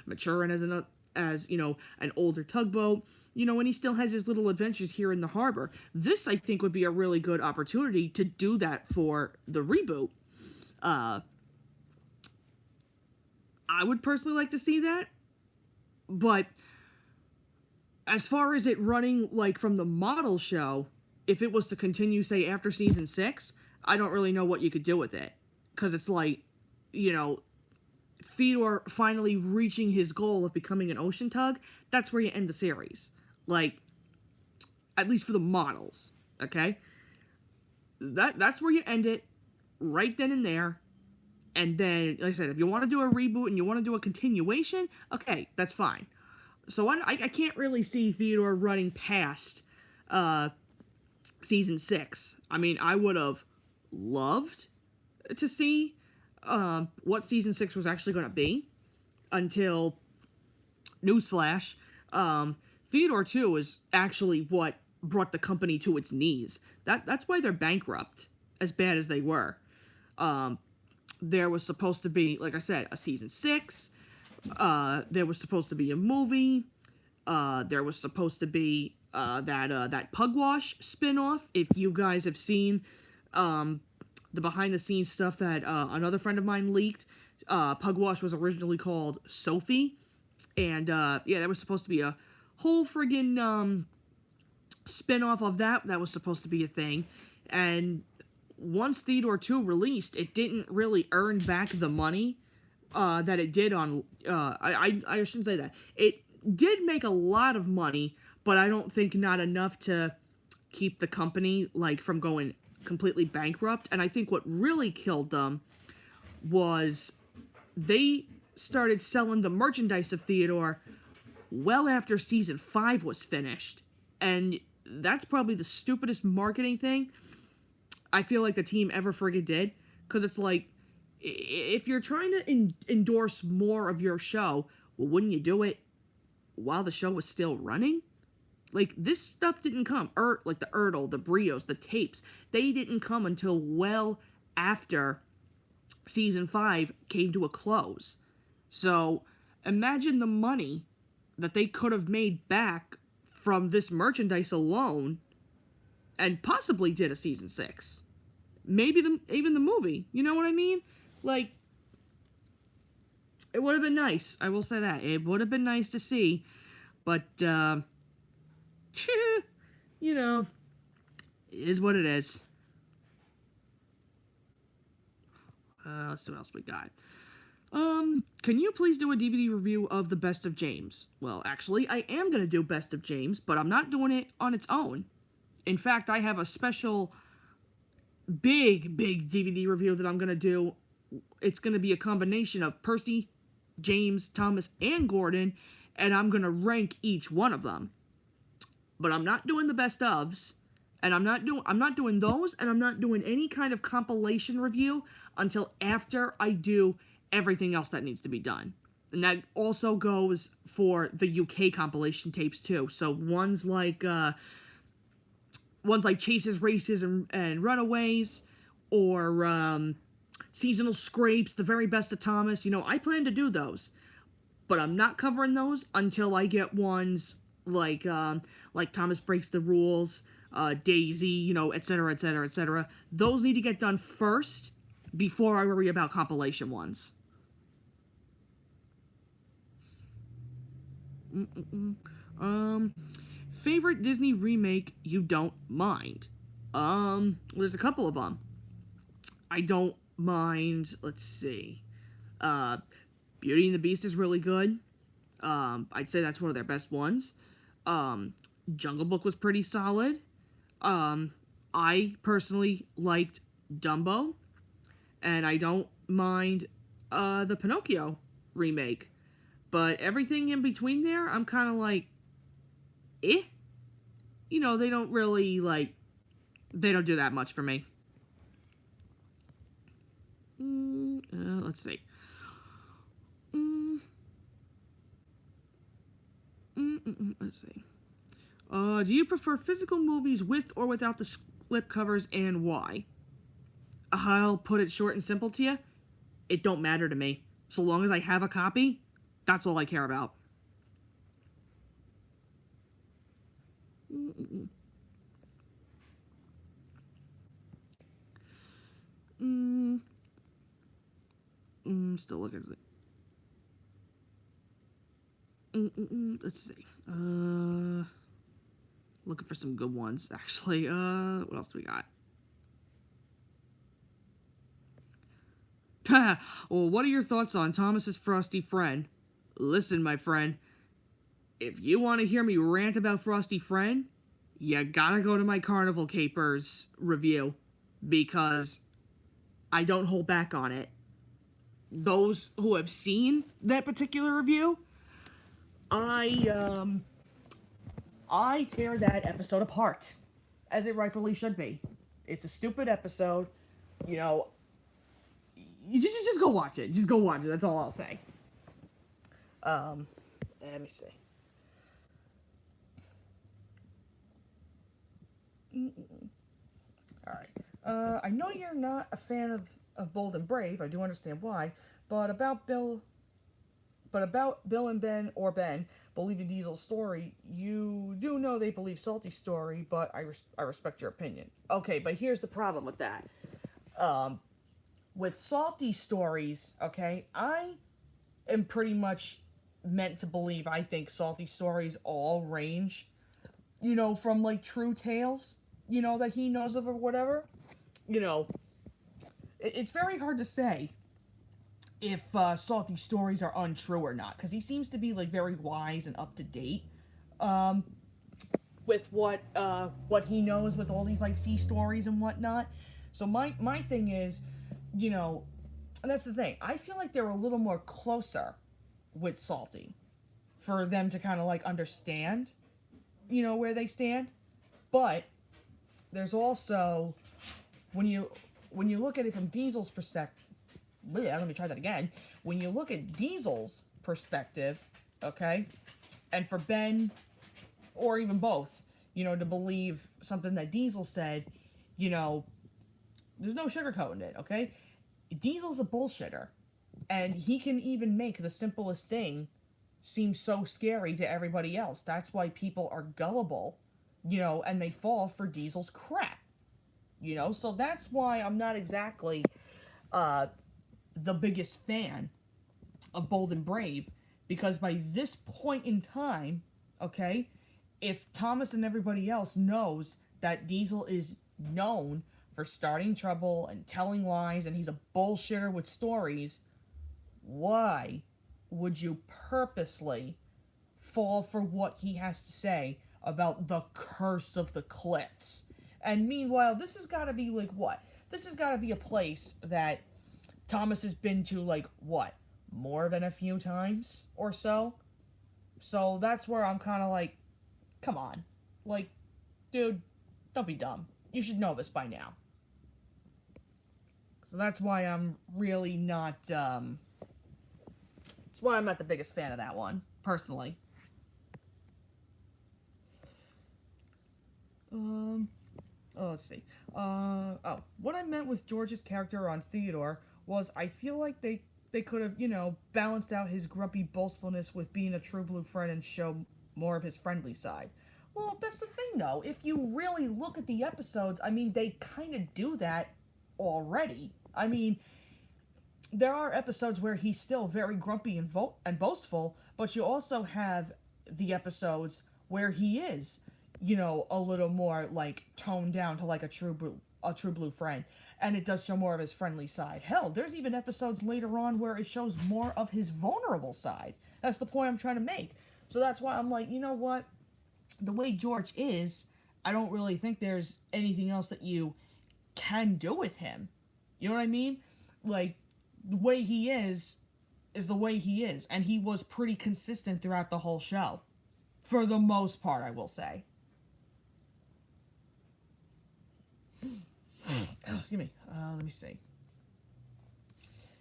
maturing as an older tugboat, and he still has his little adventures here in the harbor. This, I think, would be a really good opportunity to do that for the reboot. I would personally like to see that, but as far as it running, like, from the model show, if it was to continue, say, after season 6, I don't really know what you could do with it. Because it's like, Theodore finally reaching his goal of becoming an ocean tug, that's where you end the series. Like, at least for the models, okay? That's where you end it, right then and there. And then, like I said, if you want to do a reboot and you want to do a continuation, okay, that's fine. So I can't really see Theodore running past season 6. I mean, I would have loved to see what season 6 was actually going to be until, newsflash, Theodore 2 is actually what brought the company to its knees. That's why they're bankrupt, as bad as they were. There was supposed to be, like I said, a season 6. There was supposed to be a movie. There was supposed to be that Pugwash spinoff. If you guys have seen the behind the scenes stuff that another friend of mine leaked, Pugwash was originally called Sophie, and there was supposed to be a whole friggin' spinoff of that. That was supposed to be a thing, and once Theodore 2 released, it didn't really earn back the money that it did on, I shouldn't say that. It did make a lot of money, but I don't think not enough to keep the company, like, from going completely bankrupt. And I think what really killed them was they started selling the merchandise of Theodore well after season 5 was finished. And that's probably the stupidest marketing thing I feel like the team ever friggin' did. Because it's like, if you're trying to endorse more of your show, well, wouldn't you do it while the show was still running? Like, this stuff didn't come. Like the Ertl, the Brios, the tapes, they didn't come until well after season 5 came to a close. So, imagine the money that they could have made back from this merchandise alone, and possibly did a season 6. Maybe even the movie. You know what I mean? Like, it would have been nice. I will say that. It would have been nice to see. But, it is what it is. Let's see what else we got. Can you please do a DVD review of the Best of James? Well, actually, I am going to do Best of James, but I'm not doing it on its own. In fact, I have a special big DVD review that I'm going to do. It's going to be a combination of Percy, James, Thomas, and Gordon, and I'm going to rank each one of them. But I'm not doing the best ofs, and I'm not doing those, and I'm not doing any kind of compilation review until after I do everything else that needs to be done. And that also goes for the UK compilation tapes too. So ones like Chases, Races, and Runaways, or Seasonal Scrapes, The Very Best of Thomas. I plan to do those, but I'm not covering those until I get ones like Thomas Breaks the Rules, Daisy, etc., etc., etc. Those need to get done first before I worry about compilation ones. Um, favorite Disney remake you don't mind? There's a couple of them. I don't mind. Let's see. Uh, Beauty and the Beast is really good. I'd say that's one of their best ones. Um, Jungle Book was pretty solid. I personally liked Dumbo, and I don't mind the Pinocchio remake. But everything in between there, I'm kind of like, eh? You know, they don't really, like, they don't do that much for me. Let's see. Let's see. Do you prefer physical movies with or without the slip covers, and why? I'll put it short and simple to you. It don't matter to me. So long as I have a copy, that's all I care about. Still looking at it. Let's see. Looking for some good ones, actually. What else do we got? Well, what are your thoughts on Thomas's Frosty Friend? Listen, my friend, if you want to hear me rant about Frosty Friend, you gotta go to my Carnival Capers review, because I don't hold back on it. Those who have seen that particular review, I tear that episode apart, as it rightfully should be. It's a stupid episode. You know, you just go watch it. Just go watch it. That's all I'll say. Let me see. All right. I know you're not a fan of Bold and Brave. I do understand why. But about Bill and Ben, or Ben, believing Diesel's story, you do know they believe Salty's story, but I respect your opinion. Okay, but here's the problem with that. With Salty's stories, okay, I am pretty much meant to believe, I think Salty's stories all range, you know, from, like, true tales, you know, that he knows of or whatever. You know, it's very hard to say if Salty's stories are untrue or not, because he seems to be, like, very wise and up to date with what he knows with all these, like, sea stories and whatnot. So my thing is, you know, and that's the thing, I feel like they're a little more closer with Salty for them to kind of, like, understand, you know, where they stand. But there's also, when you look at it from Diesel's perspective, let me try that again. When you look at Diesel's perspective, okay, and for Ben, or even both, you know, to believe something that Diesel said, you know, there's no sugarcoating it, okay? Diesel's a bullshitter, and he can even make the simplest thing seem so scary to everybody else. That's why people are gullible, you know, and they fall for Diesel's crap, you know? So that's why I'm not exactly the biggest fan of Bold and Brave, because by this point in time, okay, if Thomas and everybody else knows that Diesel is known for starting trouble and telling lies, and he's a bullshitter with stories, why would you purposely fall for what he has to say about the curse of the cliffs? And meanwhile, this has got to be, like, what? This has got to be a place that Thomas has been to, like, what? More than a few times or so? So that's where I'm kind of like, come on. Like, dude, don't be dumb. You should know this by now. So that's why I'm really not, that's why I'm not the biggest fan of that one, personally. Let's see. What I meant with George's character on Theodore was I feel like they could have, you know, balanced out his grumpy boastfulness with being a true blue friend and show more of his friendly side. Well, that's the thing, though. If you really look at the episodes, I mean, they kind of do that already. I mean, there are episodes where he's still very grumpy and boastful, but you also have the episodes where he is, you know, a little more like toned down to like a true blue friend, and it does show more of his friendly side. Hell, there's even episodes later on where it shows more of his vulnerable side. That's the point I'm trying to make. So that's why I'm like, you know what? The way George is, I don't really think there's anything else that you can do with him. You know what I mean? Like, the way he is the way he is, and he was pretty consistent throughout the whole show. For the most part, I will say. Excuse me. Let me see.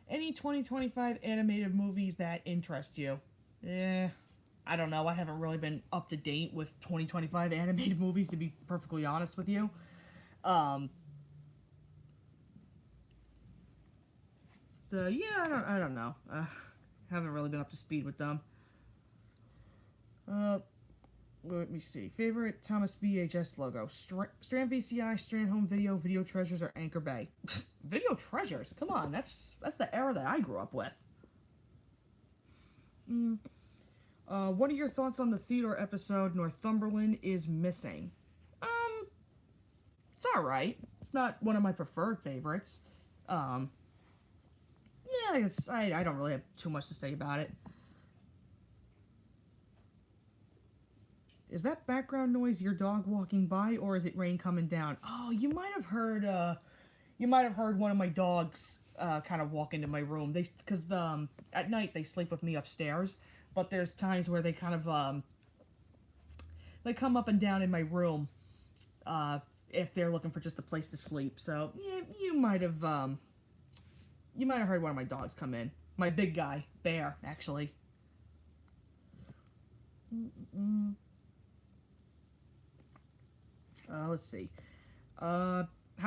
Any 2025 animated movies that interest you? I don't know. I haven't really been up to date with 2025 animated movies, to be perfectly honest with you. So yeah, I don't know. Haven't really been up to speed with them. Let me see. Favorite Thomas VHS logo: Strand VCI, Strand Home Video, Video Treasures, or Anchor Bay. Video Treasures. Come on, that's the era that I grew up with. What are your thoughts on the Theodore episode Northumberland is Missing? It's alright. It's not one of my preferred favorites. Yeah, I don't really have too much to say about it. Is that background noise your dog walking by, or is it rain coming down? Oh, you might have heard one of my dogs kind of walk into my room. Because at night they sleep with me upstairs, but there's times where they kind of they come up and down in my room if they're looking for just a place to sleep. So yeah, you might have heard one of my dogs come in. My big guy, Bear, actually. Let's see. How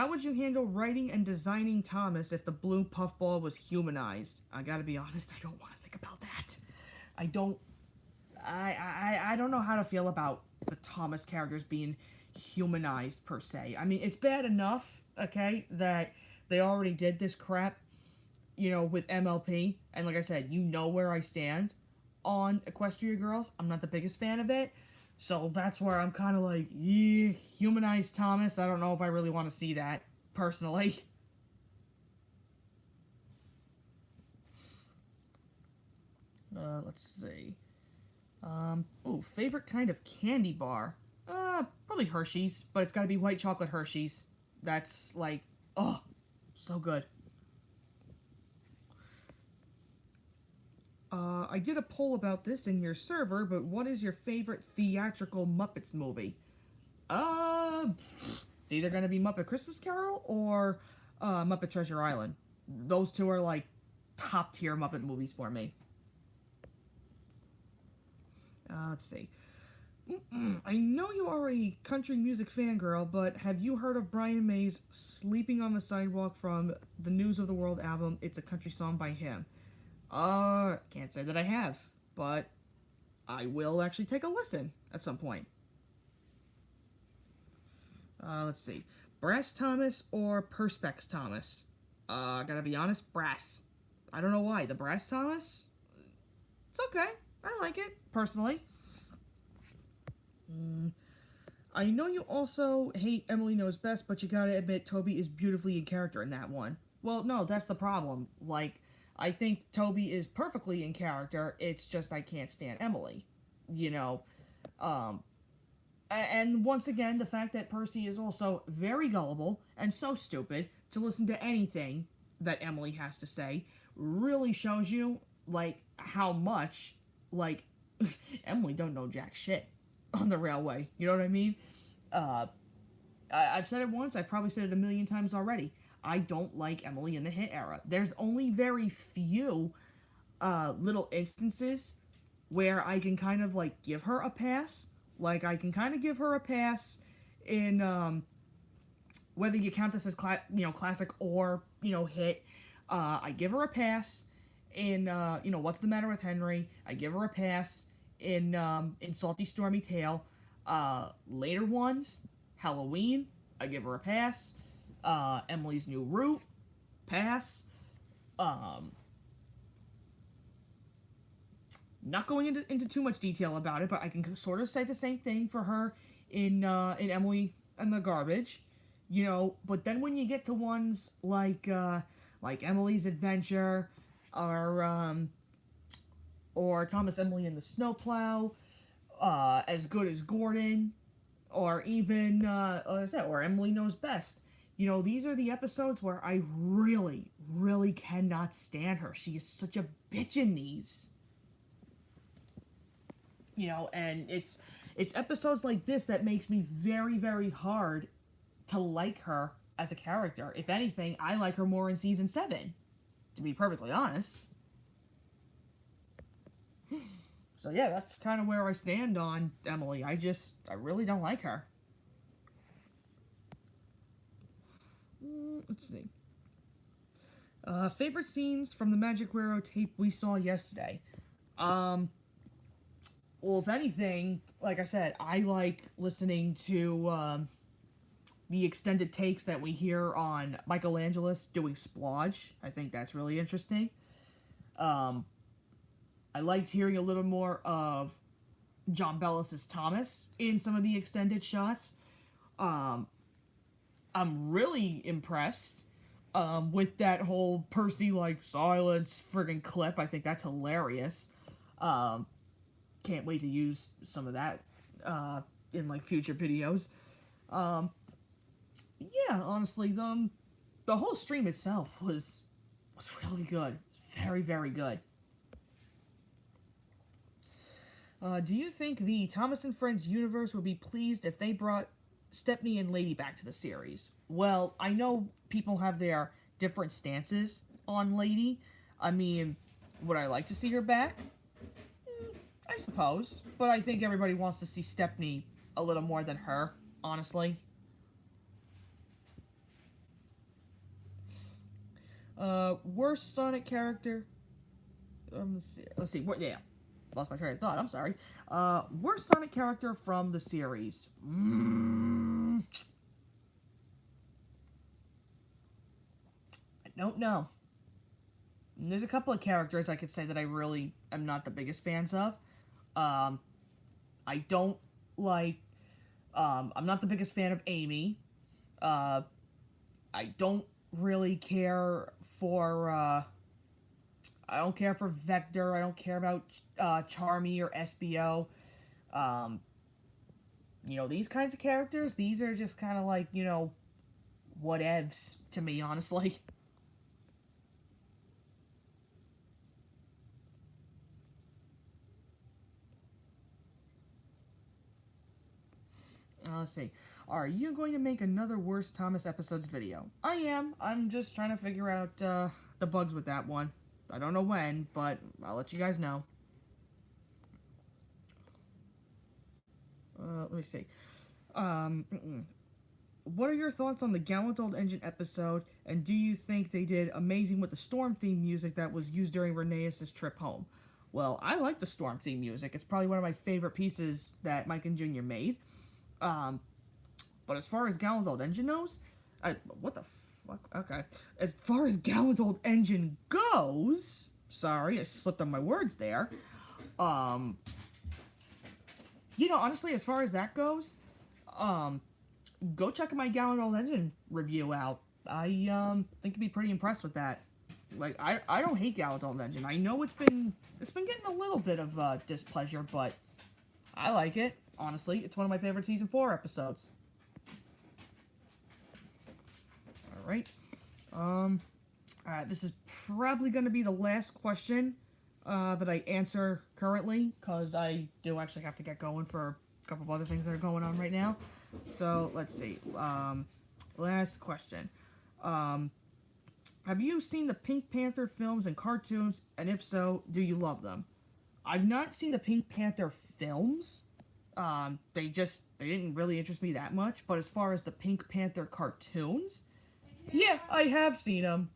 would you handle writing and designing Thomas if the blue puffball was humanized? I gotta be honest, I don't want to think about that. I don't know how to feel about the Thomas characters being humanized, per se. I mean, it's bad enough, okay, that they already did this crap, you know, with MLP. And like I said, you know where I stand on Equestria Girls. I'm not the biggest fan of it. So that's where I'm kind of like, yeah, humanized Thomas. I don't know if I really want to see that, personally. Let's see. Favorite kind of candy bar? Probably Hershey's, but it's gotta be white chocolate Hershey's. That's like, oh, so good. I did a poll about this in your server, but what is your favorite theatrical Muppets movie? It's either gonna be Muppet Christmas Carol or Muppet Treasure Island. Those two are like top tier Muppet movies for me. Let's see. I know you are a country music fangirl, but have you heard of Brian May's Sleeping on the Sidewalk from the News of the World album? It's a country song by him. Can't say that I have, but I will actually take a listen at some point. Let's see. Brass Thomas or Perspex Thomas? Gotta be honest, Brass. I don't know why. The Brass Thomas? It's okay. I like it, personally. I know you also hate Emily Knows Best, but you gotta admit Toby is beautifully in character in that one. Well, no, that's the problem. Like, I think Toby is perfectly in character, it's just I can't stand Emily. You know, and once again, the fact that Percy is also very gullible and so stupid to listen to anything that Emily has to say really shows you, like, how much, like, Emily don't know jack shit on the railway. You know what I mean? I've said it once, I've probably said it a million times already. I don't like Emily in the Hit era. There's only very few little instances where I can kind of, like, give her a pass. Like, I can kind of give her a pass in, whether you count this as, classic or, hit. I give her a pass in, What's the Matter with Henry. I give her a pass in Salty Stormy Tale. Later ones, Halloween, I give her a pass. Emily's New Route, pass. Not going into too much detail about it, but I can sort of say the same thing for her in Emily and the Garbage, you know. But then when you get to ones like Emily's Adventure, or Thomas Emily and the Snowplow, As Good as Gordon, or even like I said, or Emily Knows Best. You know, these are the episodes where I really, really cannot stand her. She is such a bitch in these. You know, and it's episodes like this that makes me very, very hard to like her as a character. If anything, I like her more in season 7, to be perfectly honest. So yeah, that's kind of where I stand on Emily. I really don't like her. Let's see. Favorite scenes from the Magic Guerrero tape we saw yesterday. Well, if anything, like I said, I like listening to the extended takes that we hear on Michelangelos doing Splodge. I think that's really interesting. I liked hearing a little more of John Bellis' Thomas in some of the extended shots. I'm really impressed with that whole Percy, like, silence friggin' clip. I think that's hilarious. Can't wait to use some of that in, like, future videos. Yeah, honestly, the whole stream itself was really good. Very, very good. Do you think the Thomas and Friends universe would be pleased if they brought Stepney and Lady back to the series? Well, I know people have their different stances on Lady. I mean, would I like to see her back? I suppose. But I think everybody wants to see Stepney a little more than her, honestly. Worst Sonic character? Let's see. Yeah. Lost my train of thought. I'm sorry. Worst Sonic character from the series. I don't know. There's a couple of characters I could say that I really am not the biggest fans of. I don't like. I'm not the biggest fan of Amy. I don't really care for. I don't care for Vector. I don't care about Charmy or SBO. You know, these kinds of characters, these are just kind of like, you know, whatevs to me, honestly. Let's see. Are you going to make another Worst Thomas episodes video? I am. I'm just trying to figure out the bugs with that one. I don't know when, but I'll let you guys know. Let me see. What are your thoughts on the Gallant Old Engine episode, and do you think they did amazing with the Storm theme music that was used during Rhaeus' trip home? Well, I like the Storm theme music. It's probably one of my favorite pieces that Mike and Jr. made. But as far as Gallant Old Engine knows, what the fuck? Okay. As far as Gallant Old Engine goes, sorry, I slipped on my words there. You know, honestly, as far as that goes, go check my Gallant Old Engine review out. I think you'd be pretty impressed with that. Like, I don't hate Gallant Old Engine. I know it's been getting a little bit of displeasure, but I like it. Honestly, it's one of my favorite season 4 episodes. Alright. Alright, this is probably going to be the last question that I answer currently, because I do actually have to get going for a couple of other things that are going on right now. So, let's see. Last question. Have you seen the Pink Panther films and cartoons, and if so, do you love them? I've not seen the Pink Panther films. They didn't really interest me that much, but as far as the Pink Panther cartoons, yeah, I have seen them.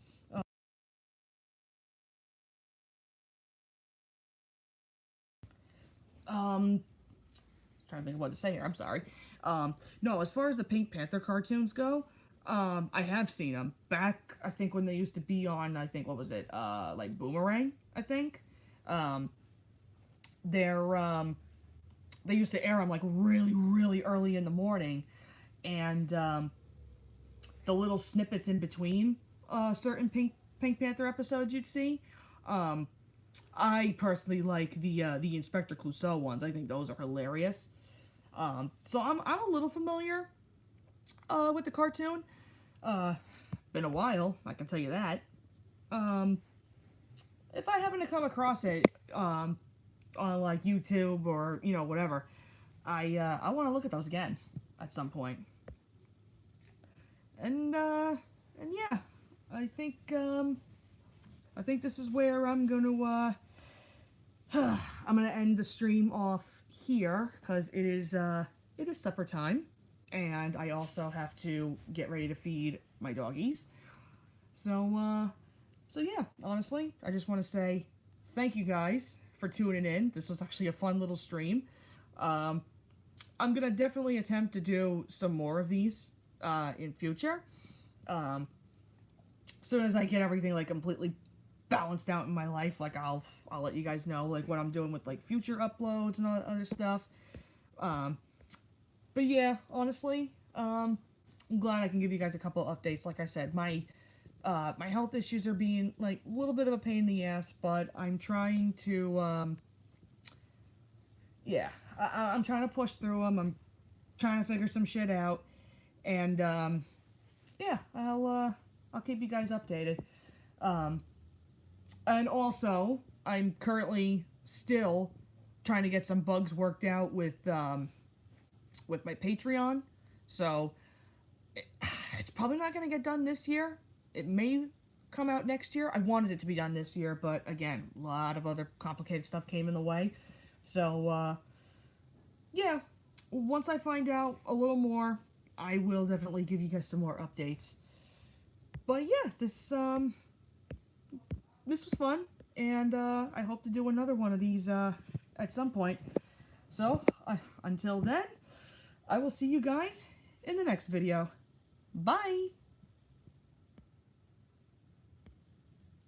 Trying to think of what to say here, I'm sorry. No, as far as the Pink Panther cartoons go, I have seen them. Back, I think, when they used to be on, I think, what was it, like Boomerang, I think. they used to air them like really, really early in the morning, and the little snippets in between certain Pink Panther episodes you'd see. I personally like the Inspector Clouseau ones. I think those are hilarious. So I'm a little familiar with the cartoon. Been a while, I can tell you that. If I happen to come across it on like YouTube or whatever, I want to look at those again at some point. And yeah, I think this is where I'm gonna end the stream off here because it is supper time, and I also have to get ready to feed my doggies. So yeah, honestly, I just want to say thank you guys for tuning in. This was actually a fun little stream. I'm gonna definitely attempt to do some more of these in future. As soon as I get everything like completely balanced out in my life, like I'll let you guys know like what I'm doing with like future uploads and all that other stuff. But yeah, honestly, I'm glad I can give you guys a couple updates. Like I said, my health issues are being like a little bit of a pain in the ass, but I'm trying to I'm trying to push through them. I'm trying to figure some shit out, and yeah, I'll keep you guys updated. And also, I'm currently still trying to get some bugs worked out with my Patreon. So it's probably not going to get done this year. It may come out next year. I wanted it to be done this year, but again, a lot of other complicated stuff came in the way. So yeah, once I find out a little more, I will definitely give you guys some more updates. But yeah, this was fun, and I hope to do another one of these at some point. So, until then, I will see you guys in the next video. Bye!